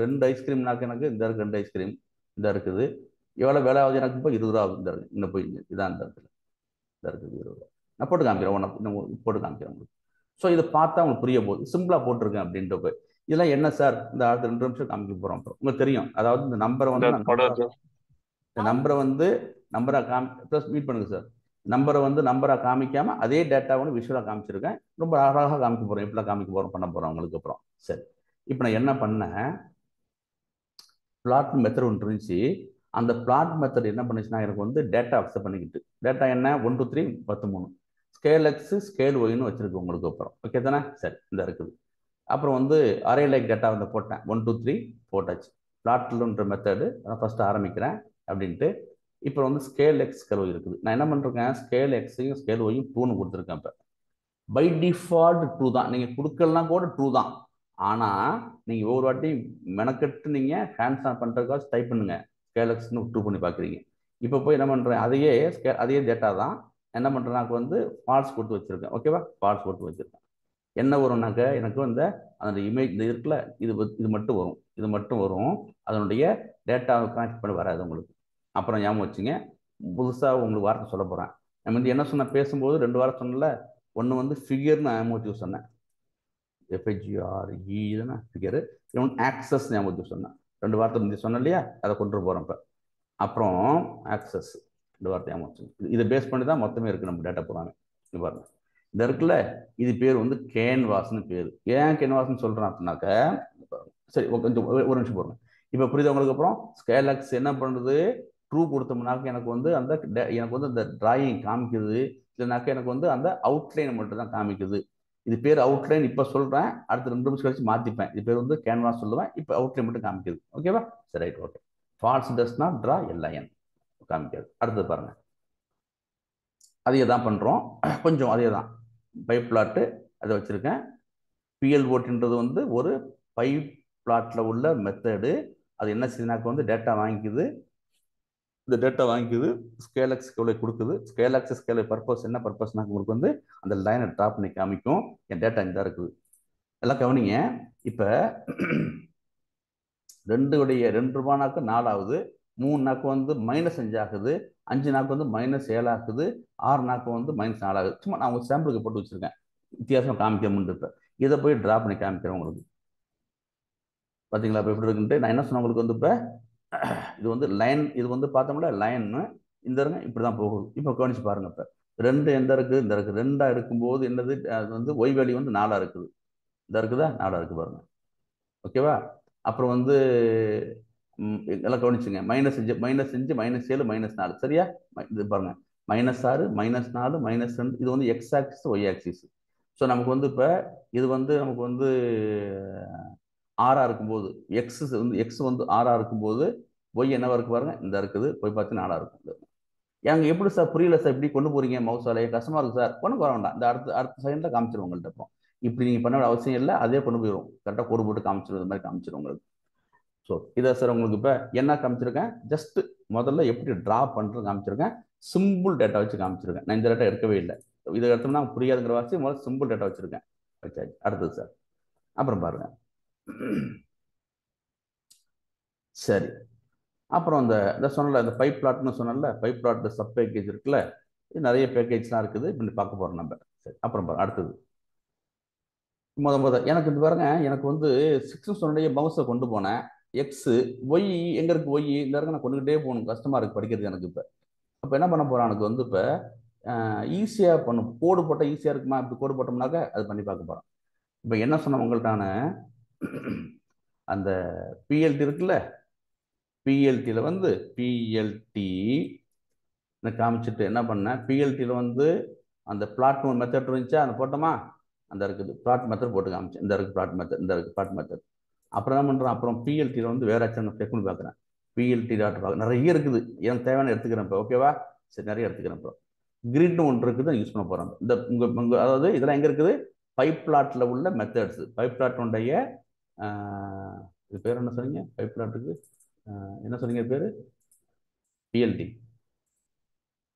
2 ஐஸ்கிரீம்னாக்க எனக்கு இந்த இருக்கு 2 ஐஸ்கிரீம் இந்த இருக்குது. எவ்வளோ விலை ஆகுது எனக்கு? இப்போ 20 ரூபா ஆகுது. இந்த இருக்கு இன்னும் போய் இதான் இந்த இடத்துல இந்த இருக்குது 20 ரூபா. நான் போட்டு காமிக்கிறேன். இன்னும் போட்டு காமிக்கிறேன் உங்களுக்கு. ஸோ இதை பார்த்தா உங்களுக்கு புரிய போகுது. சிம்பிளாக போட்டிருக்கேன் அப்படின்ட்டு போய் இதெல்லாம் என்ன சார் இந்த அடுத்த 2 நிமிஷம் காமிக்க போகிறோம். அப்புறம் உங்களுக்கு தெரியும். அதாவது இந்த நம்பரை வந்து இந்த நம்பரை வந்து நம்பராக ப்ளஸ் மீட் பண்ணுங்க சார். நம்பரை வந்து நம்பராக காமிக்காம அதே டேட்டா வந்து விஷுவலாக காமிச்சிருக்கேன். ரொம்ப அழகாக காமிக்க போகிறோம். எப்படிலாம் காமிக்க போகிறோம் பண்ண போகிறோம் உங்களுக்கு. அப்புறம் சரி, இப்போ நான் என்ன பண்ணேன், பிளாட் மெத்தட் ஒன்று இருந்துச்சு. அந்த பிளாட் மெத்தட் என்ன பண்ணுச்சுன்னா எனக்கு வந்து டேட்டா அக்செப்ட் பண்ணிக்கிட்டு டேட்டா என்ன 1 2 3 13 ஸ்கேல் எக்ஸ் ஸ்கேல் ஒய்னு வச்சிருக்கு உங்களுக்கு. அப்புறம் ஓகே தானே? சரி, இந்த இருக்குது. அப்புறம் வந்து அரே லைக் டேட்டா வந்து போட்டேன். 1 2 3 போட்டாச்சு. பிளாட்லுன்ற மெத்தடு நான் ஃபர்ஸ்ட் ஆரம்பிக்கிறேன் அப்படின்ட்டு. இப்போ வந்து ஸ்கேல் எக்ஸ் ஸ்கேல் ஒய் இருக்குது. நான் என்ன பண்ணிருக்கேன், ஸ்கேல் எக்ஸையும் ஸ்கேல் ஒய்யும் 2ன்னு கொடுத்துருக்கேன். இப்போ பை டிஃபால்ட் 2 தான். நீங்கள் கொடுக்கலாம் கூட 2 தான். ஆனால் நீங்கள் ஒவ்வொரு வாட்டியும் மெனக்கெட்டு நீங்கள் ஹேண்ட்ஸ் ஆன் பண்ணுறதுக்காக டைப் பண்ணுங்க ஸ்கேல் எக்ஸ்னு 2 பண்ணி பார்க்குறீங்க. இப்போ போய் என்ன பண்ணுறேன், அதே டேட்டா தான் என்ன பண்ணுறேன்னாக்க வந்து ஃபால்ஸ் கொடுத்து வச்சுருக்கேன். ஓகேவா? ஃபால்ஸ் கொடுத்து வச்சுருக்கேன். என்ன வரும்னாக்க எனக்கு வந்து அந்த இமேஜ் இந்த இருக்குல்ல, இது மட்டும் வரும். இது மட்டும் வரும். அதனுடைய டேட்டாவை கனெக்ட் பண்ணி வராது உங்களுக்கு. அப்புறம் ஞாபகம் வச்சுங்க, புதுசாக உங்களுக்கு வார்த்தை சொல்ல போகிறேன். நம்ம வந்து என்ன சொன்ன பேசும்போது 2 வாரம் சொன்னல. ஒன்று வந்து ஃபிகர்னு ஞாபகம் சொன்னேன். FIGRE தானே ஃபிகரு. இன்னொன்று ஆக்சஸ் ஞாபகம் சொன்னேன். 2 வார்த்தை முந்தைய சொன்னேன் இல்லையா, அதை கொண்டு போகிறோம் இப்போ. அப்புறம் ஆக்சஸ் 2 வார்த்தை ஞாபகம் வச்சுங்க. இதை பேஸ் பண்ணி தான் மொத்தமே இருக்குது நம்ம டேட்டா போகிறாங்க. இது பாருங்க, இந்த இருக்குல்ல, இது பேர் வந்து கேன்வாஸ்னு பேர். ஏன் கேன்வாஸ்னு சொல்கிறேன் அப்படின்னாக்க, சரி கொஞ்சம் ஒரு நிமிஷம் போடுங்க. இப்போ புரியுது உங்களுக்கு. அப்புறம் ஸ்கேல் எக்ஸ் என்ன பண்ணுறது, ட்ரூ கொடுத்தோம்னாக்க எனக்கு வந்து எனக்கு வந்து அந்த டிராயிங் காமிக்குது. இல்லைனாக்க எனக்கு வந்து அந்த அவுட்லைன் மட்டும் தான் காமிக்குது. இது பேர் அவுட்லைன். இப்போ சொல்கிறேன், அடுத்த 2 நிமிஷம் கழிச்சு மாற்றிப்பேன். இது பேர் வந்து கேன்வாஸ் சொல்லுவேன். இப்போ அவுட்லைன் மட்டும் காமிக்குது. ஓகேவா? சரி, right, okay. False does not draw LIN காமிக்காது. அடுத்தது பாருங்க, அதையே தான் பண்ணுறோம். கொஞ்சம் அதே தான் பை பிளாட்டு அதை வச்சுருக்கேன். PLOTன்றது வந்து ஒரு பை பிளாட்டில் உள்ள மெத்தடு. அது என்ன செய்யுதுனாக்க வந்து டேட்டா வாங்கிக்குது. இந்த டேட்டா வாங்கிக்குது, ஸ்கேலக்ஸ் ஸ்கேலை கொடுக்குது. ஸ்கேலக்ஸ் ஸ்கேலை பர்பஸ் என்ன பர்பஸ்னாக்க உங்களுக்கு வந்து அந்த லைனை ட்ராப் பண்ணி காமிக்கும். என் டேட்டா இந்த இருக்குது. எல்லாம் கவனிங்க. இப்போ 2 ரூபானாக்கு 4 ஆகுது, 3 நாக்கு வந்து -5 ஆகுது, 5 நாக்கு வந்து -7 ஆகுது, 6 நாக்கு வந்து -4 ஆகுது. சும்மா நான் உங்களுக்கு சாம்பிளுக்கு போட்டு வச்சிருக்கேன், வித்தியாசம் காமிக்க முடியும். இதை போய் ட்ரா பண்ணி காமிக்கிறேன் உங்களுக்கு. பார்த்தீங்களா இப்போ எப்படி இருக்குன்ட்டு. நான் என்ன சொன்னேன் உங்களுக்கு வந்து இப்போ இது வந்து லைன், இது வந்து பார்த்தோம்ல லைன்னு இந்த இருங்க இப்படி தான் போகுது. இப்போ கவனிச்சு பாருங்க. இப்போ 2 எந்த இருக்குது, இந்த இருக்குது. 2ஆக இருக்கும்போது என்னது, அது வந்து ஒய் வேல்யூ வந்து 4ஆக இருக்குது. இந்த இருக்குதா, 4ஆக இருக்குது பாருங்க. ஓகேவா? அப்புறம் வந்து எல்லாம் கவனிச்சுங்க. -5 -5 -7 -4 சரியா? இது பாருங்க, -6 -4 -2 இது வந்து X axis Y axis. So நமக்கு வந்து இப்போ இது வந்து நமக்கு வந்து 6ஆக இருக்கும்போது எக்ஸ் வந்து 6ஆக இருக்கும்போது ஒய் என்னவா இருக்கு பாருங்க, இந்த இருக்குது. போய் பார்த்து 4ஆக இருக்கும். எங்க எப்படி சார் புரியல சார், இப்படி கொண்டு போறீங்க மவுசாலையே, கஷ்டமா இருக்கு சார். கொண்டு போக வேண்டாம், இந்த அடுத்த செகண்ட்ல காமிச்சிடும் உங்கள்கிட்ட. அப்புறம் இப்படி நீங்க பண்ண அவசியம் இல்லை, அதே கொண்டு போயிடும். கரெக்டாக கோடு போட்டு காமிச்சிடும், இது மாதிரி காமிச்சிடும் உங்களுக்கு. ஸோ இதை சார் உங்களுக்கு இப்போ என்ன காமிச்சிருக்கேன், ஜஸ்ட் முதல்ல எப்படி ட்ரா பண்ணுறது காமிச்சிருக்கேன். சிம்பிள் டேட்டா வச்சு காமிச்சிருக்கேன். நான் இந்த டேட்டா எடுக்கவே இல்லை. இதை எடுத்தோம்னா புரியாதுங்கிற வாசி முதல்ல சிம்பிள் டேட்டா வச்சிருக்கேன். வச்சாச்சு. அடுத்தது சார், அப்புறம் பாருங்க. சரி, அப்புறம் இந்த சொன்னல இந்த பைப் பிளாட்னு சொன்னல, பைப் பிளாட் சப் பேக்கேஜ் இருக்குல்ல, இது நிறைய பேக்கேஜ்லாம் இருக்குது. இப்படி பார்க்க போகிறோம் நம்ம. சரி, அப்புறம் அடுத்தது எனக்கு இது பாருங்க, எனக்கு வந்து 6 சொன்ன மவுஸை கொண்டு போனேன். எக்ஸ் ஒய் எங்கே இருக்குது, ஒய் இந்த இருக்க நான் கொண்டுகிட்டே போகணும், கஷ்டமாக இருக்குது படிக்கிறது எனக்கு. இப்போ அப்போ என்ன பண்ண போகிறேன், எனக்கு வந்து இப்போ ஈஸியாக பண்ணும். கோடு போட்டால் ஈஸியாக இருக்குமா, இப்படி கோடு போட்டோம்னாக்க அது பண்ணி பார்க்க போகிறேன். இப்போ என்ன சொன்ன உங்கள்கிட்ட, அந்த PLT இருக்குல்ல, பிஎல்டியில் வந்து பிஎல்டி காமிச்சிட்டு என்ன பண்ணேன், பிஎல்டியில் வந்து அந்த பிளாட்னு ஒரு மெத்தட் இருந்துச்சா, அந்த போட்டோமா, அந்த இருக்குது பிளாட் மெத்தட் போட்டு காமிச்சேன். இந்த இருக்கு பிளாட் மெத்தட், இந்த இருக்கு பிளாட் மெத்தட். அப்புறம் என்ன பண்ணுறேன், அப்புறம் பிஎல்டியில் வந்து வேற ஆச்சும் செக் பண்ணி பார்க்குறேன். பிஎல்டி டாட் பார்க்க நிறைய இருக்குது, எனக்கு தேவையான எடுத்துக்கிறேன் இப்போ. ஓகேவா, சரி, நிறைய எடுத்துக்கிறேன் இப்போ. கிரிட்னு ஒன்று இருக்குது, யூஸ் பண்ண போகிறேன். இந்த உங்கள் அதாவது இதெல்லாம் எங்கே இருக்குது, பைப் பிளாட்டில் உள்ள மெத்தட்ஸ். பைப் பிளாட்டுடைய இது பேர் என்ன சொன்னீங்க, பைப் பிளாட்டுக்கு என்ன சொன்னீங்க பேர்? பிஎல்டி.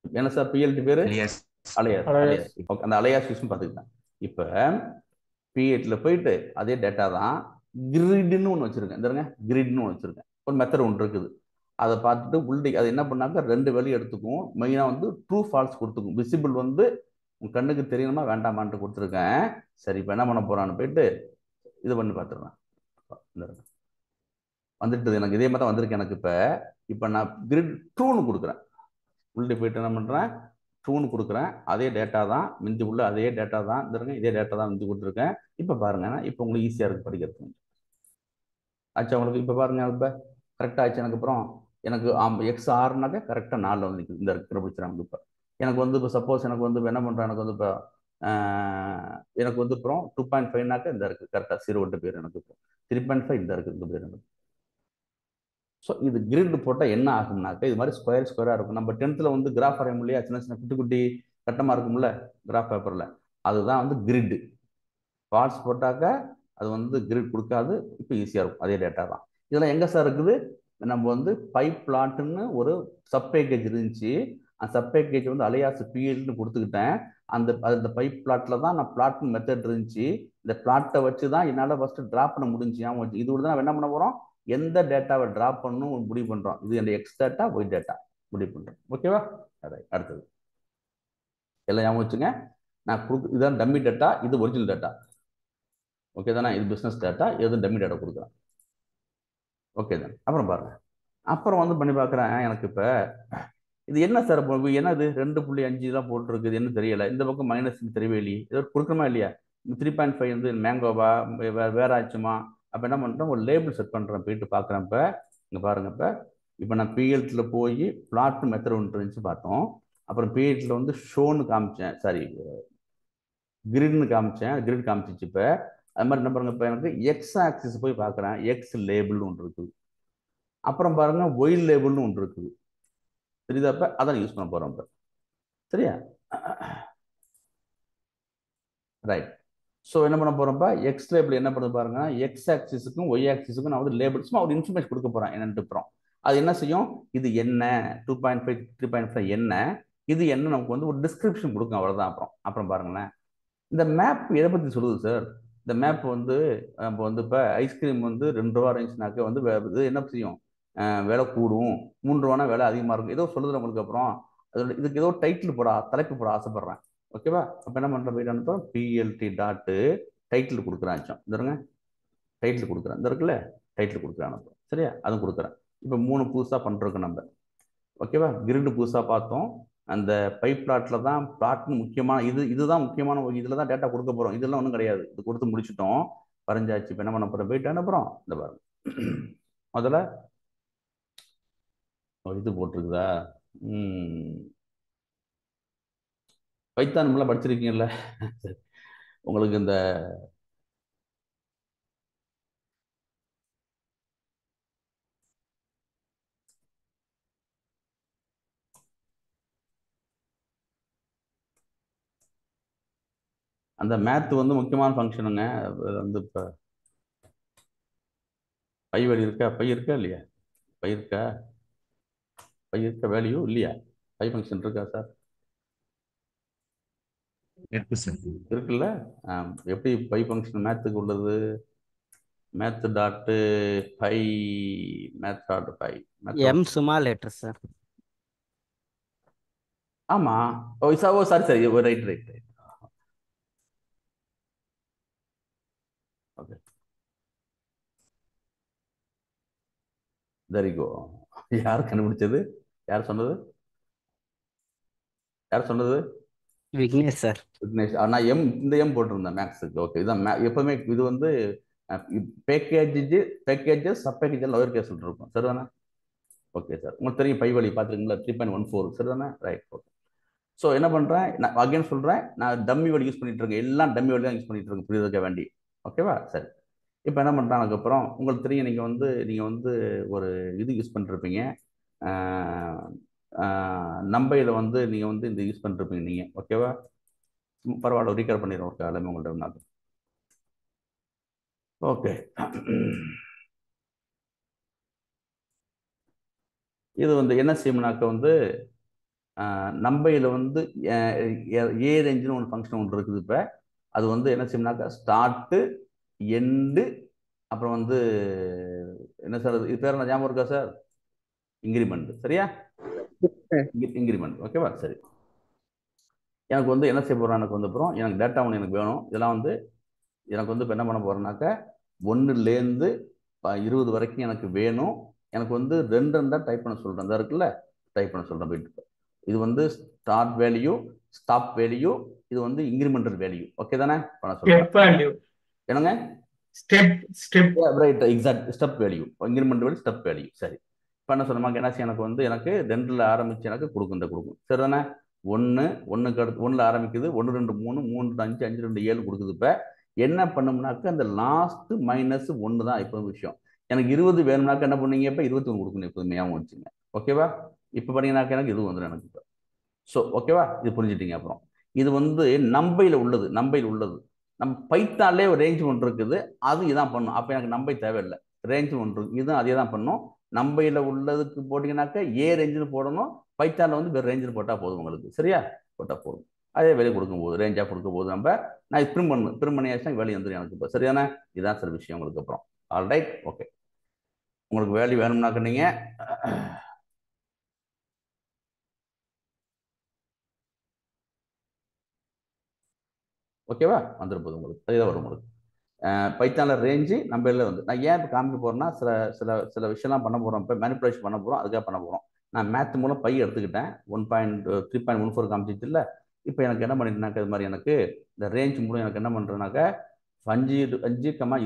என்ன சார் பிஎல்டி பேர்? Alias. அலையாஸ். இப்போ அந்த அலையாஸ் யூஸ் பார்த்துக்கிட்டேன். இப்போ பிஎல்டியில் போயிட்டு அதே டேட்டா தான் கிரிட்னு ஒன்று வச்சுருக்கேன். இந்த கிரிட்னு ஒன்று வச்சுருக்கேன், ஒரு மெத்தட் ஒன்று இருக்குது. அதை பார்த்துட்டு உள்ளே அது என்ன பண்ணாக்க ரெண்டு வேலையும் எடுத்துக்கும். மெயினாக வந்து ட்ரூ ஃபால்ஸ் கொடுத்துக்கும். விசிபிள் வந்து உங்கள் கண்ணுக்கு தெரியணுமா வேண்டாமான்ட்டு கொடுத்துருக்கேன். சரி, இப்போ என்ன பண்ண போகிறான்னு போயிட்டு இது பண்ணி பார்த்துருவேன். வந்துட்டு எனக்கு இதே மாதிரி தான் வந்திருக்கு எனக்கு. இப்போ நான் கிரிட் ட்ரூன்னு கொடுக்குறேன். உள்ளே போயிட்டு என்ன பண்ணுறேன், ட்ரூன்னு கொடுக்குறேன். அதே டேட்டா தான் மிஞ்சி உள்ள அதே டேட்டா தான் இருங்க, இதே டேட்டா தான் மிஞ்சி கொடுத்துருக்கேன். இப்போ பாருங்க, இப்போ உங்களுக்கு ஈஸியாக இருக்குது படிக்கிறது. ஆச்சு உங்களுக்கு இப்போ பாருங்க, இப்போ கரெக்டாக ஆச்சு. எனக்கு அப்புறம் எனக்கு எக்ஸ் ஆறுனாக்க கரெக்டாக 4 வந்து நிற்குது. இந்த இருக்கிற பிடிச்சிடாங்க. இப்போ எனக்கு வந்து இப்போ சப்போஸ் எனக்கு வந்து என்ன பண்ணுறேன், எனக்கு வந்து இப்போ எனக்கு வந்து அப்புறம் 2.5நாக்க இந்த இருக்குது கரெக்டாக 0 பேர். எனக்கு இப்போ 3.5 இந்த இருக்குது இந்த பேர் எனக்கு. ஸோ இது கிரிட் போட்டால் என்ன ஆகும்னாக்க இது மாதிரி ஸ்கொயராக இருக்கும். நம்ம 10th வந்து கிராஃப் வரைய முடியாது, சின்ன சின்ன குட்டி குட்டி கட்டமாக இருக்கும்ல கிராஃப் பேப்பரில், அதுதான் வந்து கிரிட். பார்ட்ஸ் போட்டாக்க அது வந்து கிரிட் கொடுக்காது. இப்போ ஈஸியாக இருக்கும், அதே டேட்டா தான். இதெல்லாம் எங்கே சார் இருக்குது, நம்ம வந்து பைப் பிளாட்டுன்னு ஒரு சப் பேக்கேஜ் இருந்துச்சு. அந்த சப் பேக்கேஜ் வந்து அலையாஸ் பிஎல்னு கொடுத்துக்கிட்டேன். அந்த பைப் பிளாட்டில் தான் நான் பிளாட்னு மெத்தட் இருந்துச்சு. இந்த பிளாட்டை வச்சு தான் என்னால் ஃபஸ்ட்டு ட்ராப் பண்ண முடிஞ்சு. இது தான் நம்ம என்ன பண்ண போகிறோம், எந்த டேட்டாவை ட்ராப் பண்ணணும் முடிவு பண்ணுறோம். இது N X data Y data முடிவு பண்ணுறோம். ஓகேவா, அடுத்தது எல்லாம் ஞாபகம் வச்சுங்க. நான் இதுதான் டம்மி டேட்டா, இது ஒரிஜினல் டேட்டா. ஓகே தானே, இது பிஸ்னஸ் டேட்டா, இது டம்மி டேட்டா கொடுக்குறேன். ஓகே தான். அப்புறம் பாருங்க, அப்புறம் வந்து பண்ணி பார்க்குறேன். எனக்கு இப்போ இது என்ன சார், என்னது 2.5 போட்டுருக்குது, என்ன தெரியல. இந்த பக்கம் மைனஸ் தெரியவே இல்லையே, ஏதோ கொடுக்குறோமா இல்லையா. 3.5 வந்து மேங்கோவா வேற ஆச்சுமா. அப்போ என்ன பண்ணுறேன், ஒரு லேபிள் செட் பண்ணுறேன். போயிட்டு பார்க்குறேன். இப்போ இங்கே பாருங்க, இப்போ நான் பிஎல்டியில் போய் பிளாட் மெத்தட் ஒன்று இருந்துச்சு பார்த்தோம். அப்புறம் பிஎல்டியில் வந்து ஷோன்னு காமிச்சேன், சாரி கிரிட்னு காமிச்சேன், கிரிட் காமிச்சிச்சு. இப்போ அது மாதிரி என்ன பாருங்க, இப்போ எனக்கு எக்ஸ் ஆக்சிஸ் போய் பார்க்குறேன், எக்ஸ் லேபிள்னு ஒன்று இருக்குது. அப்புறம் பாருங்க ஒய் லேபிள்னு ஒன்று இருக்குது. தெரியுதா, இப்போ அதான் யூஸ் பண்ண போகிறோம் இப்போ. சரியா, ரைட். ஸோ என்ன பண்ண போகிறோம்ப்பா, எக்ஸ் லேபிள் என்ன பண்ணுது பாருங்க, எக்ஸ் ஆக்சிஸுக்கும் ஒய் ஆக்சிஸுக்கும் நான் வந்து லேபிள் சும்மா ஒரு இன்ஃபர்மேஷன் கொடுக்க போகிறேன் என்னன்ட்டு. அப்புறம் அது என்ன செய்யும், இது என்ன 2.5 3.5 என்ன, இது என்ன நமக்கு வந்து ஒரு டிஸ்கிரிப்ஷன் கொடுக்கும், அவ்வளோதான். அப்புறம் பாருங்களேன், இந்த மேப் எதை பற்றி சொல்லுது சார். இந்த மேப் வந்து நம்ம வந்து இப்போ ஐஸ்கிரீம் வந்து 2 ரூபா இருந்துச்சுனாக்க வந்து இது என்ன செய்யும், விலை கூடும். 3 ரூபானா விலை அதிகமாக இருக்கும், ஏதோ சொல்லுது உங்களுக்கு. அப்புறம் அதோட இதுக்கு ஏதோ டைட்டில் தலைப்பு போட ஆசைப்படுறேன். ஓகேவா, அப்போ என்ன பண்ணுறேன், போயிட்டு அனுப்புறோம் பிஎல்டி டாட்டு டைட்டில் கொடுக்குறேன். இந்த டைட்டில் கொடுக்குறேன், இந்த இருக்குல்ல டைட்டில் கொடுக்குறேன் அனுப்புறேன். சரியா, அதுவும் கொடுக்குறேன். இப்போ 3 புதுசாக பண்ணுறோம் நம்ம. ஓகேவா, கிரிட் புதுசாக பார்த்தோம். அந்த பைப் பிளாட்டில் தான் பிளாட்னு முக்கியமான இதுதான் முக்கியமான, இதில் தான் டேட்டா கொடுக்க போகிறோம். இதெல்லாம் ஒன்றும் கிடையாது, இது கொடுத்து முடிச்சிட்டோம், வரைஞ்சாச்சு. இப்போ என்ன பண்ண போகிறோம், போயிட்டு அனுப்புகிறோம். இந்த பாருங்க, முதல்ல இது போட்டிருக்குதா, பைத்தான் படிச்சிருக்கீங்கல்ல உங்களுக்கு இந்த அந்த மேத் வந்து முக்கியமான ஃபங்க்ஷனுங்க. வந்து இப்போ பை வேல்யூ இருக்கா, பை இருக்கா இல்லையா, பை இருக்கா, பை இருக்க வேல்யூ இல்லையா, பை ஃபங்க்ஷன் இருக்கா சார்? இருக்கு சார். இருக்குல்ல. எப்படி பை ஃபங்க்ஷன் மேத்துக்கு உள்ளது, math dot pi, math dot pi M small letter sir. ஆமா, oh sorry sorry, right right right. Okay, very good. யார் கண்டுபிடிச்சது, யார் சொன்னது, யார் சொன்னது? விக்னேஷ் சார். விக்னேஷ். நான் இந்த எம் போட்டிருந்தேன் மேக்ஸுக்கு. ஓகே, இதான் எப்பவுமே இது வந்து packages sub package lower case இருக்கும். சரிதானே, ஓகே சார். உங்களுக்கு தெரியும் பை வழி பார்த்துருக்கீங்களா? 3.14 சரிதானே? ரைட். ஓகே. ஸோ என்ன பண்ணுறேன், நான் அகைன் சொல்கிறேன், நான் டம்மி வழி யூஸ் பண்ணிட்டு இருக்கேன். எல்லாம் டம்மி வழி தான் யூஸ் பண்ணிட்டு இருக்கேன், புரியுதுக்க வேண்டி. ஓகேவா? சரி. இப்போ என்ன பண்ணுறேன், அதுக்கப்புறம் உங்களுக்கு தெரியும், நீங்கள் வந்து ஒரு இது யூஸ் பண்ணிருப்பீங்க, நம்பையில் வந்து நீங்கள் வந்து இந்த யூஸ் பண்ணிருப்பீங்க நீங்கள். ஓகேவா? பரவாயில்ல, ரீகால் பண்ணிடுறோம் ஒரு எல்லாமே உங்கள்கிட்ட. ஓகே. இது வந்து என்ன செய்யணும்னாக்க வந்து நம்பையில் வந்து ஏ ரேஞ்சுன்னு ஒன்று ஃபங்க்ஷன் ஒன்று இருக்குது. இப்போ அது வந்து என்ன செய்யணும்னாக்கா ஸ்டார்ட்டு எண்டு அப்புறம் வந்து என்ன சார் இது பேர் என்ன ஞாபகம் இருக்கா சார்? இன்க்ரிமெண்ட். சரியா? இன்க்ரிமெண்ட். ஓகேவா? சரி. எனக்கு வந்து என்ன செய்ய போகிறேன், எனக்கு வந்து அப்புறம் எனக்கு டேட்டா ஒன்று எனக்கு வேணும். இதெல்லாம் வந்து எனக்கு வந்து இப்போ என்ன பண்ண போகிறேன்னாக்கா 1லேருந்து 20 வரைக்கும் எனக்கு வேணும். எனக்கு வந்து 2 தான் டைப் பண்ண சொல்கிறேன். இந்த இருக்குல்ல, டைப் பண்ண சொல்கிறேன் போயிட்டு. இது வந்து ஸ்டார்ட் வேல்யூ, ஸ்டாப் வேல்யூ, இது வந்து இன்க்ரிமெண்டல் வேல்யூ. ஓகே தானே? பண்ண சொல்கிறேன். என்னங்க? Step right, exact. Step value, increment value, step value. சரி. பண்ண சொன்னமாங்க என்ன எனக்கு வந்து எனக்கு 2ல் ஆரம்பிச்சு எனக்கு கொடுக்கும். சரி தானே? 1க்கு அடுத்து 1ல் ஆரம்பிக்குது, 1 2 3 3 5 5 2 7 கொடுக்குது. இப்போ என்ன பண்ணோம்னாக்க அந்த லாஸ்ட் -1 தான் இப்போ விஷயம். எனக்கு 20 வேணும்னாக்க என்ன பண்ணீங்க, இப்போ 21 கொடுக்கணும் எப்போதுமே, ஞாபகம் வச்சுங்க. ஓகேவா? இப்போ பண்ணீங்கன்னாக்க எனக்கு 20 வந்துடும் எனக்கு இப்போ. ஸோ ஓகேவா? இது புரிஞ்சுட்டீங்க. அப்புறம் இது வந்து நம்பையில் உள்ளது. நம்ம பைத்தான்லே ஒரு ரேஞ்ச் ஒன்று இருக்குது, அது இதான் பண்ணும். அப்போ எனக்கு நம்பை தேவையில்லை, ரேஞ்ச் ஒன்று இருக்கு, இதுவும் அதே தான் பண்ணும். நம்பையில் உள்ளதுக்கு போட்டிங்கனாக்க ஏ ரேஞ்சுன்னு போடணும், பைத்தானில் வந்து வேறு ரேஞ்சுன்னு போட்டால் போதும் உங்களுக்கு. சரியா? போட்டால் போதும். அதே வேலையை கொடுக்கும்போது ரேஞ்சாக கொடுக்கும்போது நான் இது பிரிண்ட் பண்ணியாச்சுன்னா வேலையை வந்துடும் எனக்கு இப்போ. சரியான இதுதான் சார் விஷயம் உங்களுக்கு. அப்புறம் ஆல்ரைட். ஓகே. உங்களுக்கு வேல்யூ வேணும்னாக்க நீங்கள் ஓகேவா? வந்துடும் போது உங்களுக்கு அதுதான் வரும் உங்களுக்கு. பைத்தானில் ரேஞ்சு நம்ம எல்லாம் வந்து நான் ஏன் இப்போ காமிக்க போகிறேன்னா சில சில சில விஷயம்லாம் பண்ண போகிறோம். இப்போ மேனிப்புலேஷன் பண்ண போகிறோம், அதுக்காக பண்ண போகிறோம். நான் மேத் மூலம் பை எடுத்துக்கிட்டேன். 3.14 காமிச்சிட்டு இல்லை. இப்போ எனக்கு என்ன பண்ணிட்டுனாக்க இது மாதிரி எனக்கு இந்த ரேஞ்ச் மூலம் எனக்கு என்ன பண்ணுறேன்னாக்க 5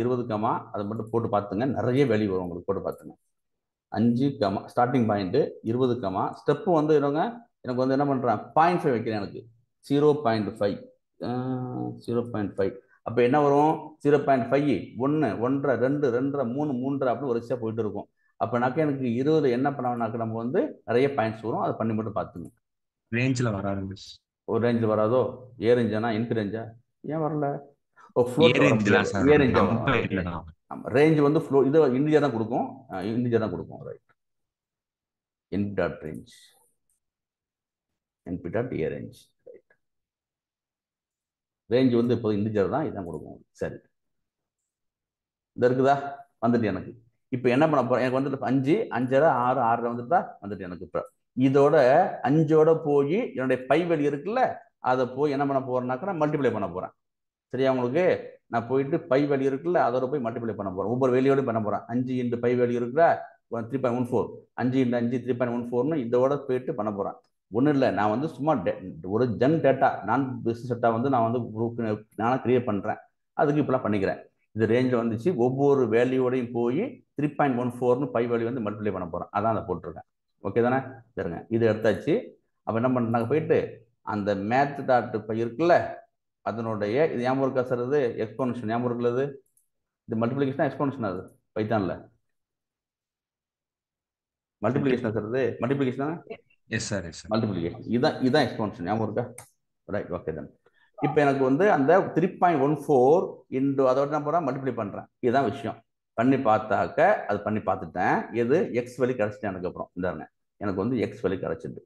20 அதை மட்டும் போட்டு பார்த்துங்க, நிறைய வேல்யூ வரும் உங்களுக்கு. போட்டு பார்த்துங்க. 5 ஸ்டார்டிங் பாயிண்ட்டு 20 ஸ்டெப்பு வந்து எனக்கு வந்து என்ன பண்ணுறேன் 0.5 வைக்கிறேன். எனக்கு 0.5 0.5. அப்போ என்ன வரும்? 0.5 1 1.5 2 2.5 3 3 அப்படின்னு ஒரு விஷயம் போயிட்டு இருக்கும். அப்போனாக்க எனக்கு 20 என்ன பண்ணாக்க நம்ம வந்து நிறைய பாயிண்ட்ஸ் வரும். அதை பண்ணி மட்டும் பார்த்துங்க. ரேஞ்சில் வராது மிஸ். ஒரு ரேஞ்சில் வராதோ? ஏ ரேஞ்சானா இன்ட் ரேஞ்சா? ஏன் வரல? ஏ ரேஞ்சில் சார், ஏ ரேஞ்சா வரும். நம்பையில் தான். ரேஞ்ச் வந்து ஃப்ளோ இது இண்டிஜர் தான் கொடுக்கும். இண்டிஜர் தான் கொடுக்கும். Right. np.range np.a range. Right. Range வந்து இப்போ இண்டிஜர் தான், இதான் கொடுக்கும். சரி, இந்த இருக்குதா? வந்துட்டு எனக்கு இப்போ என்ன பண்ண போறேன், எனக்கு வந்துட்டு 5 5 6 6 வந்துட்டா வந்துட்டு எனக்கு இப்போ இதோட 5ஓட போய் என்னுடைய பை வெளி இருக்குல்ல, அதை போய் என்ன பண்ண போறேன்னாக்க நான் மல்டிப்ளை பண்ண போறேன். சரியா உங்களுக்கு? நான் போயிட்டு பை வேல்யூ இருக்குல்ல, அதோட போய் மல்டிப்ளை பண்ண போறேன். ஒவ்வொரு வேல்யூவோட பண்ண போறேன். 5 × பை வேல்யூ இருக்குல்ல 3.14, 5 × 5 3.14 இதோட போயிட்டு பண்ண போறேன். ஒன்றும் இல்லை, நான் வந்து சும்மா ஒரு ஜென் டேட்டா நான் பிசினஸ் டேட்டா வந்து நான் வந்து நானும் கிரியேட் பண்றேன். அதுக்கு இப்பெல்லாம் பண்ணிக்கிறேன். இது ரேஞ்சில் வந்துச்சு. ஒவ்வொரு வேல்யூவோடையும் போய் 3.14 பை வேல்யூ வந்து மல்டிப்ளை பண்ண போறேன். அதான் அதை போட்டிருக்கேன். ஓகே தானே? சரிங்க, இது எடுத்தாச்சு. அப்போ என்ன பண்ணாங்க, போயிட்டு அந்த மேத் டாட் பை இருக்குல்ல, அதனுடைய இது ஞாபகம் இருக்கா சார்? இது எக்ஸ்போனன்ஷன் ஞாபகம் இருக்குல்ல? இது மல்டிப்ளிகேஷன் எக்ஸ்போனன்ஷன், அது பைத்தான்ல மல்டிப்ளிகேஷன் சார். இது multiplication. Yes sir, yes sir. Multiplication இதான் எக்ஸ்போனன்ஷன் ஞாபகம் இருக்கா? ரைட். ஓகே தான். இப்போ எனக்கு வந்து அந்த 3.14 இன்டு அதோட நான் போகிறேன் மல்டிப்ளை பண்ணுறேன். இதுதான் விஷயம். பண்ணி பார்த்தாக்க அது பண்ணி பார்த்துட்டேன். எது எக்ஸ் வேல்யூ கிடச்சிட்டேன். அதுக்கப்புறம் இந்த எனக்கு வந்து எக்ஸ் வேல்யூ கிடச்சிது.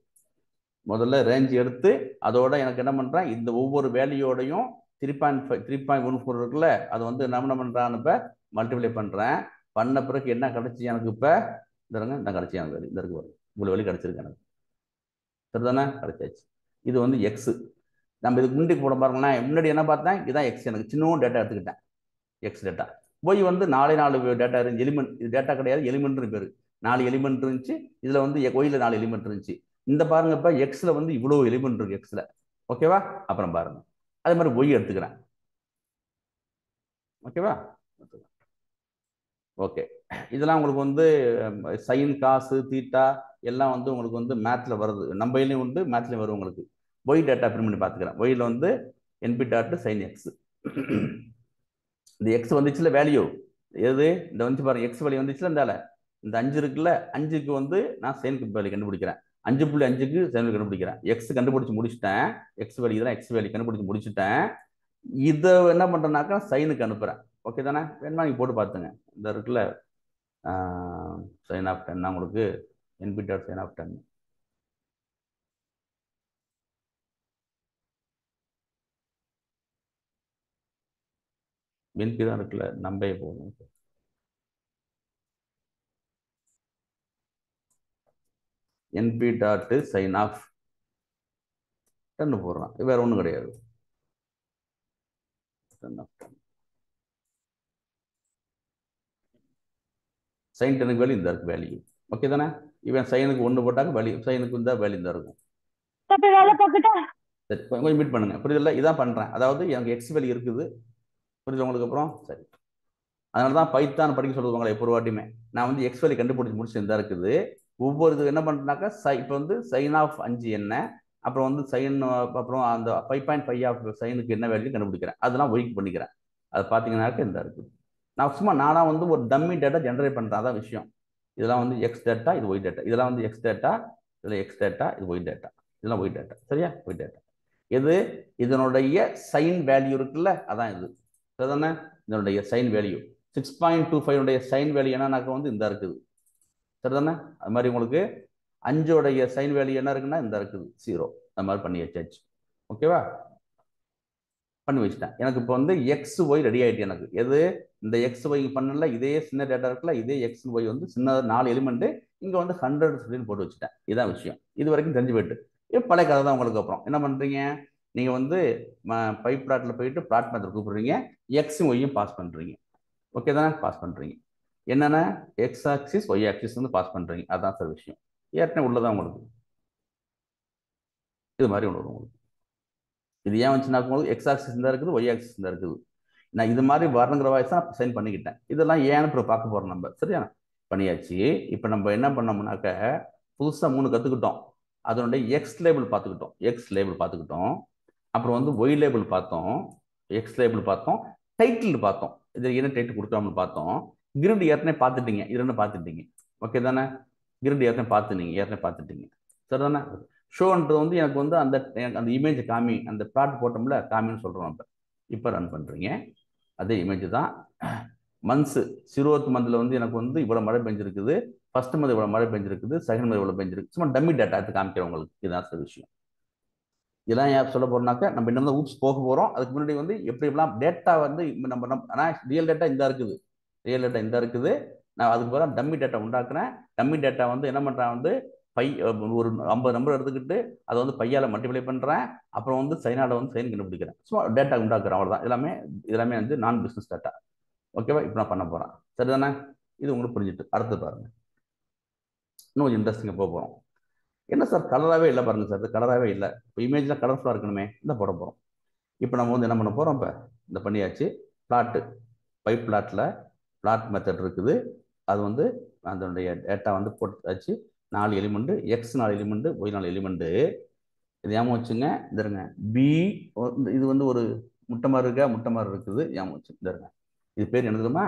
முதல்ல ரேஞ்ச் எடுத்து அதோட எனக்கு என்ன பண்ணுறேன், இந்த ஒவ்வொரு வேல்யூயோடையும் 3.14 இருக்குல்ல, அது வந்து என்ன பண்ணுறான்னு இப்போ மல்டிப்ளை பண்ணுறேன். பண்ண பிறகு என்ன கிடச்சி எனக்கு இப்போ இந்த கிடச்சி எனக்கு வேல்யூ இந்த இருக்கு வரும். இவ்வளோ வேல்யூ கிடச்சிருக்கு எனக்கு. சரிதானே? கிடைச்சாச்சு. இது வந்து எக்ஸு. நம்ம இதுக்கு முன்னாடி போட பாருங்களேன், முன்னாடி என்ன பார்த்தேன், இதுதான் எக்ஸ். எனக்கு சின்ன டேட்டா எடுத்துக்கிட்டேன், எக்ஸ் டேட்டா. போய் வந்து 4 டேட்டா இருந்துச்சு. எலிமெண்ட் இது டேட்டா கிடையாது, எலிமெண்ட்னு பேர். 4 எலிமெண்ட் இருந்துச்சு. இதில் வந்து ஒய்ல 4 எலிமெண்ட் இருந்துச்சு. இந்த பாருங்க, இப்போ எக்ஸில் வந்து இவ்வளோ எலிமெண்ட் இருக்கு எக்ஸில். ஓகேவா? அப்புறம் பாருங்க, அதே மாதிரி ஒய் எடுத்துக்கிறேன். ஓகேவா? ஓகே, இதெல்லாம் உங்களுக்கு வந்து சைன் காசு தீட்டா எல்லாம் வந்து உங்களுக்கு வந்து மேத்ல வருது, நம்ம இதுலயும் உண்டு மேத்லயும் வரும் உங்களுக்கு. ஒய் டேட்டா பிரிண்ட் பண்ணி பார்த்துக்கிறேன். ஒய்ல வந்து என்பி டாட் சைன் எக்ஸ். இந்த எக்ஸ் வந்துச்சுல வேல்யூ எது இந்த வந்து பாருங்க, எக்ஸ் வேல்யூ வந்துச்சுல இந்த 5 இருக்குல்ல, 5க்கு வந்து நான் சைன் வேல்யூ கண்டுபிடிக்கிறேன். 5.5க்கு சைன் வேல்யூ கண்டுபிடிக்கிறேன். எக்ஸ் கண்டுபிடிச்சு முடிச்சுட்டேன். எக்ஸ் வேல்யூ தான், எக்ஸ் வேல்யூ கண்டுபிடிச்சு முடிச்சுட்டேன். இதை என்ன பண்றேன்னாக்கா சைனுக்கு அனுப்புறேன். ஓகே தானே? வேணுமா நீங்க போட்டு பார்த்துங்க. இந்த இருக்குல்ல சைன் ஆஃப் 10 உங்களுக்கு NP dot sine of 10. NP தான் இருக்குல்ல, நம்பே போகணும். என்பி டாட் சைன் ஆஃப் 10 போடுறான், வேற ஒன்றும் கிடையாது. சைன் 10க்கு வேல்யூ இந்த இருக்கு வேல்யூ. ஓகே தானே? இவன் சைனுக்கு 1 போட்டாக்க வேல்யூ, சைனுக்கு இந்த வேல்யூ இந்த இருக்கும். சரி, கொஞ்சம் மீட் பண்ணுங்க. புரியுதுல்ல? இதான் பண்றேன். அதாவது எனக்கு எக்ஸ் வேல்யூ இருக்குது. புரியுது உங்களுக்கு? அப்புறம் சரி, அதனால தான் பைத்தான் படிக்க சொல்லுவாங்களே எப்போ வாட்டியுமே. நான் வந்து எக்ஸ் வேல்யூ கண்டுபிடிச்சு முடிச்சு இந்த இருக்குது. ஒவ்வொரு இது என்ன பண்றேன்னாக்கா இப்போ வந்து சைன் ஆஃப் 5 என்ன, அப்புறம் வந்து சைன், அப்புறம் அந்த 5.5 ஆஃப் சைனுக்கு என்ன வேல்யூ கண்டுபிடிக்கிறேன். அதெல்லாம் ஒய்க்கு பண்ணிக்கிறேன். அது பார்த்தீங்கன்னாக்க இந்த இருக்குது. நான் சும்மா நானா வந்து ஒரு டம்மி டேட்டா ஜென்ரேட் பண்றேன், அதான் விஷயம். இதெல்லாம் வந்து எக்ஸ் டேட்டா, இது ஒய் டேட்டா. இதெல்லாம் வந்து எக்ஸ் டேட்டா, இதில் எக்ஸ் டேட்டா, இது ஒய் டேட்டா. இதெல்லாம் ஒய் டேட்டா. சரியா? ஒய் டேட்டா எது? இதனுடைய சைன் வேல்யூ இருக்குல்ல, அதான் இது. சரிதானே? இதனுடைய சைன் வேல்யூ 6.25 சைன் வேல்யூ என்னன்னாக்க வந்து இந்த இருக்குது. சரிதானே? அது மாதிரி உங்களுக்கு 5 சைன் வேல்யூ என்ன இருக்குன்னா இந்த இருக்குது 0. அந்த மாதிரி பண்ணி வச்சாச்சு. ஓகேவா? பண்ணி வச்சுட்டேன். எனக்கு இப்போ வந்து எக்ஸ் ஒய் ரெடி ஆயிட்டு. எனக்கு எது? இந்த எக்ஸ் ஒய் பண்ணல, இதே சின்ன டேட்டா இருக்குல்ல, இதே எக்ஸ் ஒய் வந்து சின்ன 4 எலிமெண்ட் இங்க வந்து 100 போட்டு வச்சுட்டேன். இதான் விஷயம். இது வரைக்கும் தெரிஞ்சு போயிட்டு பழைய கதை தான் உங்களுக்கு. அப்புறம் என்ன பண்றீங்க? நீங்க வந்து பைப் பிளாட்ல போயிட்டு பிளாட் மெத்தட் கூப்பிடுறீங்க, எக்ஸும் ஒய்யும் பாஸ் பண்றீங்க. ஓகே தானே? பாஸ் பண்றீங்க. என்னென்ன எக்ஸ் ஆக்சிஸ் ஒய் ஆக்சிஸ் வந்து பாஸ் பண்றீங்க. அதான் சார் விஷயம். ஏற்கனவே உள்ளதான் உங்களுக்கு. இது மாதிரி ஒன்று வரும் உங்களுக்கு. இது ஏன் வந்துச்சுன்னா உங்களுக்கு எக்ஸ் ஆக்சிஸ் தான் இருக்குது, ஒய் ஆக்சிஸ் தான் இருக்குது. நான் இது மாதிரி வரணுங்கிற வாய்ஸ் தான் சைன் பண்ணிக்கிட்டேன். இதெல்லாம் ஏன்னு அப்புறம் பார்க்க போறோம் நம்ம. சரியா? பண்ணியாச்சு. இப்போ நம்ம என்ன பண்ணோம்னாக்க புதுசாக 3 கற்றுக்கிட்டோம். அதனுடைய எக்ஸ் லேபிள் பார்த்துக்கிட்டோம், எக்ஸ் லேபிள் பார்த்துக்கிட்டோம். அப்புறம் வந்து ஒய் லேபிள் பார்த்தோம், எக்ஸ் லேபிள் பார்த்தோம், டைட்டில் பார்த்தோம். இது என்ன டைட்டில் கொடுக்காம பார்த்தோம். கிரிட் ஏற்கனவே பார்த்துட்டீங்க, இது ரெண்டு பார்த்துட்டீங்க. ஓகே தானே? கிரிட் ஏற்கனவே பார்த்துட்டீங்க. சரிதானே? ஷோன்றது வந்து எனக்கு வந்து அந்த இமேஜ் காமி, அந்த பிளாட் போட்டோம்ல காமின்னு சொல்கிறோம். நம்ம இப்போ ரன் பண்ணுறீங்க, அதே இமேஜ் தான். மந்த்ஸ் 0th மந்த்ல வந்து எனக்கு வந்து இவ்வளோ மழை பெஞ்சிருக்குது, ஃபர்ஸ்ட் மந்த் இவ்வளோ மழை பெஞ்சிருக்குது, செகண்ட் மந்த் இவ்வளோ பெஞ்சிருக்கு. சும்மா டம்மி டேட்டா எடுத்து காமிக்கிறேன் உங்களுக்கு. இதுதான் சார் விஷயம். இதெல்லாம் ஏன் சொல்ல போறோம்னாக்க நம்ம இன்னும் ஊப்ஸ் போக போகிறோம். அதுக்கு முன்னாடி வந்து எப்படி எப்படிலாம் டேட்டா வந்து நம்ம ஆனால் ரியல் டேட்டா இந்த இருக்குது, ரியல் டேட்டா இந்த இருக்குது. நான் அதுக்கு பதிலாக டம்மி டேட்டா உண்டாக்குறேன். டம்மி டேட்டா வந்து என்ன பண்ணுறேன் வந்து ஒரு 50 நம்பர் எடுத்துக்கிட்டு அதை வந்து பையால மல்டிப்ளை பண்ணுறேன். அப்புறம் வந்து சைனால வந்து சைன் கண்டுபிடிக்கிறேன். சும்மா டேட்டா உண்டாக்குறேன், அவ்வளோதான். எல்லாமே வந்து நான் பிஸ்னஸ் டேட்டா. ஓகேவா? இப்போ நான் பண்ண போகிறேன். சரிதானே? இது உங்களுக்கு புரிஞ்சுட்டு அடுத்து பாருங்க, இன்னும் இன்ட்ரெஸ்டிங்காக போக போகிறோம். என்ன சார் கலராகவே இல்லை பாருங்க சார், இது கலராகவே இல்லை. இப்போ இமேஜ்லாம் கலர்ஃபுல்லாக இருக்கணுமே, இந்த போட போகிறோம். இப்போ நம்ம வந்து என்ன பண்ண போகிறோம்? இப்போ இந்த பண்ணியாச்சு. பிளாட்டு, பைப் பிளாட்டில் பிளாட் மெத்தட் இருக்குது. அது வந்து அதனுடைய டேட்டா வந்து போட்டாச்சு. 4 element, X 4 element, Y 4 element. இது ஞாபகம் வச்சுங்க. இருங்க, பி இது வந்து ஒரு முட்டை மாதிரி இருக்குது. ஞாபகம் வச்சு இருங்க. இது பேர் என்ன தெரியுமா?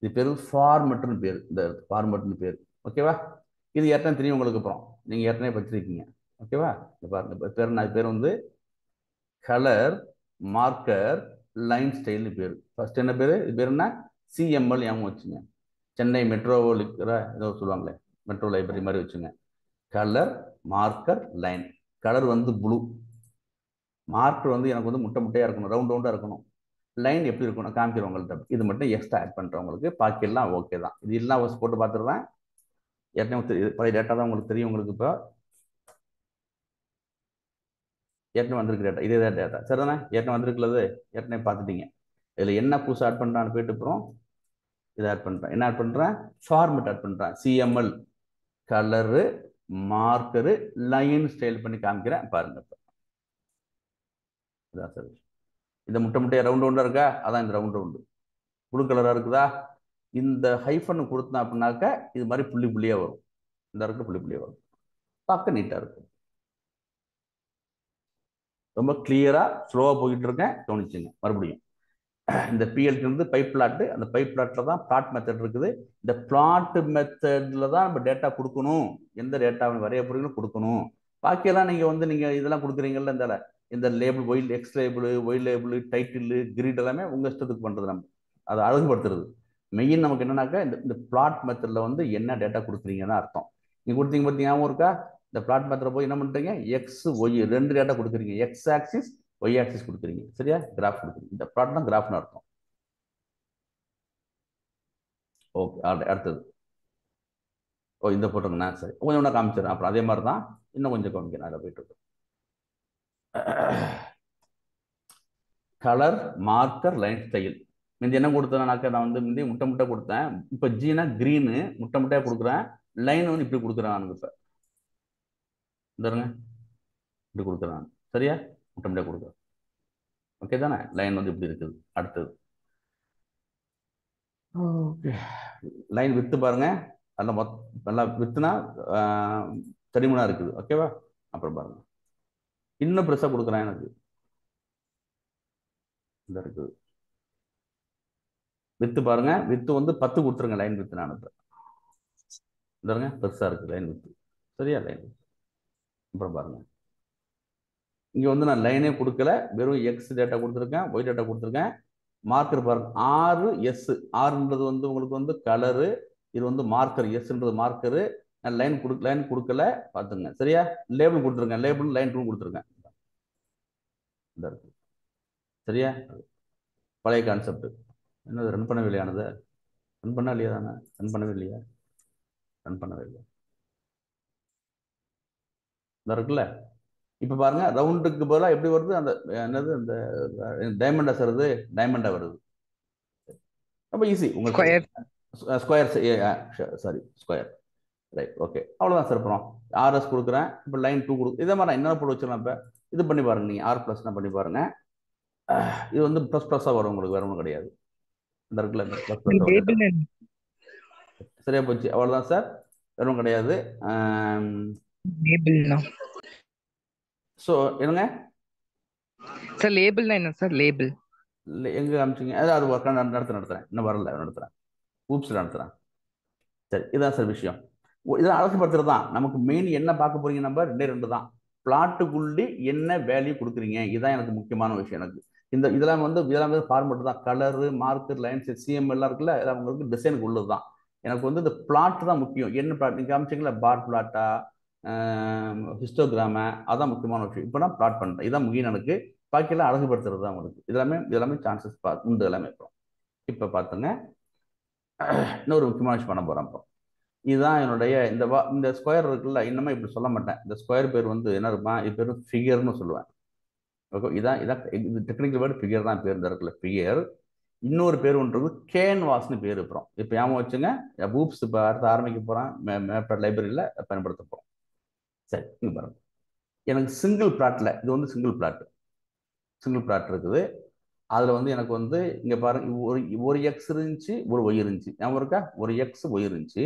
இது பேர் ஃபார்மெட்னு பேர். இந்த ஃபார்மெட்னு பேர். ஓகேவா? இது ஏற்கனவே தெரியும் உங்களுக்கு. அப்புறம் நீங்க ஏற்கனவே படிச்சிருக்கீங்க. ஓகேவா? பாருங்க, பேர் வந்து கலர் மார்க்கர் லைன் ஸ்டைல்னு பேர். ஃபர்ஸ்ட் என்ன பேர்? இது பேர் என்ன? சிஎம்எல். ஞாபகம் வச்சுங்க. சென்னை மெட்ரோவில் இருக்கிற ஏதோ சொல்லுவாங்களே, மெட்ரோ லைப்ரரி மாதிரி வச்சுங்க. Colour marker line. கலர் வந்து ப்ளூ, மார்க்கர் வந்து எனக்கு வந்து முட்டையாக இருக்கணும், ரவுண்டாக இருக்கணும். லைன் எப்படி இருக்கும் நான் காமிக்கிறேன் உங்கள்கிட்ட. இது மட்டும் எக்ஸ்ட்ரா ஆட் பண்ணுறேன் உங்களுக்கு. பாக்கி எல்லாம் ஓகே தான். இது எல்லாம் போட்டு பார்த்துடுறேன். ஏற்கனவே பழைய டேட்டா தான் உங்களுக்கு தெரியும். உங்களுக்கு இப்போ ஏற்கனவே வந்திருக்கு டேட்டா, இதே தான் டேட்டா. சரிதானே? ஏற்கனவே வந்திருக்குள்ளது ஏற்கனவே பார்த்துட்டீங்க. இதில் என்ன புதுசாக ஆட் பண்ணுறான்னு போயிட்டு அப்புறம் இதை ஆட் பண்ணுறேன். என்ன ஆட் பண்ணுறேன்? ஃபார்மெட் ஆட் பண்ணுறேன். CML colour marker line style பண்ணி காமிக்கிறேன் பாருங்க. இதான் சார். இந்த முட்டையாக ரவுண்டாக இருக்கா? அதான் இந்த ரவுண்டு ப்ளூ கலராக இருக்குதா? இந்த ஹைஃபன் கொடுத்தேன் அப்படின்னாக்க இது மாதிரி புள்ளி புள்ளியாக வரும். இந்த இடத்துல புள்ளி புள்ளியாக வரும். பார்க்க நீட்டாக இருக்கும். ரொம்ப கிளியராக ஸ்லோவாக போயிட்டு இருக்கேன், கவனிச்சுங்க. மறுபடியும் இந்த பிஎல்டி இருந்து பைப் பிளாட்டு, அந்த பைப் பிளாட்டில் தான் பிளாட் மெத்தட் இருக்குது. இந்த பிளாட் மெத்தடில் தான் நம்ம டேட்டா கொடுக்கணும். எந்த டேட்டாவை வரைய போறீங்களோ கொடுக்கணும். பாக்கியெல்லாம் நீங்கள் இதெல்லாம் கொடுக்குறீங்கல்ல, இந்த லேபிள் ஒயில் எக்ஸ் லேபிள், ஒயில் லேபிள், டைட்டில், கிரிட் எல்லாமே உங்கள் இஷ்டத்துக்கு பண்ணுறது. நம்ம அதை அழகுபடுத்துறது. மெயின் நமக்கு என்னன்னாக்கா இந்த பிளாட் மெத்தடில் என்ன டேட்டா கொடுக்குறீங்கன்னு அர்த்தம். நீங்கள் கொடுத்தீங்க பார்த்தீங்கன்னா இருக்கா, இந்த பிளாட் மெத்தடில் போய் என்ன பண்ணுறீங்க, எக்ஸ் ஒய் 2 டேட்டா கொடுக்குறீங்க. எக்ஸ் ஆக்சிஸ், ஒய் ஆக்சிஸ் கொடுக்குறீங்க. சரியா, கிராஃப் கொடுக்குறீங்க. இந்த பிளாட் தான் கிராஃப்னு அர்த்தம். ஓகே, அடுத்தது இந்த போட்டோங்கண்ணா. சரி, கொஞ்சம் ஒன்றா காமிச்சிடறேன். அப்புறம் அதே மாதிரி தான் இன்னும் கொஞ்சம் காமிக்கிறேன். அதில் போயிட்டு இருக்கு. Colour, marker, line style. முந்தி என்ன கொடுத்தேன்னாக்கா, நான் முந்தி முட்டை கொடுத்தேன். இப்போ ஜீனா கிரீனு முட்டையாக கொடுக்குறேன். லைன் இப்படி கொடுக்குறேன். நான் இப்போ இந்தருங்க இப்படி கொடுக்குறேன். சரியா, முட்டை கொடுக்குறேன். ஓகே தானே, லைன் இப்படி இருக்குது. அடுத்தது ஓகே, லைன் வித்து பாருங்க. அதில் நல்லா வித்துனா தடிமனாக இருக்குது. ஓகேவா, அப்புறம் பாருங்க இன்னும் பெருசாக கொடுக்குறேன். எனக்கு இந்த இருக்குது வித்து பாருங்க. வித்து 10 கொடுத்துருங்க. லைன் வித்து நான் இந்தருங்க பெருசாக இருக்குது லைன் வித்து. சரியா, லைன் வித்து. அப்புறம் பாருங்க இங்கே நான் லைனே கொடுக்கல, வெறும் எக்ஸ் டேட்டா கொடுத்துருக்கேன், ஒய் டேட்டா கொடுத்துருக்கேன். மார்க்கர் பாருங்க, 6 எஸ். 6ன்றது உங்களுக்கு கலரு, இது மார்க்கர். எஸ்ன்றது மார்க்கரு. நான் லைன் கொடுக்கல, பார்த்துங்க. சரியா, லேபிள் கொடுத்துருக்கேன். லேபிள் லைன் 2 கொடுத்துருக்கேன். இந்த இருக்கு. சரியா, பழைய கான்செப்ட். என்னது ரன் பண்ணவே இல்லையானது? ரன் பண்ணா இல்லையா தானே? ரன் பண்ணவே இல்லையா? ரன் பண்ணவே இல்லை. இந்த இருக்குல்ல, இப்போ பாருங்க ரவுண்டுக்கு பதிலாக எப்படி வருது, அந்த என்னது இந்த டைமண்டா வருது, டைமண்டா வருது. ரொம்ப ஈஸி உங்களுக்கு. Square, sorry square. Right, okay, அவ்வளோதான் சார். அப்புறம் ஆர்எஸ் கொடுக்குறேன். இப்போ லைன் 2 கொடுக்கு. இதே மாதிரி நான் என்ன போட்டு வச்சிடலாம். இப்போ இது பண்ணி பாருங்க, நீங்கள் R +னா பண்ணி பாருங்க. இது ++ஆக வரும் உங்களுக்கு, வேற ஒன்றும் கிடையாது. இந்த இருக்குல்ல, இந்த ++. சரியா போச்சு, அவ்வளோதான் சார், வேற ஒன்றும் கிடையாது. ஸோ என்னங்க சார், லேபிள்னா என்ன சார்? லேபிள் எங்க காமிச்சிங்க? அது ஒர்க் நடத்துறேன். இன்னும் வரல, நடத்துறேன். ஊப்ஸில் நடத்துறேன். சரி, இதுதான் சார் விஷயம். இதெல்லாம் அழகுபடுத்துறது தான். நமக்கு மெயின் என்ன பார்க்க போறீங்க, நம்பர் 2 தான். பிளாட்டுக்குள்ளே என்ன வேல்யூ கொடுக்குறீங்க, இதுதான் எனக்கு முக்கியமான விஷயம். எனக்கு இதெல்லாம் ஃபார்மேட் தான். கலரு, மார்க்கர், லைன்ஸ், சிஎம் எல்லாம் இருக்குல்ல, இதெல்லாம் உங்களுக்கு டிசைனுக்கு உள்ளது தான். எனக்கு இந்த பிளாட் தான் முக்கியம். என்ன பிளாட் நீங்கள் காமிச்சிங்களா, பார் பிளாட்டா, ஹிஸ்டோகிராம, அதான் முக்கியமான விஷயம். இப்போ நான் பிளாட் பண்ணுறேன். இதான் முக்கியம் எனக்கு. பாக்கியெல்லாம் அழகுபடுத்துறது தான் உங்களுக்கு. இதெல்லாமே சான்சஸ் உண்டு. எல்லாமே இப்போ பார்த்துங்க, இன்னொரு முக்கியமான விஷயம் பண்ண போகிறேன். இப்போ இதுதான் என்னுடைய இந்த ஸ்கொயர் இருக்குல்ல, இன்னுமே இப்படி சொல்ல மாட்டேன். இந்த ஸ்கொயர் பேர் என்ன இருப்பான், இது பேர் ஃபிகர்னு சொல்லுவேன். ஓகே, இதான் இது டெக்னிக்கல் வேர்டு ஃபிகர் தான் பேர். இந்த இருக்குல்ல ஃபிகர். இன்னொரு பேர் ஒன்று இருக்குது, கேன்வாஸ்னு பேர். அப்புறம் இப்போ ஞாபகம் வச்சுங்க, பூப்ஸ் இப்போ அடுத்து ஆரம்பிக்க போகிறேன். மேப்டாட் லைப்ரரியில் பயன்படுத்த போகிறோம். சரி, இங்கே பாருங்க, எனக்கு சிங்கிள் பிளாட்டில் இது சிங்கிள் பிளாட் இருக்குது. அதில் எனக்கு இங்கே பாருங்க, ஒரு எக்ஸ் இருந்துச்சு, ஒரு ஒய் இருந்துச்சு. ஞாபகம் இருக்கா? ஒரு எக்ஸ் ஒய் இருந்துச்சு.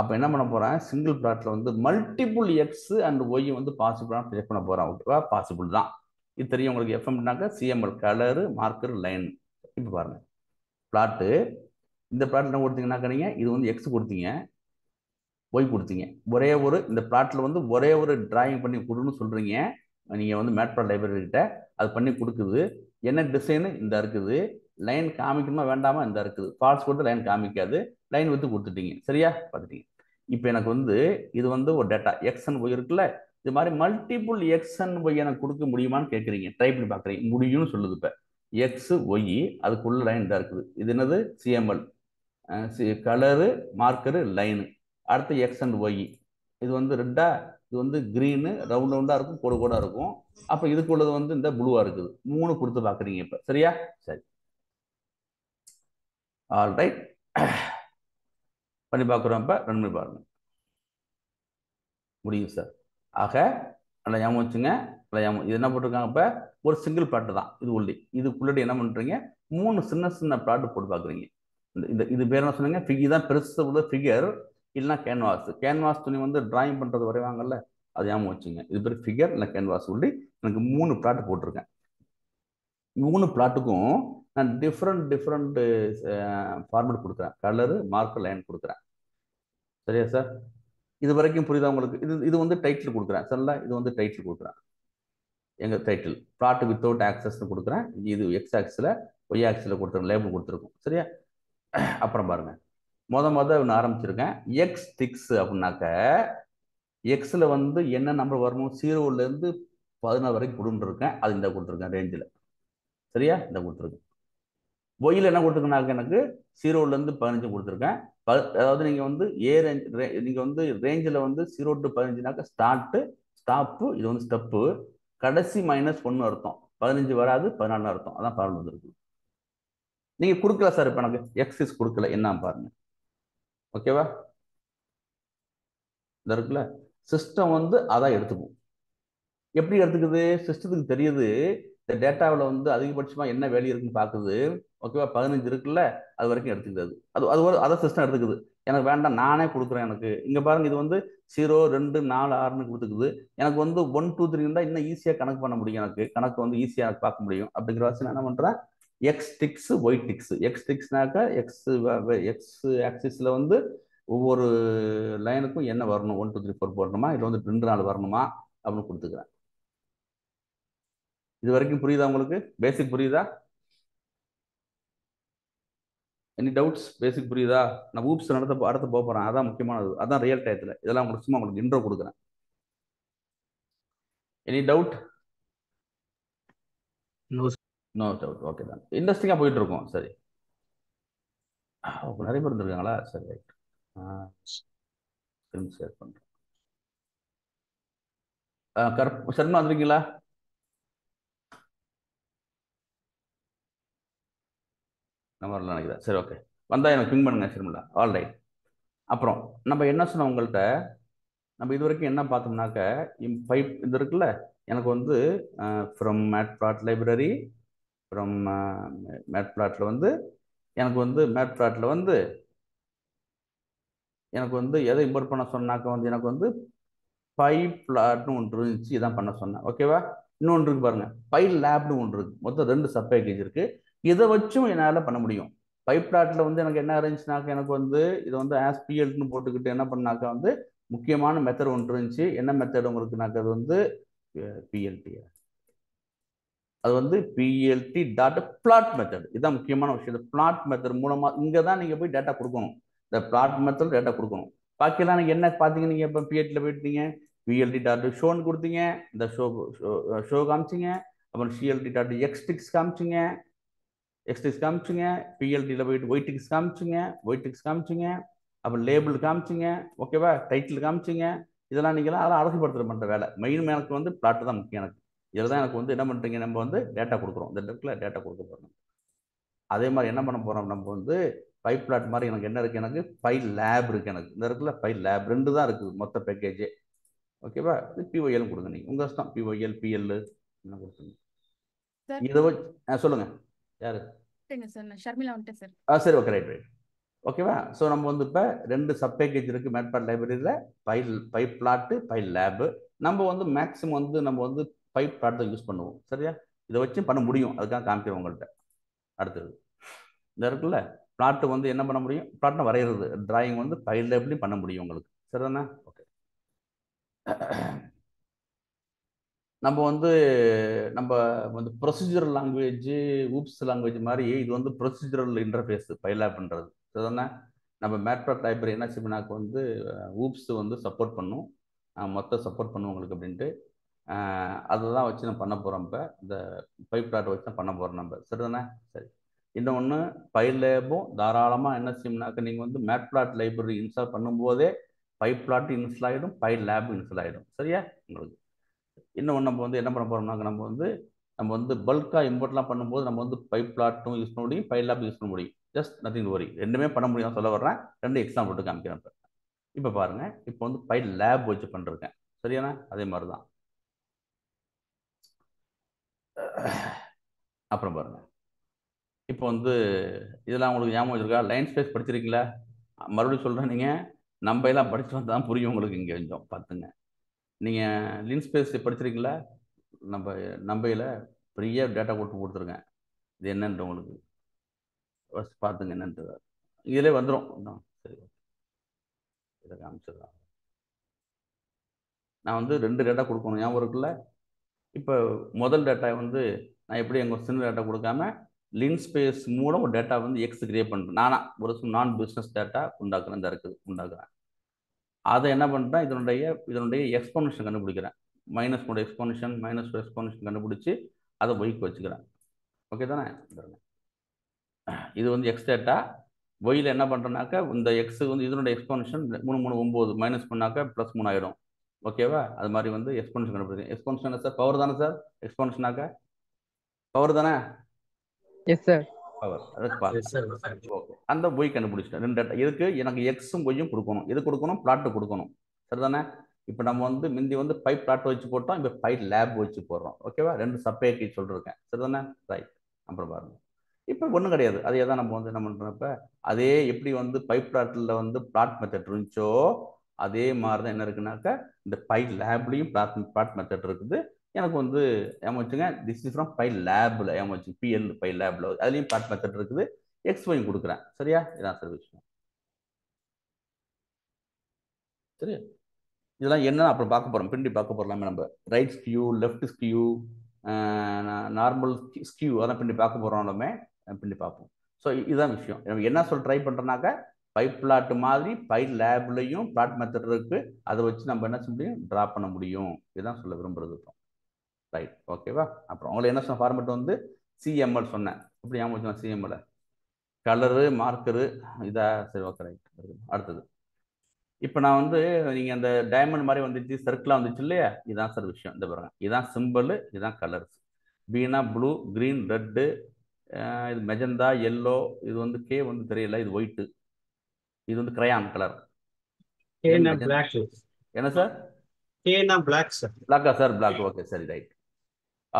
அப்போ என்ன பண்ண போகிறேன், சிங்கிள் பிளாட்டில் மல்டிபிள் எக்ஸ் அண்ட் ஒய் பாசிபிளாக செக் பண்ண போகிறேன். ஓகேவா, பாசிபிள் தான். இது தெரியும் உங்களுக்கு. எஃப்எம்னாக்க சிஎம்எல், கலரு, மார்க்கர், லைன். இப்போ பாருங்க, பிளாட்டு. இந்த பிளாட் என்ன கொடுத்தீங்கன்னாக்கா, நீங்கள் இது எக்ஸ் கொடுத்தீங்க, ஒய் கொடுத்தீங்க. இந்த பிளாட்டில் ஒரே ஒரு டிராயிங் பண்ணி கொடுன்னு சொல்கிறீங்க. நீங்கள் மேட்பிளாட் லைப்ரரி கிட்ட அது பண்ணி கொடுக்குது. என்ன டிசைனு இந்த இருக்குது. லைன் காமிக்கணுமா வேண்டாமா, இந்த இருக்குது. ஃபால்ஸ் கொடுத்து லைன் காமிக்காது. லைன் கொடுத்துட்டீங்க. சரியா, பார்த்துட்டீங்க. இப்போ எனக்கு இது ஒரு டேட்டா எக்ஸ் அண்ட் ஒய் இருக்குல்ல, இது மாதிரி மல்டிபிள் எக்ஸ் அண்ட் ஒய் எனக்கு கொடுக்க முடியுமான்னு கேட்குறீங்க. ட்ரை பண்ணி பார்க்குறீங்க, முடியும்னு சொல்லுது. இப்போ எக்ஸ் ஒய் அதுக்குள்ள லைன் தான் இருக்குது. இது என்னது, சிஎம்எல், கலரு, மார்க்கரு, லைனு. அடுத்து எக்ஸ் அண்ட் ஒய். இது ரெட்டா, இது கிரீனு, ரவுண்டா இருக்கும், கோடா இருக்கும். அப்போ இதுக்குள்ளது இந்த ப்ளூவா இருக்குது. 3 கொடுத்து பார்க்குறீங்க இப்போ. சரியா, சரி, ஆல் ரைட். பண்ணி பார்க்குறோம். இப்போ ரன் பண்ணி பாருங்க, முடியும் சார். ஆக நல்லா ஞாபகம் வச்சுங்க. இது என்ன போட்டிருக்காங்க, இப்போ ஒரு சிங்கிள் பிளாட் தான். இதுக்குள்ளே என்ன பண்ணுறீங்க, 3 சின்ன பிளாட் போட்டு பார்க்குறீங்க. இது பேர் என்ன சொன்னீங்க? இதுதான் பெருசு உள்ள ஃபிகர், இல்லைன்னா கேன்வாஸ். கேன்வாஸ் துணி வந்து டிராயிங் பண்ணுறது வரைவாங்கல்ல, அது ஞாபகம் வச்சுங்க. இது பேர் ஃபிகர் இல்லை கேன்வாஸ். சொல்லி எனக்கு 3 பிளாட் போட்டிருக்கேன். 3 பிளாட்டுக்கும் நான் டிஃப்ரெண்ட் ஃபார்மேட் கொடுக்குறேன். கலரு, மார்க்கர், லைன் கொடுக்குறேன். சரியா சார்? இது வரைக்கும் புரியுதா உங்களுக்கு? இது வந்து டைட்டில் கொடுக்குறேன் சரிங்களா? இது வந்து டைட்டில் கொடுக்குறேன். எங்கள் டைட்டில் பிளாட் வித்தவுட் ஆக்சஸ்ன்னு கொடுக்குறேன். இது எக்ஸ் ஆக்ஸில், ஒய் ஆக்ஸில் கொடுத்துருக்கோம், லேபிள் கொடுத்துருக்கோம். சரியா? அப்புறம் பாருங்க, ஒன்று ஆரம்பிச்சிருக்கேன். எக்ஸ் டிக்ஸ் அப்படின்னாக்க எக்ஸில் வந்து என்ன நம்பர் வரணும்? 0லேருந்து 14 வரைக்கும் கொடுத்துருக்கேன். அது இந்த கொடுத்துருக்கேன் ரேஞ்சில். சரியா? இந்த கொடுத்துருக்கேன். ஒயில் என்ன கொடுத்துருக்கேன்னாக்க எனக்கு 0லேருந்து 15 கொடுத்துருக்கேன். அதாவது நீங்கள் வந்து நீங்கள் வந்து ரேஞ்சில் வந்து 0 to 15நாக்க ஸ்டார்ட்டு, ஸ்டாப்பு, இது வந்து ஸ்டெப்பு, கடைசி -1 அர்த்தம். 15 வராது, 14 அர்த்தம். அதான் பாருங்க வந்துருக்கு. நீங்கள் கொடுக்கல சார், இப்போ எனக்கு எக்ஸிஸ் கொடுக்கல, என்ன பாருங்க. ஓகேவா? இந்த இருக்குல்ல, சிஸ்டம் வந்து அதான் எடுத்துக்கும். எப்படி எடுத்துக்குது? சிஸ்டத்துக்கு தெரியுது இந்த டேட்டாவில் வந்து அதிகபட்சமாக என்ன வேல்யூ இருக்குன்னு பார்க்குது. ஓகேவா? 15 இருக்குல்ல, அது வரைக்கும் எடுத்துக்குது. அதை சிஸ்டம் எடுத்துக்குது. எனக்கு வேண்டாம், நானே கொடுக்குறேன். எனக்கு இங்கே பாருங்க, இது வந்து 0, 2, 4, 6ன்னு கொடுத்துக்குது. எனக்கு வந்து 1, 2, 3 இருந்தால் இன்னும் ஈஸியாக கணக்கு பண்ண முடியும். எனக்கு கணக்கு வந்து ஈஸியாக எனக்கு பார்க்க முடியும். அப்படிங்கிற வச்சு நான் என்ன பண்ணுறேன், எக்ஸ் டிக்ஸ், ஒய் டிக்ஸ். எக்ஸ் டிக்ஸ்னாக்கா எக்ஸ் ஆக்சிஸில் வந்து ஒவ்வொரு லைனுக்கும் என்ன வரணும், 1, 2, 3, 4 போடணுமா, இல்லை வந்து 2, 4 வரணுமா அப்படின்னு கொடுத்துக்கிறேன். இது வரைக்கும் புரியுதா உங்களுக்கு? பேசிக் புரியுதா? Any doubts? பேசிக் புரியுதா? நான் ஊப்ஸ் அடுத்து போக போகிறேன். அதான் முக்கியமானது, அதான் ரியல் டயத்தில். இதெல்லாம் உங்களுக்கு சும்மா உங்களுக்கு இன்ட்ரோ கொடுக்குறேன். Any doubt? No doubt. Okay தான், இன்ட்ரெஸ்டிங்காக போயிட்டு இருக்கோம். சரி, நிறைய பேர் இருந்திருக்காங்களா? சரி, ரைட். ஸ்க்ரீன் ஷேர் பண்ணுறேன். சர்மா வந்துருக்கீங்களா? நம்ம வரல நினைக்கிறேன். சரி, ஓகே. வந்தால் எனக்கு பிங் பண்ணுங்க. சரிங்களா? All right. அப்புறம் நம்ம என்ன சொன்னோம் உங்கள்கிட்ட, நம்ம இது வரைக்கும் என்ன பார்த்தோம்னாக்க, இது இருக்குல்ல, எனக்கு வந்து ஃப்ரம் மேட்ப்ளாட் லைப்ரரி, ஃப்ரம் மேட்ப்ளாட்டில் வந்து எனக்கு வந்து எதை இம்போர்ட் பண்ண சொன்னாக்க வந்து எனக்கு வந்து பைப்ளாட்னு ஒன்று இருந்துச்சு, இதான் பண்ண சொன்னேன். ஓகேவா? இன்னொன்று இருக்கு பாருங்க, பைலேப்னு ஒன்று இருக்கு. மொத்தம் 2 சப் பேக்கேஜ் இருக்கு. இதை வச்சும் என்னால் பண்ண முடியும். பைப்ளாட்டில் வந்து எனக்கு என்ன இருந்துச்சுனாக்க, எனக்கு வந்து இதை வந்து ஆஸ்பிஎல்னு போட்டுக்கிட்டு என்ன பண்ணாக்கா வந்து முக்கியமான மெத்தட் ஒன்று இருந்துச்சு. என்ன மெத்தட் உங்களுக்குனாக்க, அது வந்து பிஎல்டி. அது வந்து பிஎல்டி டாட் பிளாட் மெத்தட். இதுதான் முக்கியமான விஷயம். பிளாட் மெத்தட் மூலமாக இங்கே தான் நீங்கள் போய் டேட்டா கொடுக்கணும். இந்த பிளாட் மெத்தட் டேட்டா கொடுக்கணும். பாக்கியெல்லாம் நீங்கள் என்ன பார்த்தீங்க, நீங்கள் இப்போ பிஎல்டியில் போயிட்டீங்க, பிஎல்டி டாட் ஷோன்னு கொடுத்தீங்க, இந்த ஷோ காமிச்சிங்க. அப்புறம் சிஎல்டி டாட் எக்ஸ்டிக்ஸ் காமிச்சிங்க, பிஎல்டியில் போயிட்டு ஒய்டிக்ஸ் காமிச்சிங்க, அப்புறம் லேபிள் காமிச்சிங்க. ஓகேவா? டைட்டில் காமிச்சிங்க. இதெல்லாம் நீங்களாம் அதெல்லாம் அழகுபடுத்துகிற பண்ணுற வேலை. மெயின் எனக்கு வந்து பிளாட் தான் முக்கியம். இதில் தான் எனக்கு வந்து என்ன பண்ணுறீங்க, நம்ம வந்து டேட்டா கொடுக்குறோம். இந்த இடத்துல டேட்டா கொடுக்க போகிறோம். அதே மாதிரி என்ன பண்ண போகிறோம், நம்ம வந்து பைப் பிளாட் மாதிரி எனக்கு என்ன இருக்குது, எனக்கு ஃபைல் லேப் இருக்குது. எனக்கு இந்த இடத்துல ஃபைல் லேப் 2 தான் இருக்குது மொத்த பேக்கேஜே. ஓகேவா? இது பிஒஎல் கொடுங்க, நீங்கள் உங்கள் இஷ்டம். பிஒஎல், பிஎல் என்ன கொடுத்துங்க. இதை வச்சு சொல்லுங்கள். யார்? ஷர்மிளா வந்துட்டேன் சார். சரி, ஓகே, ரைட். ஓகேவா? ஸோ நம்ம வந்து இப்போ 2 சப் பேக்கேஜ் இருக்குது மேட்ப்ளாட் லைப்ரரியில், பைப் பிளாட்டு, ஃபைல் லேபு. நம்ம வந்து மேக்ஸிமம் வந்து நம்ம வந்து பைப் பிளாட் தான் யூஸ் பண்ணுவோம். சரியா? இதை வச்சு பண்ண முடியும். அதுக்காக காமிக்கிறோம் உங்கள்கிட்ட. அடுத்தது இந்த இருக்குல்ல, பிளாட்டு வந்து என்ன பண்ண முடியும், பிளாட்னு வரைகிறது, டிராயிங் வந்து ஃபைல் லேப்லையும் பண்ண முடியும் உங்களுக்கு. சரிதானே? ஓகே. நம்ம வந்து ப்ரொசீஜரல் லாங்குவேஜ், ஊப்ஸ் லாங்குவேஜ் மாதிரி இது வந்து ப்ரொசீஜரல் இன்டர்ஃபேஸ் பைலேப் பண்ணுறது. சரிதானே? நம்ம மேட்ப்ளாட் லைப்ரரி என்ன செய்யணும்னாக்க வந்து ஊப்ஸ் வந்து சப்போர்ட் பண்ணும், மொத்தம் சப்போர்ட் பண்ணும் உங்களுக்கு அப்படின்ட்டு. அதை தான் வச்சு நம்ம பண்ண போகிறோம். இப்போ இந்த பைப் பிளாட்டை வச்சு தான் பண்ண போகிறோம் நம்ம. சரிதானே? சரி. இன்னொன்று, பைலேபும் தாராளமாக என்ன செய்யணும்னாக்க, நீங்கள் வந்து மேட்ப்ளாட் லைப்ரரி இன்ஸ்டால் பண்ணும்போதே பைப் பிளாட் இன்ஸ்டால் ஆகிடும், பைல் லேப் இன்ஸ்டால் ஆகிடும். சரியா? உங்களுக்கு இன்னொன்று நம்ம வந்து என்ன பண்ண போகிறோம்னாக்க, நம்ம வந்து பல்காக இம்போர்ட்லாம் பண்ணும்போது நம்ம வந்து பைப் பிளாட்டும் யூஸ் பண்ண முடியும், பைல் லேப் யூஸ் பண்ண முடியும். ஜஸ்ட் நத்திங் வரி, ரெண்டுமே பண்ண முடியும் சொல்ல வர்றேன். 2 எக்ஸாம்பிள் போட்டு காமிக்கிறேன். இப்போ பாருங்கள், இப்போ வந்து பைல் லேப் வச்சு பண்ணிருக்கேன். சரியானா? அதே மாதிரி தான். அப்புறம் பாருங்க, இப்போ வந்து இதெல்லாம் உங்களுக்கு ஞாபகம் வச்சிருக்கா? லைன் ஸ்பேஸ் படிச்சிருக்கீங்களா? மறுபடியும் சொல்கிறேன், நீங்கள் நம்ம எல்லாம் படிச்சு வந்தால் தான் புரியும் உங்களுக்கு. இங்கே கொஞ்சம் பார்த்துங்க. நீங்கள் லின் ஸ்பேஸ் படிச்சிருக்கீங்களா? நம்பையில் பெரிய டேட்டா கொடுத்துருங்க. இது என்னன்ட்டு உங்களுக்கு ஃபஸ்ட் பார்த்துங்க என்னன்ட்டு. இதிலே வந்துடும். சரி, இதை காமிச்சிடலாம். நான் வந்து 2 டேட்டா கொடுக்கணும், ஞாபகம் இருக்குல்ல? இப்போ முதல் டேட்டா வந்து நான் எப்படி எங்கள் சின்ன டேட்டா கொடுக்காம லின் ஸ்பேஸ் மூலம் ஒரு டேட்டா வந்து எக்ஸ் கிரியேட் பண்ணுறேன். ஒரு நான் பிஸ்னஸ் டேட்டா உண்டாக்குறேன். இந்த இருக்குது உண்டாக்குறேன். அதை என்ன பண்ணுறேன், இதனுடைய எக்ஸ்போனன்ஷன் கண்டுபிடிக்கிறேன். மைனஸ் கூட எக்ஸ்போனன்ஷன் கண்டுபிடிச்சி அதை ஒய்க்கு வச்சுக்கிறேன். ஓகே தானே? இது வந்து எக்ஸ் டேட்டா. ஒயில் என்ன பண்ணுறேன்னாக்கா இந்த எக்ஸு வந்து இதனுடைய எக்ஸ்போனன்ஷன் 3 3 9 மைனஸ் பண்ணாக்கா +3 ஆகிடும். ஓகேவா? அது மாதிரி வந்து எக்ஸ்போனன்ஷன் கண்டுபிடிக்கிறேன். எக்ஸ்போனன்ஷன் சார் பவர் தானே சார்? எக்ஸ்போனன்ஷனாக்கா பவர் தானே? Yes sir. பவர். அதுக்கு பாருங்க. ஓகே, அந்த ஒய் கண்டுபிடிச்சிட்டேன். 2 டேட்டா இதுக்கு எனக்கு எக்ஸும் ஒய்யும் கொடுக்கணும். எது கொடுக்கணும்? பிளாட்டு கொடுக்கணும். சரிதானே? இப்போ நம்ம வந்து முந்தி வந்து பைப் பிளாட் வச்சு போட்டோம், இப்போ பைப் லேப் வச்சு போடுறோம். ஓகேவா? 2 சப்ளைக்கு சொல்லிருக்கேன். சரிதானே? ரைட். அப்புறம் பாருங்க, இப்போ ஒன்றும் கிடையாது. அதே தான் நம்ம வந்து என்ன பண்ணுறப்ப அதே எப்படி வந்து பைப் பிளாட்டில் வந்து பிளாட் மெத்தட் இருந்துச்சோ அதே மாதிரி தான் என்ன இருக்குனாக்கா இந்த பைப் லேப்லையும் பிளாட் மெத்தட் இருக்குது. எனக்கு வந்து ஏமாச்சுங்க, திஸ் இஸ் ஃப்ரம் பை லேபில் ஏமாச்சு பிஎல் பை லேபில் அதுலேயும் பிளாட் மெத்தட் இருக்குது. எக்ஸ் ஒய் கொடுக்குறேன். சரியா? இதான் சார் விஷயம். சரி, இதெல்லாம் என்ன அப்புறம் பார்க்க போகிறோம், பின்னாடி பார்க்க போகிறோம். நம்ம right skew, left skew, normal skew அதெல்லாம் பின்னாடி பார்க்க போகிறோம். நம்ம பின்னாடி பார்ப்போம். ஸோ இதுதான் விஷயம். நம்ம என்ன சொல்ல ட்ரை பண்ணுறோன்னாக்கா பைப் பிளாட் மாதிரி பைப் லேப்லையும் பிளாட் மெத்தட் இருக்குது. அதை வச்சு நம்ம என்ன செய்ய முடியும்? ட்ரா பண்ண முடியும். இதுதான் சொல்ல விரும்புறது. ரைட், ஓகேவா? அப்புறம் உங்களுக்கு என்ன சொன்ன ஃபார்மேட் வந்து சிஎம்எல் சொன்னேன். எப்படி ஞாபகம்? சிஎம்எல் கலரு மார்க்கரு இதா? சரி, ஓகே, ரைட். அடுத்தது இப்போ நான் வந்து நீங்கள் அந்த டைமண்ட் மாதிரி வந்துச்சு, சர்க்கிளாக வந்துச்சு இல்லையா? இதுதான் சார் விஷயம். இந்த பாருங்க, இதுதான் சிம்பிள், இதுதான் colours. Beena blue, green, red, இது மெஜந்தா, எல்லோ, இது வந்து கே வந்து தெரியல, இது ஒயிட்டு, இது வந்து கிரையான் கலர். என்ன சார்? பிளாக்கா சார்? பிளாக். ஓகே, சரி, ரைட்,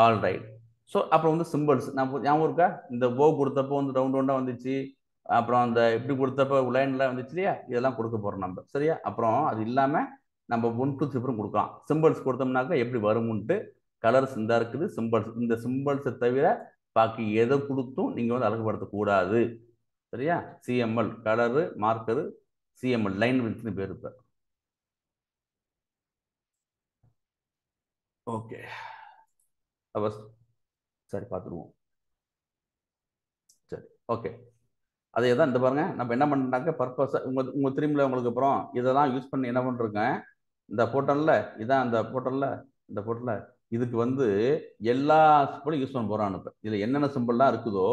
ஆல் ரைட். ஸோ அப்புறம் வந்து சிம்பிள்ஸ் நான் ஞாபகம் இருக்கா? இந்த போ கொடுத்தப்போ வந்து ரவுண்ட் ரவுண்டாக வந்துச்சு, அப்புறம் அந்த இப்படி கொடுத்தப்போ லைன்லாம் வந்துச்சு இல்லையா? இதெல்லாம் கொடுக்க போகிறோம் நம்ம. சரியா? அப்புறம் அது இல்லாமல் நம்ம 1 2 3 கொடுக்கலாம். சிம்பிள்ஸ் கொடுத்தோம்னாக்கா எப்படி வரும்ன்ட்டு கலர்ஸ் இந்த இருக்குது. சிம்பிள்ஸ், இந்த சிம்பிள்ஸை தவிர பாக்கி எதை கொடுத்தும் நீங்கள் வந்து அழகுபடுத்தக்கூடாது. சரியா? CML colour, marker, CML line வித்னு பேர். இப்போ ஓகே, சரி பார்த்துருவோம். சரி, ஓகே. அதே தான் இந்த பாருங்க, நம்ம என்ன பண்ணுறாக்க பர்பஸாக உங்கள் திரும்பியில் உங்களுக்கு அப்புறம் இதெல்லாம் யூஸ் பண்ணி என்ன பண்ணுறேங்க, இந்த போர்ட்டலில் இதான் அந்த போர்ட்டலில் இந்த போர்ட்டலில் இதுக்கு வந்து எல்லா சிம்பிளும் யூஸ் பண்ண போகிறான். இப்போ இதில் என்னென்ன சிம்பிள்லாம் இருக்குதோ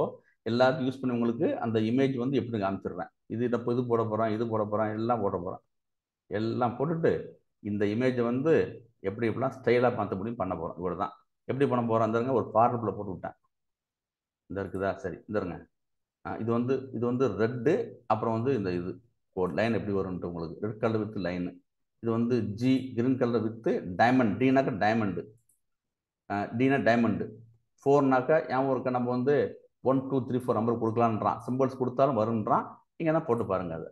எல்லாத்தையும் யூஸ் பண்ணி உங்களுக்கு அந்த இமேஜ் வந்து எப்படி காமிச்சிடுறேன். இப்போ இது போட போகிறேன், இது போட போகிறேன், எல்லாம் போட போகிறேன். எல்லாம் போட்டுட்டு இந்த இமேஜை வந்து எப்படி எப்படிலாம் ஸ்டைலாக பார்த்த முடியும் பண்ண போகிறோம். இவ்வளோ தான். எப்படி பண்ண போகிறோம்? அந்தருங்க ஒரு ஃபார்முலா போட்டு விட்டேன். இந்த இருக்குதா? சரி, இந்தருங்க. இது வந்து ரெட்டு, அப்புறம் வந்து இந்த இது கோட் லைன் எப்படி வரும்ன்ட்டு உங்களுக்கு ரெட் கலர் வித் லைனு. இது வந்து ஜி கிரீன் கலர் வித் டைமண்ட். டீனாக்கா டைமண்டு, டீனா டைமண்டு. 4னாக்கா ஞாபகம் இருக்க நம்ம வந்து 1 2 3 4 நம்பர் கொடுக்கலான்றான். சிம்பிள்ஸ் கொடுத்தாலும் வரும்ன்றான். நீங்கள் என்ன போட்டு பாருங்க அதை.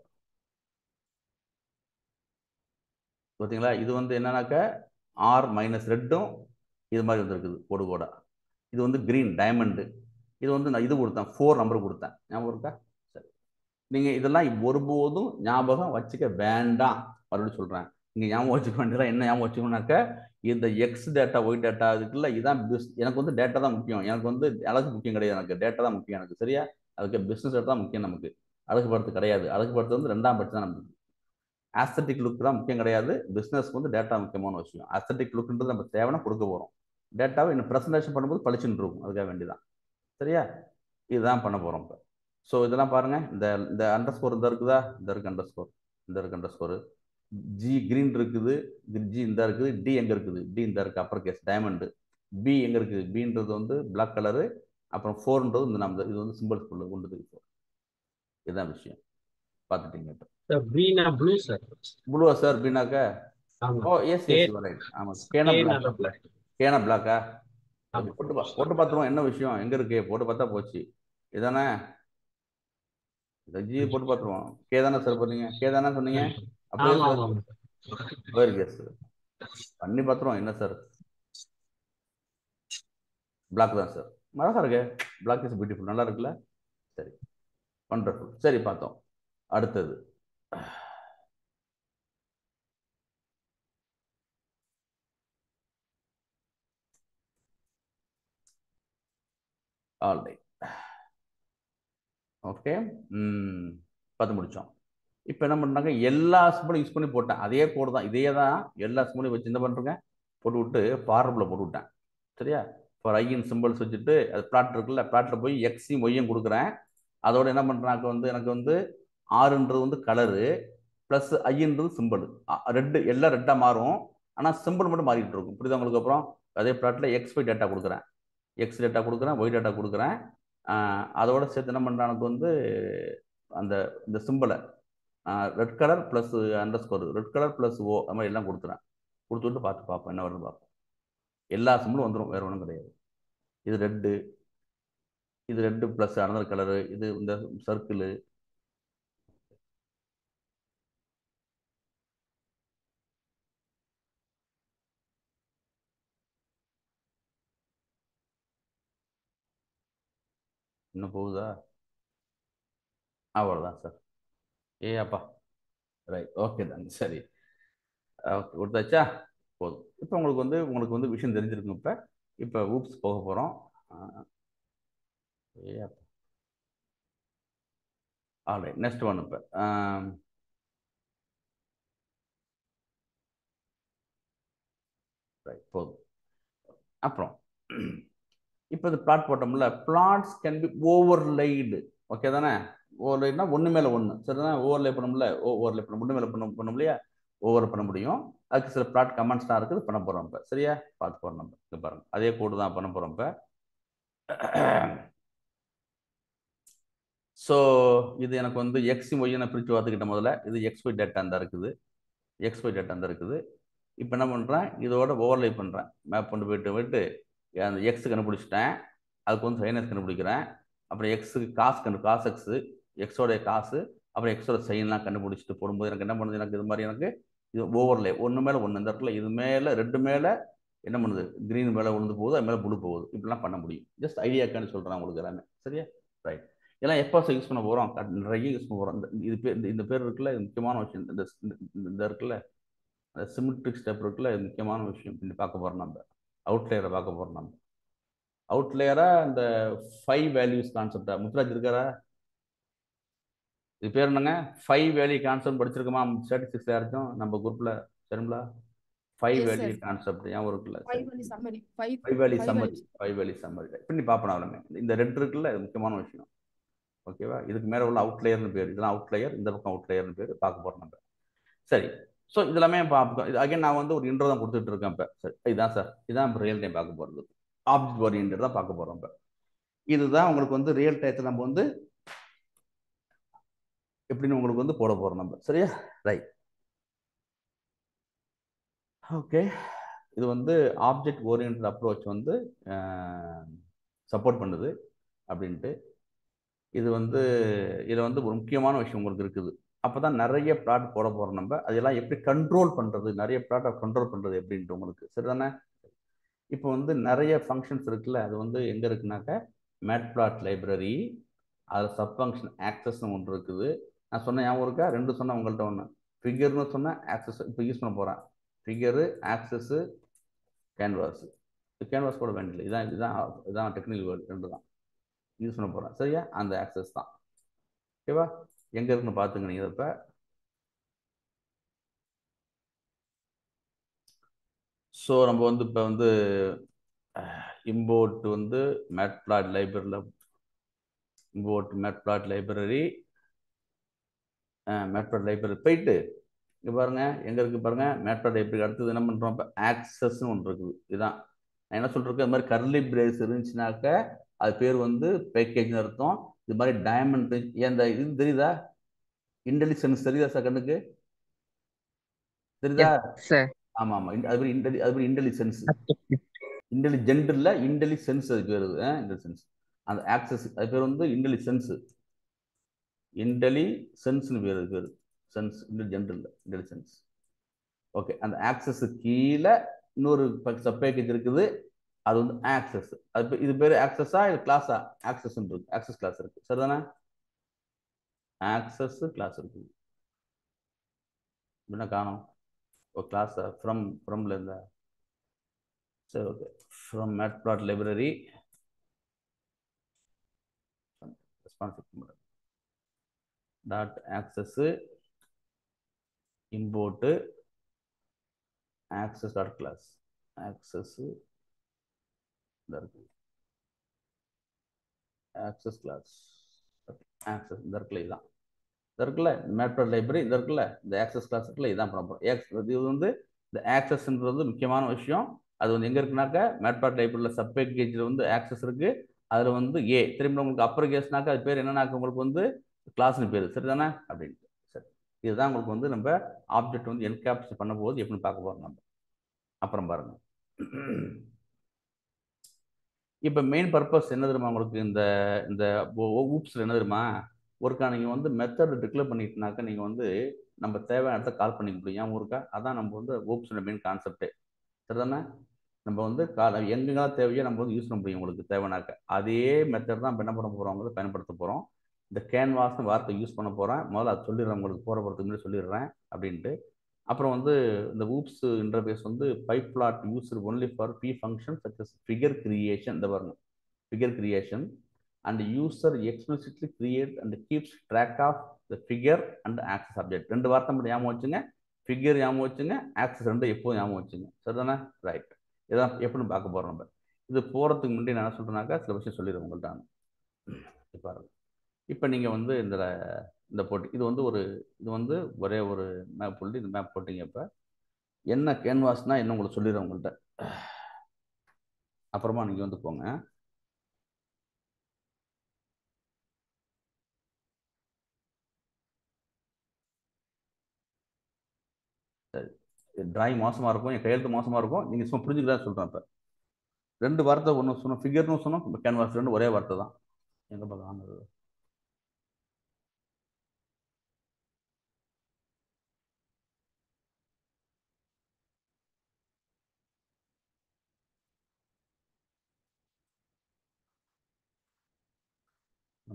பார்த்தீங்களா? இது வந்து என்னன்னாக்கா ஆர் மைனஸ் ரெட்டும் இது மாதிரி வந்துருக்குது கோடு கோடா. இது வந்து கிரீன் டைமண்டு. இது வந்து நான் இது கொடுத்தேன், 4 நம்பர் கொடுத்தேன். ஞாபகம் இருக்கா? சரி, நீங்கள் இதெல்லாம் ஒருபோதும் ஞாபகம் வச்சுக்க வேண்டாம். மறுபடியும் சொல்கிறேன், நீங்கள் ஞாபகம் வச்சுக்க வேண்டியதான். என்ன ஞாபகம் வச்சுக்கணும்னாக்கா இந்த எக்ஸ் டேட்டா ஒய் டேட்டா இதுக்குள்ள இதான் எனக்கு வந்து டேட்டா தான் முக்கியம். எனக்கு வந்து அழகு முக்கியம் கிடையாது, எனக்கு டேட்டா தான் முக்கியம் எனக்கு. சரியா? அதுக்கு பிஸ்னஸ் டேட்டா தான் முக்கியம் நமக்கு. அழகுபடுத்து கிடையாது. அழகுபடுத்து வந்து 2ஆம் பட்சம் தான் நமக்கு. ஆஸ்தட்டிக் லுக் தான் முக்கியம் கிடையாது. பிஸ்னஸ்க்கு வந்து டேட்டா முக்கியமான விஷயம். ஆஸ்தட்டிக் லுக்ன்றது நம்ம தேவைன்னா கொடுக்க போகிறோம். டேட்டாவை இன்னும் ப்ரெசன்டேஷன் பண்ணும்போது பளிச்சுன்னு இருக்கும். அதுக்காக வேண்டிதான். சரியா? இதுதான் பண்ண போகிறோம் இப்போ. ஸோ இதெல்லாம் பாருங்கள், இந்த அண்டர் ஸ்கோர் இந்த இருக்குதா? இந்த இருக்கு அண்டர் ஸ்கோர், இந்த இருக்கு அண்டர் ஸ்கோரு. ஜி கிரீன் இருக்குது, ஜி இந்த இருக்குது, டி எங்கே இருக்குது? டி இந்த இருக்குது அப்பர் கேஸ் டைமண்டு. பி எங்கே இருக்குது? பின்றது வந்து பிளாக் கலரு, அப்புறம் 4ன்றது இந்த நம்ம இது வந்து சிம்பிள்ஸ் கொண்டு 4. இதுதான் விஷயம். பார்த்துட்டீங்க இப்போ. ப்ளூவா சார்? பீனாக்கா? ஓ எஸ் எஸ் ரைட். ஆமாம், கேனா பிளாக்கா? போட்டு பார்த்துருவோம் என்ன விஷயம், எங்கே இருக்கு போட்டு பார்த்தா போச்சு. இதானே? ஜி போட்டு பார்த்துருவோம். கே தானே சார் போடுறீங்க? கே தானே சொன்னீங்க? அப்படியே ஆமா சார் ஆமா வெரி கெஸ் பண்ணி பார்த்துருவோம். என்ன சார்? பிளாக் தான் சார். அழகா இருக்கு. Black is beautiful. நல்லா இருக்குல்ல? சரி, வண்டர்ஃபுல். சரி, பார்த்தோம். அடுத்தது ஆல் ரைட். ஓகே, பார்த்து முடிச்சோம். இப்போ என்ன பண்ணுறாங்க, எல்லா சிம்பிளும் யூஸ் பண்ணி போட்டேன். அதே கோடு தான், இதே தான் எல்லா சிம்பிளையும் வச்சு என்ன பண்ணுறேங்க, போட்டு விட்டு ஃபார்முலா போட்டு விட்டேன். சரியா? ஃபார் ஐயின் சிம்பிள்ஸ் வச்சுட்டு அது பிளாட் இருக்குல்ல, பிளாட்டில் போய் எக்ஸையும் ஒய்யும் கொடுக்குறேன். அதோட என்ன பண்ணுறாங்க வந்து எனக்கு வந்து ஆறுன்றது வந்து கலரு ப்ளஸ் ஐன்றது சிம்பிள். ரெட்டு எல்லாம் ரெட்டாக மாறும், ஆனால் சிம்பிள் மட்டும் மாறிட்டு இருக்கும். புரியுதா உங்களுக்கு? அப்புறம் அதே பிளாட்டில் எக்ஸ் ஒய் டேட்டா கொடுக்குறேன், எக்ஸ் டேட்டா கொடுக்குறேன், ஒய் டேட்டா கொடுக்குறேன். அதோட சேர்த்து என்ன பண்ணுறான் எனக்கு வந்து அந்த இந்த சிம்பிளை red colour plus underscore, red colour plus o, அது மாதிரி எல்லாம் கொடுத்துறேன். கொடுத்துட்டு பார்ப்போம் என்ன வருதுன்னு பார்ப்போம். எல்லா சிம்பிளும் வந்துடும், வேறு ஒன்றும் கிடையாது. இது ரெட்டு, இது ரெட்டு ப்ளஸ் அனதர் கலரு, இது இந்த சர்க்கிள். இன்னும் போகுதா? அவ்வளோதான் சார். ஏ அப்பா, ரைட், ஓகே தான். சரி, ஓகே, கொடுத்தாச்சா? போதும். இப்போ உங்களுக்கு வந்து விஷயம் தெரிஞ்சிருக்கும். இப்போ ஊப்ஸ் போக போகிறோம். ஏ அப்பா, ஆல்ரைட், நெக்ஸ்ட் ஒன். இப்போ ரைட், போதும். அப்புறம் இப்போ இந்த பிளாட் போட்டோம்ல, plots can be overlaid. Okay தானே? ஓவர்லைட்னா ஒன்று மேலே ஒன்று. சரிதானே? ஓவர்லே பண்ணோம்ல, ஓவர்லே பண்ண ஒன்று மேலே பண்ண இல்லையா? ஓவர் பண்ண முடியும். அதுக்கு சில பிளாட் கமெண்ட்ஸ்லாம் இருக்குது, பண்ண போகிறோம். இப்போ சரியா பார்த்து போகிறோம். நம்ம இங்கே பாருங்க, அதே கோடு தான் பண்ண போகிறோம். இப்போ ஸோ இது எனக்கு வந்து எக்ஸ் ஒய் நான் பிரித்து பார்த்துக்கிட்ட. முதல்ல இது எக்ஸ் ஒய் டேட்டா தான் இருக்குது, எக்ஸ் ஒய் டேட்டா தான் இருக்குது. இப்போ என்ன பண்ணுறேன், இதோட ஓவர்லே பண்ணுறேன். மேப் கொண்டு போயிட்டு அந்த எக்ஸ் கண்டுபிடிச்சிட்டேன், அதுக்கு வந்து சைனஸ் கண்டுபிடிக்கிறேன். அப்புறம் எக்ஸுக்கு காசு எக்ஸு, எக்ஸோடைய காசு, அப்புறம் எக்ஸோட சைன்லாம் கண்டுபிடிச்சிட்டு போடும்போது எனக்கு என்ன பண்ணுது, எனக்கு இது மாதிரி எனக்கு இது ஓவர்லே ஒன்று மேலே ஒன்று. இந்த இடத்துல இது மேலே ரெண்டு மேலே என்ன பண்ணுது, க்ரீன் மேலே விழுந்து போகுது, அது மேலே ப்ளூ போகுது. இப்படிலாம் பண்ண முடியும். ஜஸ்ட் ஐடியாக்கான்னு சொல்கிறேன் உங்களுக்கு எல்லாமே. சரியா? ரைட். இதெல்லாம் எப்போ யூஸ் பண்ண போகிறோம்? நிறைய யூஸ் பண்ண போகிறோம். இது பேர், இந்த பேர் இருக்குல்ல, இது முக்கியமான விஷயம். இந்த இருக்குல்ல, சிமெட்ரிக் ஸ்டெப் இருக்குல்ல, இது முக்கியமான விஷயம். இப்படி பார்க்க போகிறோம். நம்ம அவுட்லேயரை பார்க்க போகிறோம். நம்ம அவுட்லேயரா இந்த 5 வேல்யூஸ் கான்செப்டா? முத்துராஜ் இருக்காரா? இது பேர் என்னங்க? 5 வேல்யூ கான்செப்ட் படிச்சிருக்கோமா ஸ்டாட்டிஸ்டிக்ஸ் யாருக்கும் நம்ம குரூப்ல? சரிங்களா? 5 Yes, வேல்யூ sir. கான்செப்ட் ஏன் இருக்குல்ல? 5 only summary. 5 value five summary, values. 5 value summary இப்படி பார்ப்போம். அவ்வளோங்க. இந்த ரெட் இருக்குல்ல, இது முக்கியமான விஷயம். ஓகேவா? இதுக்கு மேலே உள்ள அவுட்லேயர்னு பேர். இதெல்லாம் அவுட்லேயர், இந்த பக்கம் அவுட்லேயர்னு பேர். பார்க்க போகிறோம் நம்ம. சரி, ஸோ இதெல்லாமே பார்ப்போம். இது அகைன் நான் வந்து ஒரு இன்ட்ரோ தான் கொடுத்துட்டு இருக்கேன். இப்போ சரி, இதுதான் சார், இதுதான் இப்போ ரியல் டைம் பார்க்க போகிறது. ஆப்ஜெக்ட் ஓரியன்டட் தான் பார்க்க போகிறோம். இப்போ இதுதான் உங்களுக்கு வந்து ரியல் டைத்தில் நம்ம வந்து எப்படின்னு உங்களுக்கு வந்து போட போகிறோம் நம்ம. சரியா? Right, okay. இது வந்து ஆப்ஜெக்ட் ஓரியன்டட் அப்ரோச் வந்து சப்போர்ட் பண்ணுது அப்படின்ட்டு. இது வந்து இதில் வந்து ஒரு முக்கியமான விஷயம் உங்களுக்கு இருக்குது. அப்போ தான் நிறைய பிளாட் போட போகிறோம் நம்ம. அதெல்லாம் எப்படி கண்ட்ரோல் பண்ணுறது, நிறைய பிளாட்டை கண்ட்ரோல் பண்ணுறது எப்படின்ட்டு உங்களுக்கு. சரிதானே? இப்போ வந்து நிறைய ஃபங்க்ஷன்ஸ் இருக்குல்ல, அது வந்து எங்கே இருக்குனாக்க மேட்பிளாட் லைப்ரரி, அதில் சப் ஃபங்க்ஷன் ஆக்சஸ்னு ஒன்று இருக்குது. நான் சொன்ன ஞாபகம் இருக்கா? 2 சொன்னேன் உங்கள்கிட்ட. ஒன்று ஃபிகர்னு சொன்னேன், ஆக்சஸ் இப்போ யூஸ் பண்ண போகிறேன். Figure, Access, canvas. கேன்வாஸ் போட வேண்டியது, இதுதான் டெக்னிக்கல் வேர்டு. 2 தான் யூஸ் பண்ண போகிறேன். சரியா? அந்த ஆக்சஸ் தான். ஓகேவா? எங்கே இருக்குன்னு பார்த்துங்க நீங்கள். இப்போ ஸோ நம்ம வந்து இப்போ வந்து இம்போர்ட் வந்து மேட்பிளாட் லைப்ரரியில் இம்போர்ட் மேட்பிளாட் லைப்ரரி போயிட்டு இங்கே பாருங்க, எங்கே இருக்குது பாருங்க, மேட்பிளாட் லைப்ரரி. அடுத்தது என்ன பண்ணுறோம், இப்போ ஆக்சஸ்ன்னு ஒன்று இருக்குது. இதுதான் நான் என்ன சொல்கிறேன், இது மாதிரி கர்லி பிரேஸ் இருந்துச்சுனாக்க அது பேர் வந்து பேக்கேஜ்னு அர்த்தம். இது மாதிரி டைமண்ட் இந்த இது தெரியுதா? இன்டெலிஜென்ஸ் தெரியுதா சார்? கண்ணுக்கு தெரியுதா? சார். ஆமாம் ஆமாம், அது மாதிரி இன்டெலிஜென்ஸ், இன்டெலிஜென்ட் இல்லை, இன்டெலிஜென்ஸ் அது பேர். இன்டெலிஜென்ஸ் அந்த ஆக்சஸ் அது பேர் வந்து இன்டெலிஜென்ஸ். இன்டெலிஜென்ஸ்னு பேர் சென்ஸ் ஜென்ரல் இன்டெலிஜென்ஸ். ஓகே, அந்த ஆக்சஸ் கீழே இன்னொரு சப் பேக்கேஜ் இருக்குது, அது வந்து ஆக்சஸ். அது இது பேர் ஆக்சஸா இது கிளாஸா? ஆக்சஸ் இருக்கு, ஆக்சஸ் கிளாஸ் இருக்கு, சரிதானே? ஆக்சஸ் கிளாஸ் இருக்கு. என்ன காணும் ஒரு கிளாஸ் ஃப்ரம்ல இருந்த. சரி, okay. From matplotlib responsive dot axes import axes dot class. Axes இருக்கு, ஆக்சஸ் கிளாஸ் ஆக்சஸ் இந்த இருக்குல்ல, இதுதான் இது இருக்குல்ல மேட்ப்ளாட் லைப்ரரி இது இருக்குல்ல, இந்த ஆக்சஸ் கிளாஸ் இருக்குல்ல, இதுதான் பண்ண போகிறோம். இது வந்து இந்த ஆக்சஸ்ன்றது வந்து முக்கியமான விஷயம். அது வந்து எங்கே இருக்குனாக்கா மேட்ப்ளாட் லைப்ரரியில் சப் பேக்கேஜில் வந்து ஆக்சஸ் இருக்குது. அதில் வந்து திரும்ப உங்களுக்கு அப்பர் கேஸ்னாக்கா அது பேர் என்னன்னாக்கா உங்களுக்கு வந்து கிளாஸ்னு பேர், சரிதானே? அப்படின்ட்டு சரி, இதுதான் உங்களுக்கு வந்து நம்ம ஆப்ஜெக்ட் வந்து என்கேப்சர் பண்ண போது எப்படின்னு பார்க்க போகிறோம் நம்ம. அப்புறம் பாருங்க, இப்போ மெயின் பர்பஸ் என்ன தெரியுமா உங்களுக்கு? இந்த இந்த ஊப்ஸில் என்ன தெரியுமா? ஒருக்கா நீங்கள் வந்து மெத்தட் டிக்ளேர் பண்ணிட்டுனாக்கா நீங்கள் வந்து நம்ம தேவையான இடத்த கால் பண்ணிக்க முடியும். ஏன் ஊருக்கா? அதான் நம்ம வந்து ஊப்ஸோட மெயின் கான்செப்டே, சரிதானே? நம்ம வந்து எங்கெங்கெல்லாம் தேவையோ நம்ம வந்து யூஸ் பண்ண முடியும் உங்களுக்கு தேவைனாக்க. அதே மெத்தட் தான் என்ன பண்ண போகிறோம், பயன்படுத்த போகிறோம். இந்த கேன்வாஸ்னு வார்த்தை யூஸ் பண்ண போகிறேன். முதல்ல அது சொல்லிடுறேன் உங்களுக்கு, போகிறதுக்கு முன்னாடி சொல்லிடுறேன் அப்படின்ட்டு. அப்புறம் வந்து இந்த ஊப்ஸ் இன்டர்ஃபேஸ் வந்து pyplot used only for be function such as figure creation. இந்த பாருங்க, figure creation and user explicitly create and keeps track of the figure and axes object. ரெண்டு வார்த்தை மட்டும் ஞாபகம் வச்சுங்க, ஃபிகர் ஞாபகம் வச்சுங்க, ஆக்சஸ் ரெண்டு எப்போதும் ஞாபகம் வச்சுங்க, சரிதானே? ரைட், இதான் எப்படின்னு பார்க்க போகிறோம் நம்ம. இது போகிறதுக்கு முன்னாடி நான் என்ன சொல்கிறேன்னாக்கா சில விஷயம் சொல்லிடுறேன் உங்கள்கிட்ட. பாருங்க, இப்போ நீங்கள் வந்து இந்த போட்டி இது வந்து ஒரே ஒரு மேப் போட்டு இந்த மேப் போட்டிங்க. இப்போ என்ன கேன்வாஸ்னால் என்ன உங்களுக்கு சொல்லிடுறேன் உங்கள்கிட்ட. அப்புறமா நீங்கள் வந்து போங்க. சரி, டிராயிங் மோசமாக இருக்கும், என் கையெழுத்து மோசமாக இருக்கும், நீங்கள் சும்மா புரிஞ்சுக்கிட்டா சொல்கிறேன். இப்போ ரெண்டு வார்த்தை ஒன்று சொன்னோம், ஃபிகர்னு சொன்னோம், கேன்வாஸ் ரெண்டு ஒரே வார்த்தை தான். எங்கே பார்க்க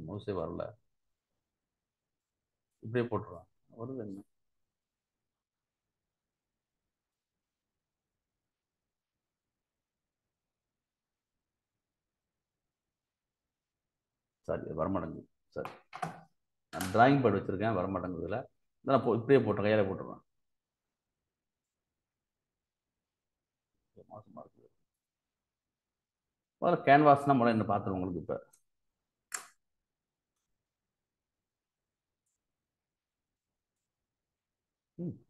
மோஸ்ட்லி வரல, இப்படியே போட்டுருவான். வருது என்ன? சரி, வரமாட்டேங்குது. சரி, நான் டிராயிங் பேட் வச்சுருக்கேன், வரமாட்டேங்குதுல. நான் இப்படியே போட்டேன், கையால் போட்டுருவேன். மோசமாக இருக்குது. முதல்ல கேன்வாஸ்னால் முதல்ல என்ன பார்த்துருவோம் உங்களுக்கு. இப்போ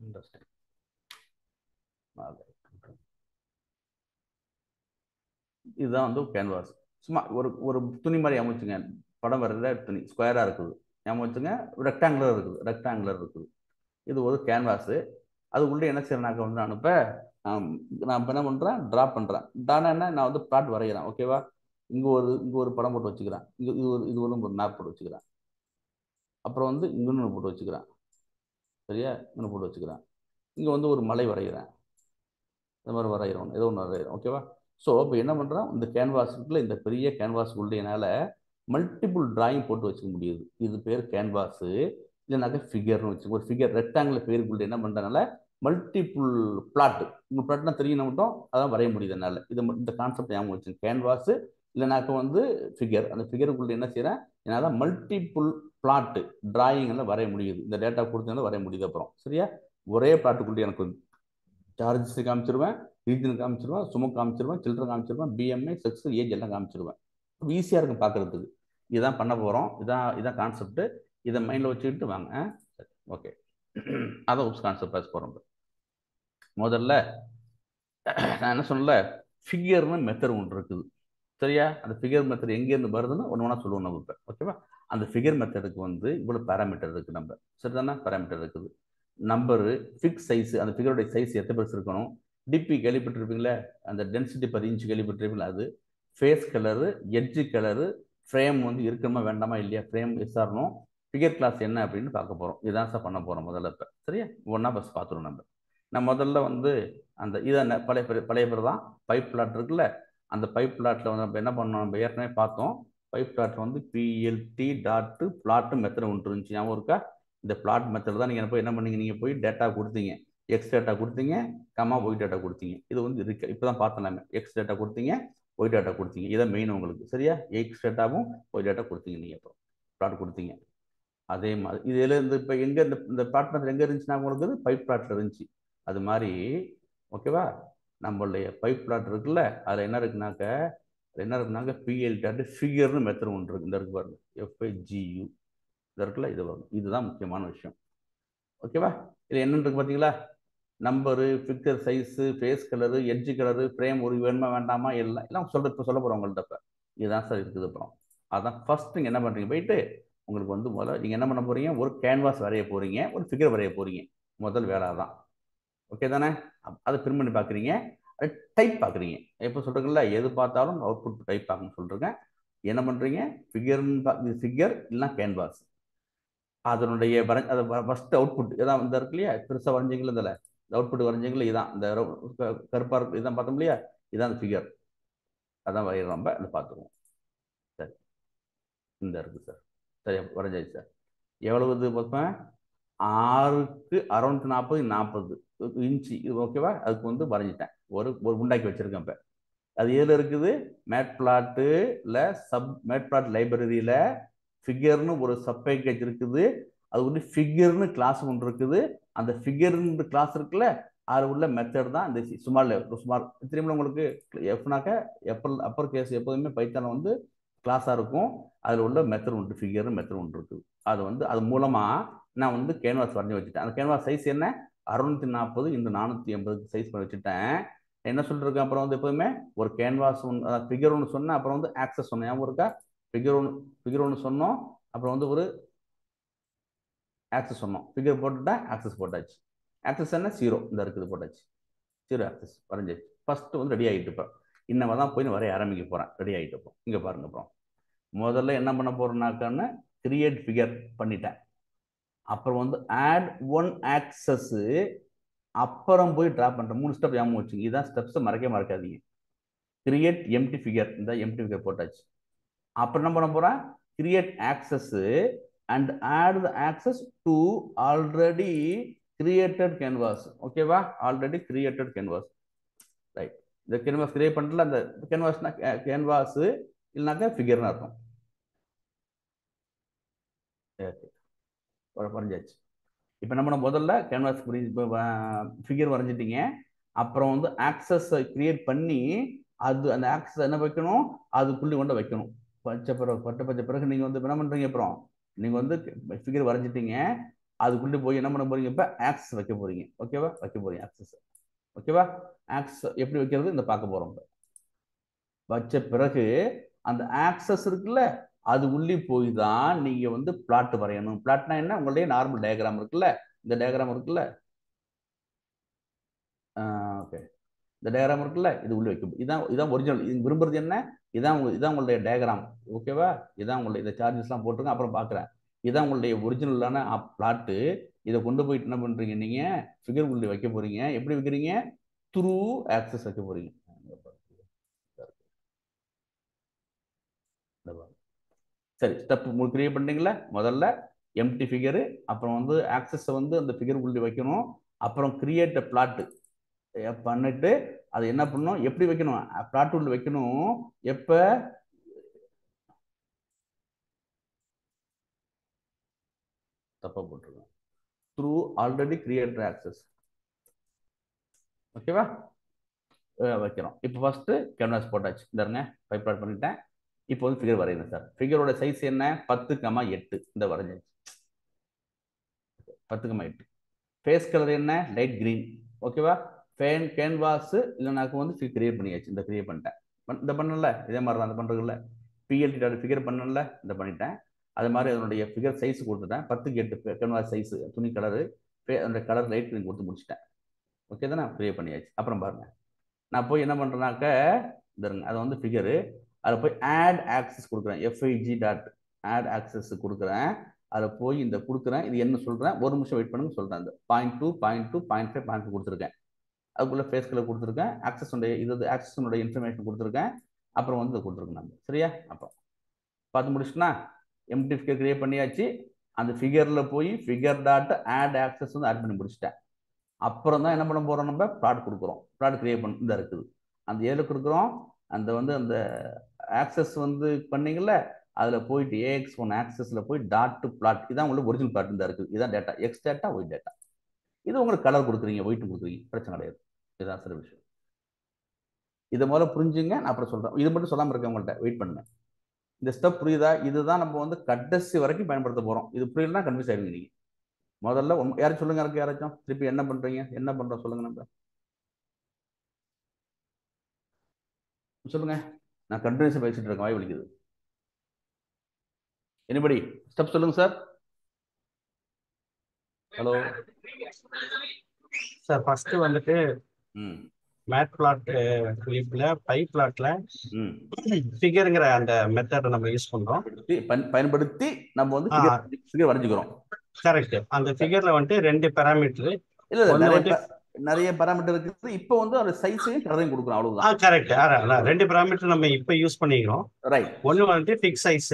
இன்ட்ரெஸ்டிங். இதுதான் வந்து கேன்வாஸ். சும்மா ஒரு துணி மாதிரி அமைச்சுங்க, படம் வர்றத துணி ஸ்கொயராக இருக்குது அமைச்சுங்க, ரெக்டாங்குலர் இருக்குது. இது ஒரு கேன்வாஸு. அதுக்குள்ளே என்ன செய்யறேனாக்க வந்து நான் இப்போ என்ன பண்ணுறேன், ட்ரா பண்ணுறேன். ட்ரானா என்ன, நான் வந்து பிளாட் வரைகிறேன். ஓகேவா? இங்கே ஒரு படம் போட்டு வச்சுக்கிறேன், இங்கே இது ஒரு மேப் போட்டு வச்சுக்கிறேன். அப்புறம் வந்து இன்னொன்று போட்டு வச்சுக்கிறேன், சரியா? இன்னொன்று போட்டு வச்சுக்கிறேன். இங்கே வந்து ஒரு மலை வரைகிறேன், இந்த மாதிரி வரைகிறோம், ஏதோ ஒன்று வரைகிறோம். ஓகேவா? ஸோ இப்போ என்ன பண்ணுறேன், இந்த கேன்வாஸுக்குள்ளே, இந்த பெரிய கேன்வாஸுக்குள்ளே என்னால் மல்டிபிள் டிராயிங் போட்டு வச்சுக்க முடியுது. இது பேர் கேன்வாஸு. இல்லைனாக்கா ஃபிகர்னு வச்சு ஒரு ஃபிகர் ரெக்டாங்குலர் பேருக்குள்ளே என்ன பண்ணுறதுனால மல்டிபிள் பிளாட், உங்கள் பிளாட்னா தெரியணும் மட்டும் அதான் வரைய முடியுது என்னால். இந்த கான்செப்ட் ஞாபகம் வச்சு கேன்வாஸு இல்லைனாக்க வந்து ஃபிகர். அந்த ஃபிகருக்குள்ளே என்ன செய்கிறேன், என்னால் மல்டிபிள் பிளாட்டு டிராயிங் எல்லாம் வரைய முடியுது. இந்த டேட்டா கொடுத்தனால வரைய முடியுது. அப்புறம் சரியா, ஒரே பிளாட்டுக்குள்ளே எனக்கு சார்ஜஸ் காமிச்சிருவேன், ரீஜன் காமிச்சிருவேன், சுமக் காமிச்சிருவேன், சில்ட்ரன் காமிச்சிருவேன், பிஎம்ஐ, செக்ஸ், ஏஜ் எல்லாம் காமிச்சிருவேன். ஈஸியாக இருக்கும் பார்க்குறதுக்கு. இதுதான் பண்ண போகிறோம். இதான் கான்செப்ட். இதை மைண்டில் வச்சுக்கிட்டு வாங்க. சரி, ஓகே. அதான் ஊப்ஸ் கான்செப்ட் பேச போகிறோம். முதல்ல நான் என்ன சொன்னல, ஃபிகர்னு மெத்தட் ஒன்று இருக்குது, சரியா? அந்த ஃபிகர் மெத்தட் எங்கேருந்து வருதுன்னு ஒன்று ஒன்றா சொல்லுவோம் நம்ம இப்போ. ஓகேவா? அந்த ஃபிகர் மெத்தடுக்கு வந்து இவ்வளோ பேராமீட்டர் இருக்குது. நம்ம சரிதானே, பேராமீட்டர் இருக்குது. நம்பரு, ஃபிக்ஸ் சைஸ், அந்த ஃபிகருடைய சைஸ் எத்தனை பெருசு இருக்கணும், டிபி கேள்விப்பட்டிருப்பீங்களே, அந்த டென்சிட்டி 10 இன்ச் கேள்விப்பட்டிருப்பீங்களா, அது face colour, edge colour, frame வந்து இருக்கணுமா வேண்டாமா இல்லையா, ஃப்ரேம் விசாரணும், ஃபிகர் கிளாஸ் என்ன அப்படின்னு பார்க்க போகிறோம். இதுதான் சார் பண்ண போகிறோம் முதல்ல. இப்போ சரியா ஒன்றா பஸ் பார்த்துருவோம். நம்ம முதல்ல வந்து அந்த இதை பழைய பேர் தான் பைப் பிளாட் இருக்குல்ல, அந்த பைப் பிளாட்டில் வந்து நம்ம என்ன பண்ணோம், நம்ம ஏற்கனவே பார்த்தோம். பைப் பிளாட்டில் வந்து பிஎல்டி டாட்டு பிளாட்டு மெத்தட் ஒன்று இருந்துச்சு, ஞாபகம் இருக்கா? இந்த பிளாட் மெத்தட் தான் நீங்கள் போய் என்ன பண்ணீங்க, நீங்கள் போய் டேட்டா கொடுத்தீங்க, எக்ஸ் டேட்டா கொடுத்தீங்க, கமா ஒய் டேட்டா கொடுத்தீங்க. இது வந்து இருக்கு, இப்போ தான் பார்த்தோம். எக்ஸ் டேட்டா கொடுத்தீங்க, ஒய் டேட்டா கொடுத்தீங்க, இதான் மெயின் உங்களுக்கு. சரியா, எக்ஸ் டேட்டாவும் ஒய் டேட்டா கொடுத்தீங்க, நீங்கள் இப்போ பிளாட் கொடுத்தீங்க. அதே மாதிரி இதில் இருந்து இப்போ எங்கே இந்த பிளாட் மெத்தட் எங்கே இருந்துச்சுன்னா உங்களுக்கு பைப் பிளாட்டில் இருந்துச்சு. அது மாதிரி ஓகேவா, நம்மளுடைய பைப் பிளாட் இருக்குல்ல, அதில் என்ன இருக்குனாக்க பிஎல் டாட்டு ஃபிகர்னு மெத்தட் ஒன்று இருக்குது. இந்த இருக்கு பாருங்க, எஃப்ஐஜியூ இது இருக்குல்ல, இது வரும். இதுதான் முக்கியமான விஷயம். ஓகேவா, இது என்னன்னு இருக்கு பார்த்தீங்களா, number, figure size, face colour, edge colour, frame ஒரு வேணுமா வேண்டாமா எல்லாம் இப்போ சொல்ல போகிறோம் உங்கள்கிட்ட. இப்போ இதுதான் சார் இருக்குது. அப்புறம் அதான் ஃபர்ஸ்ட் நீங்கள் என்ன பண்ணுறீங்க, போயிட்டு உங்களுக்கு வந்து முதல்ல நீங்கள் என்ன பண்ண போகிறீங்க, ஒரு கேன்வாஸ் வரைய போகிறீங்க, ஒரு ஃபிகர் வரைய போகிறீங்க. முதல் வேலை தான். ஓகே தானே, அதை பிரிண்ட் பண்ணி பார்க்குறீங்க, அதை டைப் பார்க்குறீங்க. எப்போ சொல்கிறீங்களா, எது பார்த்தாலும் அவுட்புட் டைப் பார்க்கணும்னு சொல்கிறீங்க. என்ன பண்ணுறீங்க, ஃபிகர்னு ஃபிகர் இல்லைனா கேன்வாஸ், அதனுடைய அதை ஃபஸ்ட்டு அவுட்புட் இதான் இந்த இருக்கு இல்லையா, பெருசாக வரைஞ்சிங்களா, இதில் இந்த அவுட்புட் வரைஞ்சிங்களா, இதான் இந்த கருப்பாக இருக்கு, இதான் பார்த்தோம் இல்லையா, இதான் அந்த ஃபிகர், அதான் வரைகிறோம். நம்ம அதை பார்த்துருவோம். சரி, இந்த இருக்குது சார். சரி, வரைஞ்சாச்சு சார். எவ்வளவு இது பார்ப்பேன், 6க்கு 640 இன்ச்சு, இது ஓகேவா. அதுக்கு வந்து வரைஞ்சிட்டேன், ஒரு உண்டாக்கி வச்சுருக்கேன். இப்போ அது எதில் இருக்குது, மேட் பிளாட்டில் மேட் பிளாட் லைப்ரரியில் ஃபிகர்னு ஒரு சப் பேக்கேஜ் இருக்குது. அது வந்து ஃபிகர்னு கிளாஸ் ஒன்று இருக்குது. அந்த ஃபிகர்னு கிளாஸ் இருக்குல்ல, அது உள்ள மெத்தட் தான் இந்த சுமார் திரும்ப உங்களுக்கு எஃப்னாக்க அப்பர் கேஸ் எப்போதுமே பைத்தானில் வந்து கிளாஸாக இருக்கும். அதில் உள்ள மெத்தட் ஒன்று, ஃபிகர்னு மெத்தட் ஒன்று இருக்குது. அது மூலமாக நான் வந்து கேன்வாஸ் வரைஞ்சி வச்சுட்டேன். அந்த கேன்வாஸ் சைஸ் என்ன, 640 x 480 சைஸ் பண்ணி வச்சுட்டேன். என்ன சொல்லிருக்கேன், அப்புறம் வந்து எப்போதுமே ஒரு கேன்வாஸ் ஒன்று, ஃபிகர் ஒன்று சொன்னேன், அப்புறம் வந்து ஆக்சஸ் சொன்னேன், ஞாபகம் இருக்கா? ஃபிகர் ஒன்று சொன்னோம், அப்புறம் வந்து ஒரு ஆக்சஸ் சொன்னோம். ஃபிகர் போட்டுட்டேன், ஆக்சஸ் போட்டாச்சு. ஆக்சஸ் என்ன, 0 இந்த இருக்குது, போட்டாச்சு. 0 ஆக்சஸ் வரைஞ்சாச்சு. ஃபர்ஸ்ட் வந்து ரெடி ஆகிட்டு. இப்போ இன்னமே தான் போய் வரைய ஆரம்பிக்க போகிறேன். ரெடி ஆகிட்டு. இப்போ இங்கே பாருங்க. அப்புறம் முதல்ல என்ன பண்ண போகிறேன்னாக்கான்னு கிரியேட் ஃபிகர் பண்ணிட்டேன். அப்புறம் வந்து ஆட் ஒன் ஆக்சஸ், அப்புறம் போய் ட்ரா பண்ணுறேன். 3 ஸ்டெப் ஞாபகம் வச்சுங்க. இதுதான் ஸ்டெப்ஸை மறக்காதீங்க. கிரியேட் எம்டி ஃபிகர், இந்த எம்டி ஃபிகர் போட்டாச்சு. அப்புறம் என்ன பண்ண போகிறேன், create axes and add the axes to already created canvas. ஓகேவா, ஆல்ரெடி கிரியேட்டட் கேன்வாஸ். ரைட், இந்த கேன்வாஸ் கிரியேட் பண்ணல, அந்த கேன்வாஸ்னா கேன்வாஸ் இல்லைனாக்கா ஃபிகர்னு அர்த்தம். வரைஞ்சாச்சு. இப்போ நம்ம முதல்ல கேன்வாஸ் ஃபிகர் வரைஞ்சிட்டீங்க. அப்புறம் வந்து ஆக்சஸை கிரியேட் பண்ணி அந்த ஆக்சஸ் என்ன வைக்கணும், அதுக்குள்ளே கொண்டு வைக்கணும். பச்சை பிறகு நீங்கள் வந்து என்ன பண்ணுறீங்க, அப்புறம் நீங்கள் வந்து ஃபிகர் வரைஞ்சிட்டீங்க, அதுக்குள்ளே போய் என்ன பண்ண போறீங்க, இப்போ ஆக்சஸ் வைக்க போறீங்க. ஓகேவா, வைக்க போறீங்க ஆக்சஸ். ஓகேவா, ஆக்சஸ் எப்படி வைக்கிறது இந்த பார்க்க போகிறோம். வச்ச பிறகு அந்த ஆக்சஸ் இருக்குல்ல, அது உள்ளே போய் தான் நீங்கள் வந்து பிளாட் வரையணும். பிளாட்னா என்ன, உங்களுடைய நார்மல் டயக்ராம் இருக்குல்ல, இந்த டயக்ராம் இருக்குல்ல, ஓகே, இந்த டயக்ராம் இருக்குல்ல, இது உள்ளே வைக்கும். இதான் ஒரிஜினல். இது விரும்புறது என்ன, இதான் உங்களுடைய டயக்ராம். ஓகேவா, இதான் உங்களுடைய இந்த சார்ஜஸ்லாம் போட்டுருங்க, அப்புறம் பார்க்குறேன். இதான் உங்களுடைய ஒரிஜினலான பிளாட்டு. இதை கொண்டு போயிட்டு என்ன பண்ணுறீங்க, நீங்கள் ஃபிகர் உள்ளே வைக்க போகிறீங்க. எப்படி வைக்கிறீங்க, த்ரூ ஆக்சஸ் வைக்க போகிறீங்க. சரி, ஸ்டெப் கிரியேட் பண்ணுறீங்களா, முதல்ல எம்டி ஃபிகரு, அப்புறம் வந்து ஆக்சஸை வந்து அந்த ஃபிகர் உள்ளே வைக்கணும். அப்புறம் கிரியேட் பிளாட்டு பண்ணிட்டு அது என்ன பண்ணணும், எப்படி வைக்கணும், பிளாட் உள்ள வைக்கணும். எப்போ, தப்பா போட்டுருக்கோம், த்ரூ ஆல்ரெடி கிரியேட்டட் ஆக்சஸ். ஓகேவா, வைக்கிறோம். இப்போ ஃபர்ஸ்ட் கேன்வாஸ் போட்டாச்சு, இந்த பைப் பிளாட் பண்ணிட்டேன். இப்போ வந்து ஃபிகர் வரையணும் சார். ஃபிகரோட சைஸ் என்ன, 10,8 இந்த வரைஞ்சாச்சு. 10,8. ஃபேஸ் கலர் என்ன, லைட் கிரீன். ஓகேவா, கேன்வாஸ் இல்லைனாக்க வந்து கிரியேட் பண்ணியாச்சு. இந்த கிரியேட் பண்ணிட்டேன். இந்த பண்ணல, இதே மாதிரி தான் அந்த பண்ணுறதுல பிஎல்டி ஃபிகர் பண்ணல, இந்த பண்ணிட்டேன். அது மாதிரி அதனுடைய ஃபிகர் சைஸ் கொடுத்துட்டேன். 10,8 கேன்வாஸ் சைஸ், துணி கலரு, அந்த கலர் லைட் கிரீன் கொடுத்து முடிச்சிட்டேன். ஓகே தானே, கிரியேட் பண்ணியாச்சு. அப்புறம் பாருங்க, நான் போய் என்ன பண்ணுறேன்னாக்க இந்த அதை வந்து ஃபிகரு, அதில் போய் ஆட் ஆக்சஸ் கொடுக்குறேன். FIG டாட் ஆட் ஆக்சஸ் கொடுக்குறேன். அதில் போய் இந்த கொடுக்குறேன். இது என்ன சொல்கிறேன், ஒரு நிமிஷம் வெயிட் பண்ணுங்க சொல்கிறேன். இந்த 0.2 0.2 0.5 0.2 கொடுத்துருக்கேன். அதுக்குள்ளே ஃபேஸ் கலர் கொடுத்துருக்கேன். ஆக்சஸுடைய இது ஆக்சஸுடைய இன்ஃபர்மேஷன் கொடுத்துருக்கேன். அப்புறம் வந்து இதை கொடுத்துருக்கேன் நம்ம. சரியா? அப்புறம் பார்த்து முடிச்சுன்னா எம்டி ஃபிகர் கிரியேட் பண்ணியாச்சு. அந்த ஃபிகரில் போய் ஃபிகர் டாட் ஆட் ஆக்சஸ் வந்து ஆட் பண்ணி முடிச்சிட்டேன். அப்புறம் தான் என்ன பண்ண போகிறோம், நம்ம ப்ளாட் கொடுக்குறோம். ப்ளாட் கிரியேட் பண்ண இந்த இருக்குது. அந்த ஏழு கொடுக்குறோம். அந்த வந்து அந்த ஆக்சஸ் வந்து பண்ணீங்கல்ல, அதில் போயிட்டு AX1 ஆக்சஸில் போய் டாட் டு பிளாட். இதான் உங்களுக்கு ஒரிஜினல் பிளாட் இந்த இருக்குது. இதான் data, X data Y data. இது உங்களுக்கு கலர் கொடுக்குறீங்க, ஒயிட் கொடுக்குறீங்க, பிரச்சனை கிடையாது. இதுதான் சில விஷயம். இதை முதல்ல புரிஞ்சுங்க, நான் அப்புறம் சொல்கிறேன். இது மட்டும் சொல்லாமல் இருக்கேன் உங்கள்கிட்ட, வெயிட் பண்ணுங்க. இந்த ஸ்டெப் புரியுதா? இதுதான் நம்ம வந்து கடைசி வரைக்கும் பயன்படுத்த போகிறோம். இது புரியலன்னா கன்ஃபியூஸ் ஆகிடுவீங்க நீங்கள். முதல்ல யாரும் சொல்லுங்க, எனக்கு யாராச்சும் திருப்பி என்ன பண்ணுறீங்க, என்ன பண்ணுறோம் சொல்லுங்க. நம்ம சொல்லுங்க. நான் கண்டினியூஸாக பேசிட்டு இருக்கேன், வாய் வலிக்குது. எனிபடி ஸ்டெப் சொல்லுங்க சார். Hello sir. ஃபர்ஸ்ட் வந்துட்டு மேட் பிளாட் லிப்ல பை பிளாட்ல ஃபிகர்ங்கிற அந்த மெத்தட் நம்ம யூஸ் பண்றோம். பயன்படுத்தி நம்ம வந்து ஃபிகர் வரைஞ்சுக்கிறோம். கரெக்ட். அந்த ஃபிகர்ல வந்துட்டு 2 பாராமீட்டர் இல்ல, நிறைய பாராமீட்டர் இருக்குது. இப்போ வந்து அந்த சைஸையும் கலரையும் கொடுக்குறோம், அவ்வளவுதான். கரெக்ட். 2 பாராமீட்டர் நம்ம இப்போ யூஸ் பண்ணிக்கிறோம். ரைட். ஒன்னு வந்துட்டு பிக்ஸ் சைஸ்,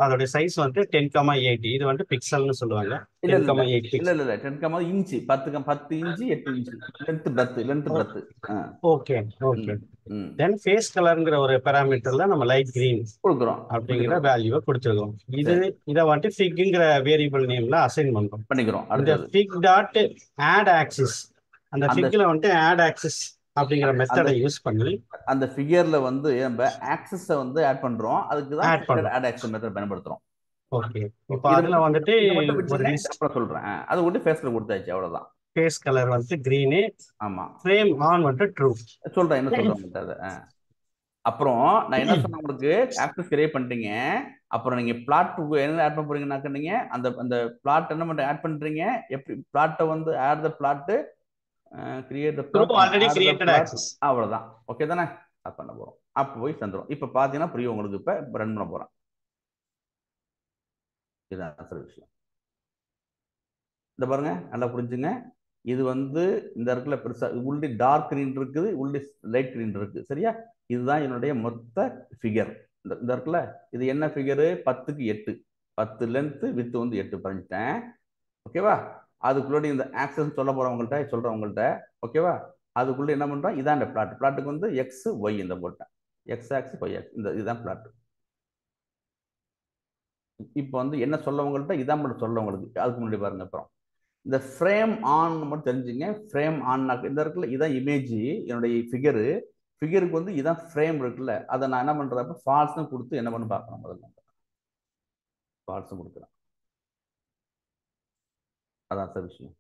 அதோட சைஸ் வந்து 10,8. இது வந்து பிக்சல்னு சொல்லுவாங்க. 10,8 இல்ல 10 inch, 10 inch 8 inch length breadth. Okay. Then face கலர்ங்கிற ஒரு பாராமீட்டர்ல நம்ம லைட் கிரீன் கொடுக்குறோம் அப்படிங்கிற வேல்யூவை கொடுத்துருக்கோம். இதை வந்துட்டு ஃபிக்ங்கிற வேரியபிள் நேம்ல அசைன் பண்ணிக்கிறோம். இந்த ஃபிக் டாட் ஆட் ஆக்சிஸ், அந்த ஃபிக்ல வந்துட்டு ஆட் ஆக்சிஸ் அப்படிங்கிற மெத்தடை யூஸ் பண்ணி அந்த ஃபிகர்ல வந்து நம்ம ஆக்சஸை வந்து ஆட் பண்றோம். அதுக்கு தான் ஆட் ஆக்சஸ் மெத்தட் பயன்படுத்துறோம். ஓகே. இப்போ அதுல வந்துட்டு ஒரு லிஸ்ட் சொல்றேன். அது வந்து ஃபேஸ் கலர் கொடுத்தாச்சு, அவ்வளவுதான். ஃபேஸ் கலர் வந்து கிரீன். ஆமா. ஃப்ரேம் ஆன் வந்து ட்ரூ. சொல்றேன் என்ன சொல்றேன். அப்புறம் நான் என்ன சொன்னேன், உங்களுக்கு ஆக்சஸ் கிரியேட் பண்ணிட்டீங்க. அப்புறம் நீங்க பிளாட் என்ன ஆட் பண்ண போறீங்கன்னாக்க, நீங்க அந்த பிளாட் என்ன பண்ண ஆட் பண்றீங்க, எப்படி பிளாட்டை வந்து add the plot create the plot already created axes, அவ்வளவுதான். ஓகே தானே? ஆட் பண்ண போறோம். அப்போ போய் தந்துரும். இப்போ பாத்தீங்கன்னா புரியும் உங்களுக்கு. இப்ப ரன் பண்ண போறேன். இதுதான் அசல் விஷயம். இந்த பாருங்க, நல்லா புரிஞ்சுங்க. இது வந்து இந்த இடத்துல பெருசா உள்ளே டார்க் கிரீன் இருக்குது, உள்ளே லைட் கிரீன் இருக்கு. சரியா? இதுதான் என்னுடைய மொத்த ஃபிகர். இந்த இடத்துல இது என்ன ஃபிகரு? 10க்கு 8, 10 லென்த் வித் வந்து 8 பண்ணிட்டேன். ஓகேவா? அதுக்குள்ளே இந்த ஆக்சஸ் சொல்ல சொல்றவங்கள்ட்ட ஓகேவா? அதுக்குள்ள என்ன பண்றோம், இதான் இந்த பிளாட். பிளாட்டுக்கு வந்து எக்ஸ் ஒய் இந்த போட்டேன். எக்ஸ் ஆக்ஸ் ஒய் ஆக்ஸ், இதுதான் பிளாட். இப்போ வந்து என்ன சொல்லவங்கள்ட்ட இதான் மட்டும் சொல்லவங்களுக்கு. அதுக்கு முன்னாடி பாருங்க. அப்புறம் இந்த ஃப்ரேம் ஆன் மட்டும் தெரிஞ்சுங்க. ஃப்ரேம் ஆன் இந்த இருக்குல்ல, இதான் இமேஜ் என்னுடைய ஃபிகருக்கு வந்து இதான் ஃப்ரேம் இருக்குல்ல. அதை நான் என்ன பண்றப்ப ஃபால்ஸ்னு கொடுத்து என்ன பண்ண பார்க்கணும். முதல்ல ஃபால்ஸ் கொடுக்குறேன். அதான் சார் விஷயம்.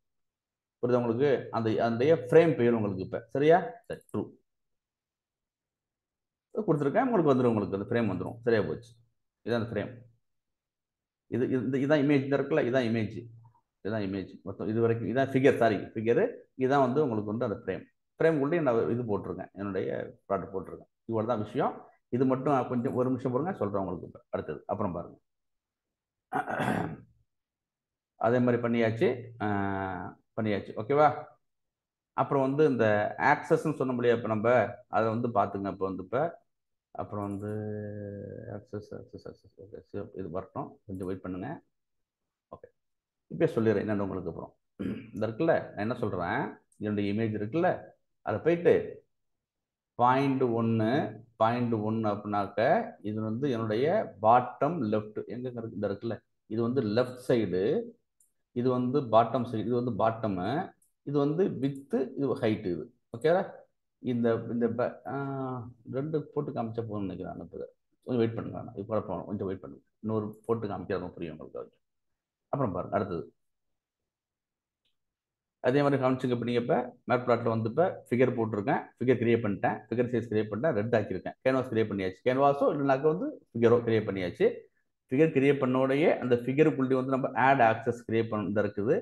புரியுது உங்களுக்கு? அந்த ஃப்ரேம் பேர் உங்களுக்கு இப்ப சரியா? சரி, ட்ரூ கொடுத்துருக்கேன். உங்களுக்கு வந்துடும். உங்களுக்கு அந்த ஃப்ரேம் வந்துடும். சரியா போச்சு. இதான் அந்த ஃப்ரேம். இதான் இமேஜ் இருக்குல்ல, இதான் இமேஜ். இதுதான் இமேஜ் மொத்தம். இது வரைக்கும் இதான் ஃபிகர். Sorry, figure. இதான் வந்து உங்களுக்கு வந்து அந்த ஃப்ரேம் உள்ளே நான் இது போட்டிருக்கேன், என்னுடைய ப்ராடக்ட் போட்டிருக்கேன். இவ்வளோ தான் விஷயம். இது மட்டும் கொஞ்சம் ஒரு நிமிஷம் பாருங்க, சொல்கிறேன் உங்களுக்கு. இப்போ அடுத்தது அப்புறம் பாருங்க. அதே மாதிரி பண்ணியாச்சு. ஓகேவா? அப்புறம் வந்து இந்த ஆக்சஸ்ன்னு சொன்ன முடியாது. இப்போ நம்ம அதை வந்து பார்த்துங்க. இப்போ வந்து அப்புறம் வந்து ஆக்சஸ் இது வரட்டும், கொஞ்சம் வெயிட் பண்ணுங்க. ஓகே, இப்போ சொல்லிடுறேன் என்னென்ன உங்களுக்கு. அப்புறம் இந்த இருக்குல்ல, நான் என்ன சொல்கிறேன், என்னுடைய இமேஜ் இருக்குல்ல, அதை போயிட்டு 0.1 அப்படின்னாக்க இது வந்து என்னுடைய பாட்டம் லெஃப்ட். எங்கே இருக்கு? இந்த இருக்குல்ல, இது வந்து லெஃப்ட் சைடு, இது வந்து பாட்டம் சைடு, இது வந்து பாட்டமு, இது வந்து வித்து, இது ஹைட்டு. இது ஓகேவா? இந்த 2 போட்டு காமிச்சா போகணும்னு நினைக்கிறேன். இப்போ கொஞ்சம் வெயிட் பண்ணுங்க. இது குழப்பம், கொஞ்சம் வெயிட் பண்ணுங்க. இன்னொரு போட்டு காமிக்காத புரியும் உங்களுக்கு. அப்புறம் பாருங்க அடுத்தது. அதே மாதிரி காமிச்சுங்க. இப்போ நீங்கள் இப்போ மேப் பிளாட்டில் வந்து இப்போ ஃபிகர் போட்டிருக்கேன், ஃபிகர் கிரியேட் பண்ணிட்டேன், ஃபிகர் சைஸ் கிரியேட் பண்ணிட்டேன், ரெட் ஆக்கியிருக்கேன். கேன்வாஸ் கிரியேட் பண்ணியாச்சு. கேன்வாஸோ இல்லைனாக்க வந்து ஃபிகரோ கிரியேட் பண்ணியாச்சு. ஃபிகர் கிரியேட் பண்ணோடைய அந்த ஃபிகருக்குள்ளே வந்து நம்ம ஆட் ஆக்சஸ் கிரியேட் பண்ண இருக்குது.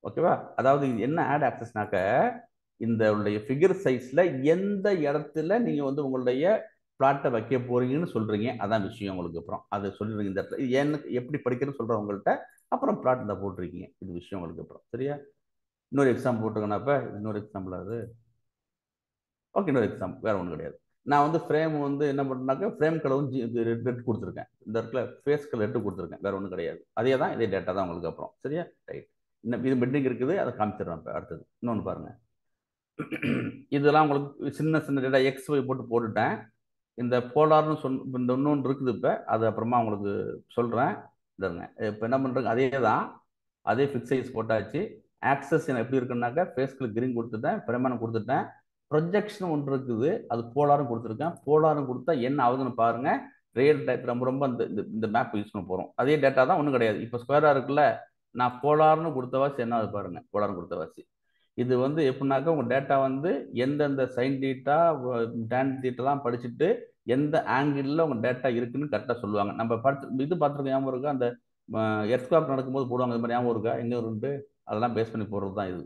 ஓகேவா? அதாவது இது என்ன ஆட் ஆக்சஸ்னாக்க, இந்த உடைய ஃபிகர் சைஸில் எந்த இடத்துல நீங்கள் வந்து உங்களுடைய பிளாட்டை வைக்க போறீங்கன்னு சொல்றீங்க, அதான் விஷயம் உங்களுக்கு. அப்புறம் அதை சொல்லிடுறீங்க இந்த இடத்துல. இது ஏன்னு எப்படி படிக்கிறேன்னு சொல்றேன் உங்கள்கிட்ட. அப்புறம் பிளாட் இந்த போட்டிருக்கீங்க, இது விஷயம் உங்களுக்கு. அப்புறம் சரியா? இன்னொரு எக்ஸாம்பிள் போட்டுக்கணும். அப்ப இன்னொரு எக்ஸாம்பிள் அது ஓகே. இன்னொரு எக்ஸாம்பிள் வேற ஒன்றும் கிடையாது. நான் வந்து ஃப்ரேம் வந்து என்ன பண்ணுறேன்னாக்கா, ஃப்ரேம் கலர் ரெட் கொடுத்துருக்கேன். இந்த இடத்துல ஃபேஸ் கலர் ரெட்டு கொடுத்துருக்கேன், வேற ஒன்றும் கிடையாது. அதே தான், இதே டேட்டா தான் உங்களுக்கு. அப்புறம் சரியா? ரைட். இன்னும் இது பெண்டிங் இருக்குது, அதை காமிச்சிடுறேன். இப்போ அடுத்தது இன்னொன்று பாருங்க. இதெல்லாம் உங்களுக்கு சின்ன சின்ன டேட்டா எக்ஸ் ஒய் போட்டுட்டேன். இந்த போலார்னு இந்த இன்னொன்று இருக்குது. இப்போ அது அப்புறமா உங்களுக்கு சொல்கிறேன். இதங்க இப்போ என்ன பண்ணுறேங்க, அதே தான், அதே ஃபிக்ஸ் சைஸ் போட்டாச்சு. ஆக்சஸ் எப்படி இருக்குன்னாக்கா, ஃபேஸ்க்கு கிரீன் கொடுத்துட்டேன், பிரமாணம் கொடுத்துட்டேன். ப்ரொஜெக்ஷன் ஒன்று இருக்குது, அது போலாரும் கொடுத்துருக்கேன். போலாரும் கொடுத்தா என்ன ஆகுதுன்னு பாருங்க. ரியல் டைப் ரொம்ப ரொம்ப இந்த மேப் யூஸ் பண்ண போகிறோம். அதே டேட்டா தான், ஒன்றும் கிடையாது. இப்போ ஸ்கொயராக இருக்குல்ல, நான் போலார்னு கொடுத்தவாசி என்ன ஆகுது பாருங்க. போலார்னு கொடுத்தவாசி இது வந்து எப்படின்னாக்கா, உங்கள் டேட்டா வந்து எந்தெந்த சைன் டீட்டா டேன் டீட்டெல்லாம் படிச்சுட்டு எந்த ஆங்கிளில் உங்கள் டேட்டா இருக்குன்னு கரெக்டாக சொல்லுவாங்க. நம்ம இது பார்த்துருக்க ஞாபகம் இருக்கா? அந்த எர்த்குவாக் நடக்கும்போது போடுவாங்க, இது மாதிரி ஞாபகம் இருக்கா? எங்கே இருந்து அதெல்லாம் பேஸ் பண்ணி போடுறது தான் இது.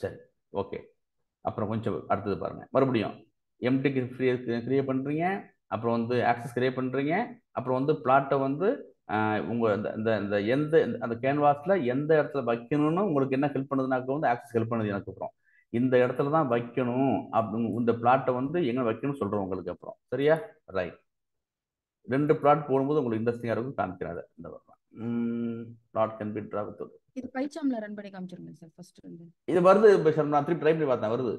சரி, ஓகே. அப்புறம் கொஞ்சம் அடுத்தது பாருங்க. மறுபடியும் எம்டிக்கு கிரியேட் பண்ணுறீங்க, அப்புறம் வந்து ஆக்சஸ் கிரியேட் பண்ணுறீங்க, அப்புறம் வந்து பிளாட்டை வந்து உங்கள் இந்த எந்த அந்த கேன்வாஸில் எந்த இடத்துல வைக்கணும்னு உங்களுக்கு என்ன ஹெல்ப் பண்ணுதுனாக்க வந்து ஆக்சஸ் ஹெல்ப் பண்ணுது எனக்கு. அப்புறம் இந்த இடத்துல தான் வைக்கணும் இந்த பிளாட்டை வந்து எங்கே வைக்கணும்னு சொல்கிறோம் உங்களுக்கு. அப்புறம் சரியா? ரைட். 2 பிளாட் போடும்போது உங்களுக்கு இன்ட்ரெஸ்டிங்காக இருக்கும், காமிக்கிறாங்க. இந்த வரலாம் plot can be draw with இது பைச்சாம்ல ரன் பண்ணி காமிச்சிருங்க சார். ஃபர்ஸ்ட் வந்து இது வருது. இப்போ நான் திருப்பி ட்ரை பண்ணி பார்த்தேன், வருது.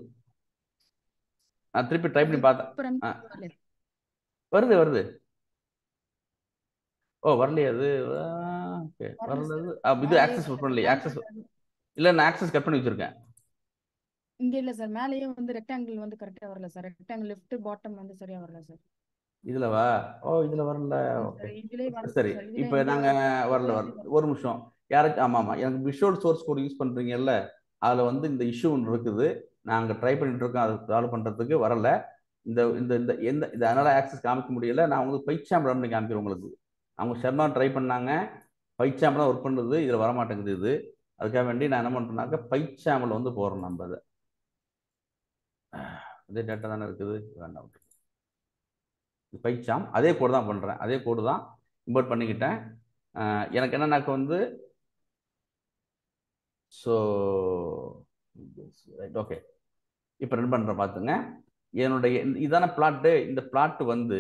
நான் திருப்பி ட்ரை பண்ணி பார்த்தேன், வருது. ஓ, வரலையே அது. ஓகே, வரல. இது ஆக்சஸ் பண்ணலையே. ஆக்சஸ் இல்லை, நான் ஆக்சஸ் கட் பண்ணி வச்சிருக்கேன். இங்க இல்ல சார், மேலேயே வந்து ரெக்டாங்கிள் வந்து கரெக்டா வரல சார். ரெக்டாங்கிள் லெஃப்ட் பாட்டம் வந்து சரியா வரல சார். இதுலவா? ஓ, இதுல வரல. ஓகே, சரி. இப்போ நாங்க வரல. ஒரு நிமிஷம். யாருக்கு? ஆமா, எனக்கு விஷுவல் சோர்ஸ் கோட் யூஸ் பண்றீங்கல்ல, அதுல வந்து இந்த இஷ்யூ ஒன்று இருக்குது. நாங்க ட்ரை பண்ணிட்டு இருக்கோம், அதை சால்வ் பண்றதுக்கு வரல. இந்த இந்த இந்த எந்த இது அதனால ஆக்சஸ் காமிக்க முடியல. நான் உங்களுக்கு பைச்சாம் ரன் பண்ணி காமிக்கிறேன் உங்களுக்கு. அவங்க ஷர்மா ட்ரை பண்ணாங்க, பைச்சாம் தான் ஒர்க் பண்ணுறது, இதில் வரமாட்டேங்குது இது. அதுக்காக வேண்டி நான் என்ன பண்ணுறேன்னாக்கா, பைச்சாமில் வந்து போடுறோம். நம்ம அதை அதே டேட்டா தானே இருக்குது, வேண்டாம். பைச்சாம் அதே கோடு தான் பண்ணுறேன், அதே கோடு தான் இம்போர்ட் பண்ணிக்கிட்டேன். எனக்கு என்னன்னாக்க வந்து ஸோ ரைட், ஓகே. இப்போ ரன் பண்ணுறேன் பார்த்துங்க. என்னுடைய இதான பிளாட்டு. இந்த பிளாட்டு வந்து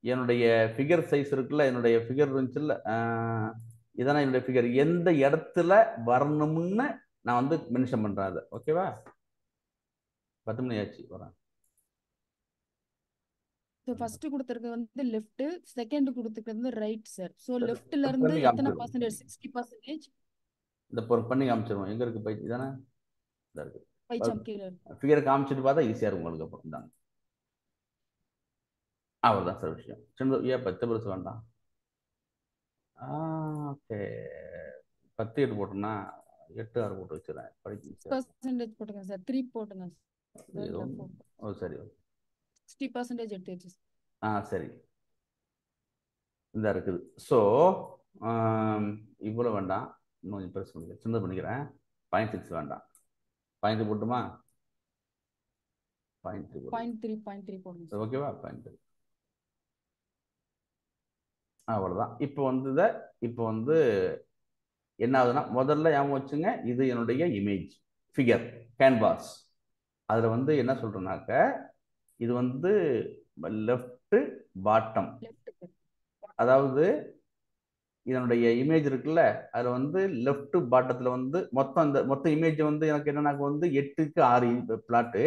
என்னுடைய ஃபிகர் சைஸ் இருக்குல்ல, என்னுடைய ஃபிகர் இருந்துச்சுல்ல, இதான என்னுடைய ஃபிகர். எந்த இடத்துல வரணும்னு நான் வந்து மென்ஷன் பண்ணுறேன் அதை. ஓகேவா? 10 மணி ஆச்சு, வரேன். ஃபர்ஸ்ட் கொடுத்திருக்கிறது வந்து லெஃப்ட், செகண்ட் கொடுத்திருக்கிறது வந்து ரைட் சார். சோ லெஃப்ட்ல இருந்து எத்தனை பர்சன்டேஜ்? 60%. இந்த பண்ணி காமிச்சிருவோம். எங்க இருக்கு பைச்? இதானே இதா இருக்கு. பைச்சாம் கீழ ஃபிகர் காமிச்சிட்டு பார்த்தா ஈஸியா இருக்கும் உங்களுக்கு. அப்புறம் இந்தாங்க, அவ்வளோதான் சார் விஷயம். சின்ன ஏன் 10 பெருசு வேண்டாம். ஓகே, 10 8 போட்டோம்னா 8 6 போட்டு வச்சுறேன். பர்சன்டேஜ் போட்டுங்க சார். 3 போட்டுங்க. ஓ சரி, 60% எடுத்து வச்சு. சரி, இந்த இருக்குது. ஸோ இவ்வளோ வேண்டாம், இன்னும் பெருசு பண்ணிக்கிறேன், சின்னது பண்ணிக்கிறேன். 0.6 வேண்டாம். 0.3 போட்டுமா? 0.3 போடுங்க. ஓகேவா? 0.3. அவ்வளோதான். இப்போ வந்து என்ன ஆகுதுன்னா, முதல்ல ஞாபகம் வச்சுங்க, இது என்னுடைய இமேஜ் ஃபிகர் கேன்வாஸ். அதில் வந்து என்ன சொல்கிறேன்னாக்க, இது வந்து லெஃப்ட் பாட்டம். அதாவது இதனுடைய இமேஜ் இருக்குல்ல, அதில் வந்து லெஃப்ட் பாட்டத்தில் வந்து மொத்த இமேஜ் வந்து எனக்கு என்னன்னாக்க வந்து 8க்கு 6 பிளாட்டு.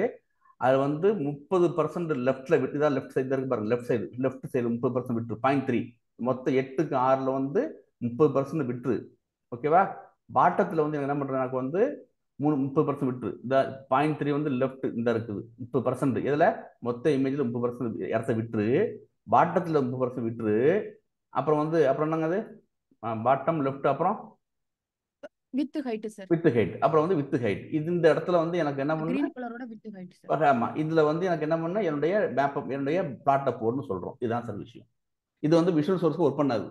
அது வந்து 30% லெஃப்ட்ல விட்டு தான், லெஃப்ட் சைடு இருக்கு பாருங்க, லெஃப்ட் சைடு 30% விட்டு 0.3. மொத்தம் 8க்கு 6ல் வந்து 30% விட்டு. ஓகேவா? பாட்டத்தில் வந்து என்ன பண்றேன்னாக்க வந்து 30% விட்டு. இந்த 0.3 வந்து லெஃப்ட் இந்த இருக்குது 30%. இதுல மொத்த இமேஜ்ல 30% இடத்த விட்டு, பாட்டத்தில் 30% விட்டு. அப்புறம் என்னங்க அது பாட்டம் லெஃப்ட், அப்புறம் width height sir. Width height, அப்புறம் வந்து வித் ஹைட். இந்த இடத்துல வந்து எனக்கு என்ன பண்ணு, கிரீன் கலரோட வித் ஹைட் சார். ஆமா, இதுல வந்து எனக்கு என்ன பண்ண, என்னுடைய மேப், என்னுடைய பிளாட்டை போடுன்னு சொல்றோம். இதுதான் சார் விஷயம். இது வந்து விஷுவல் சோர்ஸ்க்கு ஒர்க் பண்ணாது.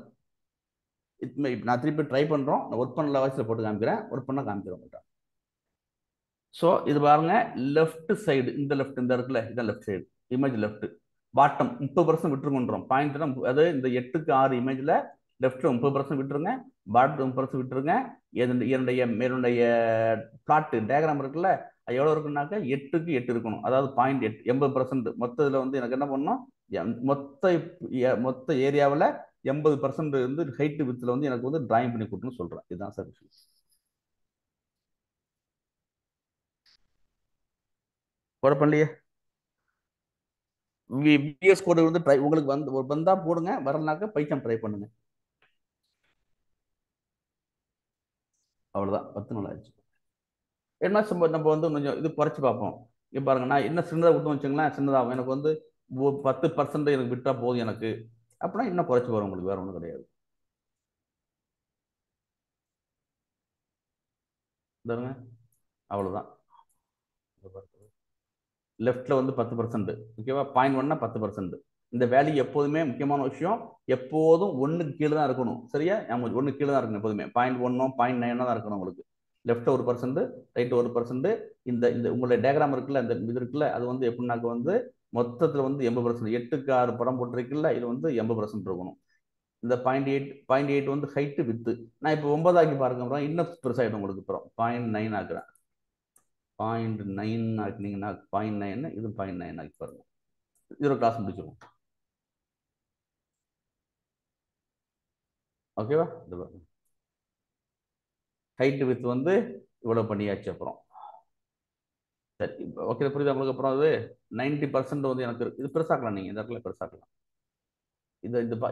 நான் திருப்பி ட்ரை பண்றோம். நான் ஒர்க் பண்ணல வாய்ஸ்ல போட்டு காமிக்கிறேன், ஒர்க் பண்ண காமிக்கிறோம். ஸோ இது பாருங்க, லெஃப்ட் சைடு, இந்த லெஃப்ட் இந்த இருக்குல்ல, இதான் left side image left. Bottom 30% விட்டுருங்கன்றோம். பாயிண்ட்னா அது இந்த 8க்கு 6 இமேஜ்ல லெஃப்ட்ல 30% விட்டுருங்க, பாட்டம் 30% விட்டுருங்க. என்னுடைய பிளாட் டயக்ராம் இருக்குல்ல, அது எவ்வளவு இருக்குன்னாக்க 8க்கு 8 இருக்கணும். அதாவது 0.8 80%. மொத்தத்தில் வந்து எனக்கு என்ன பண்ணணும், மொத்த ஏரியாவில் 80% வந்து ஹைட்டு வித்தில் வந்து எனக்கு வந்து டிராயிங் பண்ணி கொடுக்கணும்னு சொல்றேன். இதுதான் சார் விஷயம். குழப்பம் இல்லையே. விஎஸ் கோடு வந்து ட்ரை உங்களுக்கு வந்தா போடுங்க, வரலனாக்க பைத்தன் ட்ரை பண்ணுங்க. அவ்வளவுதான். 10 நாள் ஆச்சு. என்ன நம்ம வந்து கொஞ்சம் இது குறைச்சி பார்ப்போம். இங்க பாருங்க, நான் என்ன சின்னதாக விட்டு வச்சுங்களேன், சின்னதாகும். எனக்கு வந்து 10% எனக்கு விட்டா போதும் எனக்கு அப்படின்னா இன்னும் குறைச்சி வரும் உங்களுக்கு, வேற ஒன்றும் கிடையாது. அவ்வளவுதான். லெஃப்ட்ல வந்து 10%, ஓகேவா? 0.1னா 10%. இந்த வேல்யூ எப்போதுமே முக்கியமான விஷயம், எப்போதும் 1க்கு கீழே தான் இருக்கணும். சரியா? 1க்கு கீழே தான் இருக்கணும் எப்போதுமே. 0.1 0.9 தான் இருக்கணும் உங்களுக்கு. Left 1%, right 1%. இந்த இந்த உங்களுடைய டயக்ராம் இருக்குல்ல, இந்த இது இருக்குல்ல, அது வந்து எப்படின்னாக்க வந்து மொத்தத்தில் வந்து 80%. 8க்கு 6 படம் போட்டிருக்குல்ல, இது வந்து 80% இருக்கணும். இந்த 0.8 வந்து ஹைட்டு வித்து. நான் இப்போ 9 ஆக்கி பாருங்க, இன்னும் பெருசாகிடும் உங்களுக்கு. அப்புறம் 0.9 ஆக்குறேன். 0.9 ஆக்கினீங்கன்னா 0.9, இது 0.9 ஆக்கி பாருங்க. இதோட கிளாஸ் முடிச்சிடும். ஓகேவா? இது பாருங்க, ஹைட் வித் வந்து இவ்வளவு பண்ணியாச்சு. அப்புறம் சரி, ஓகே, புரியுது உங்களுக்கு? அப்புறம் அது 90% வந்து எனக்கு இது பெருசாக்கலாம். நீங்க இந்த இடத்துல பெருசாக்கலாம்.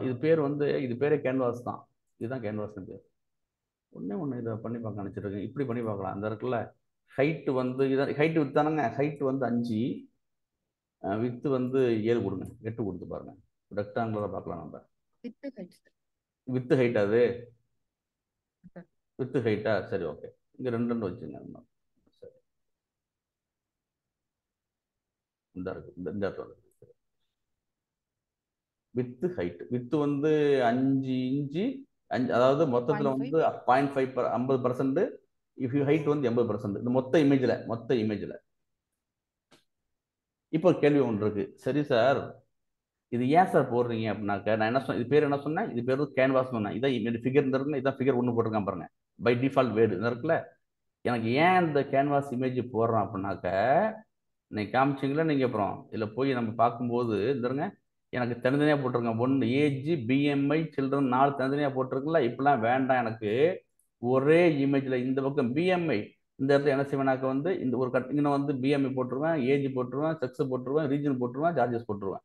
இது பேர் வந்து, இது பேரே கேன்வாஸ் தான். இதுதான் கேன்வாஸ் பேர். ஒன்று இதை பண்ணி பார்க்க நினச்சிருக்கேன். இப்படி பண்ணி பார்க்கலாம். அந்த இடத்துல ஹைட்டு வந்து இதான் ஹைட்டு வித் தானங்க. ஹைட்டு வந்து 5, வித்து வந்து 7 கொடுங்க, 8 கொடுத்து பாருங்க. ரெக்டாங்குலராக பார்க்கலாம் நம்ம. வித்து ஹைட் அது வித்து ஹைட்டா? சரி, ஓகே. இங்க 2 வச்சுங்க. சரி, இந்த இருக்கு, இந்த இடத்துல வித்து ஹைட். வித்து வந்து 5 இன்ச்சு, அதாவது மொத்தத்தில் வந்து 0.5 50%. இஃப் யூ ஹைட் வந்து 80%. இந்த மொத்த இமேஜ்ல. இப்போ கேள்வி ஒன்று இருக்கு. சரி சார், இது ஏன் சார் போடுறீங்க அப்படின்னாக்க, நான் என்ன சொன்னேன், இது பேர் என்ன சொன்னேன், இது பேர் கேன்வாஸ் சொன்னேன். இதான் ஃபிகர் இருக்குல்ல, இதான் ஃபிகர் 1 போட்டிருக்கேன் பாருங்க. பை டிஃபால்ட் வேர்டு இருக்குல்ல. எனக்கு ஏன் இந்த கேன்வாஸ் இமேஜ் போடுறோம் அப்படின்னாக்க, நீங்கள் காமிச்சிங்களா நீங்கள் அப்புறம் இதில் போய் நம்ம பார்க்கும்போது இருங்க, எனக்கு தனித்தனியாக போட்டிருங்க. 1 ஏஜ், பிஎம்ஐ, சில்ட்ரன் 4 தனித்தனியாக போட்டிருக்குல்ல. இப்பெல்லாம் வேண்டாம் எனக்கு. ஒரே இமேஜில் இந்த பக்கம் பிஎம்ஐ, இந்த இடத்துல என்ன செய்வேனாக்க வந்து இந்த ஒரு இங்கே வந்து பிஎம்ஐ போட்டுருவேன், ஏஜ் போட்டுருவேன், செக்ஸ் போட்டுருவேன், ரீஜன் போட்டுருவேன், சார்ஜஸ் போட்டுருவேன்.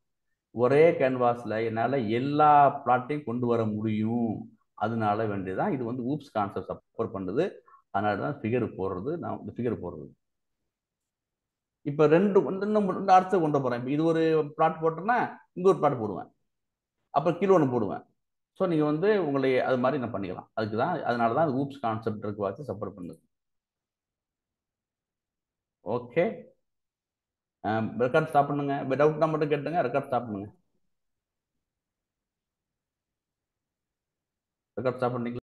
ஒரே கேன்வாஸில் என்னால் எல்லா பிளாட்டையும் கொண்டு வர முடியும். அதனால வேண்டியதான் இது வந்து ஊப்ஸ் கான்செப்ட் சப்போர்ட் பண்ணுது. அதனால தான் ஃபிகர் போடுறது. நான் இந்த ஃபிகர் போடுறது. இப்போ இன்னும் அடுத்து கொண்டு போகிறேன். இப்போ இது ஒரு பிளாட் போட்டேன்னா இங்கே ஒரு பிளாட் போடுவேன், அப்புறம் கீழே ஒன்று போடுவேன். ஸோ நீங்கள் வந்து உங்களை அது மாதிரி நான் பண்ணிக்கலாம். அதுக்கு தான், அதனால தான் ஊப்ஸ் கான்செப்ட் இருக்கு வச்சு சப்போர்ட் பண்ணுது. ஓகே, ரெக்கார்ட் ஸ்டாப் பண்ணுங்க. டவுட்னா மட்டும் கேட்டுங்க, ரெக்கார்ட் ஸ்டாப் பண்ணுங்க. ரெக்கார்ட் ஸ்டாப் பண்ணிக்கலாம்.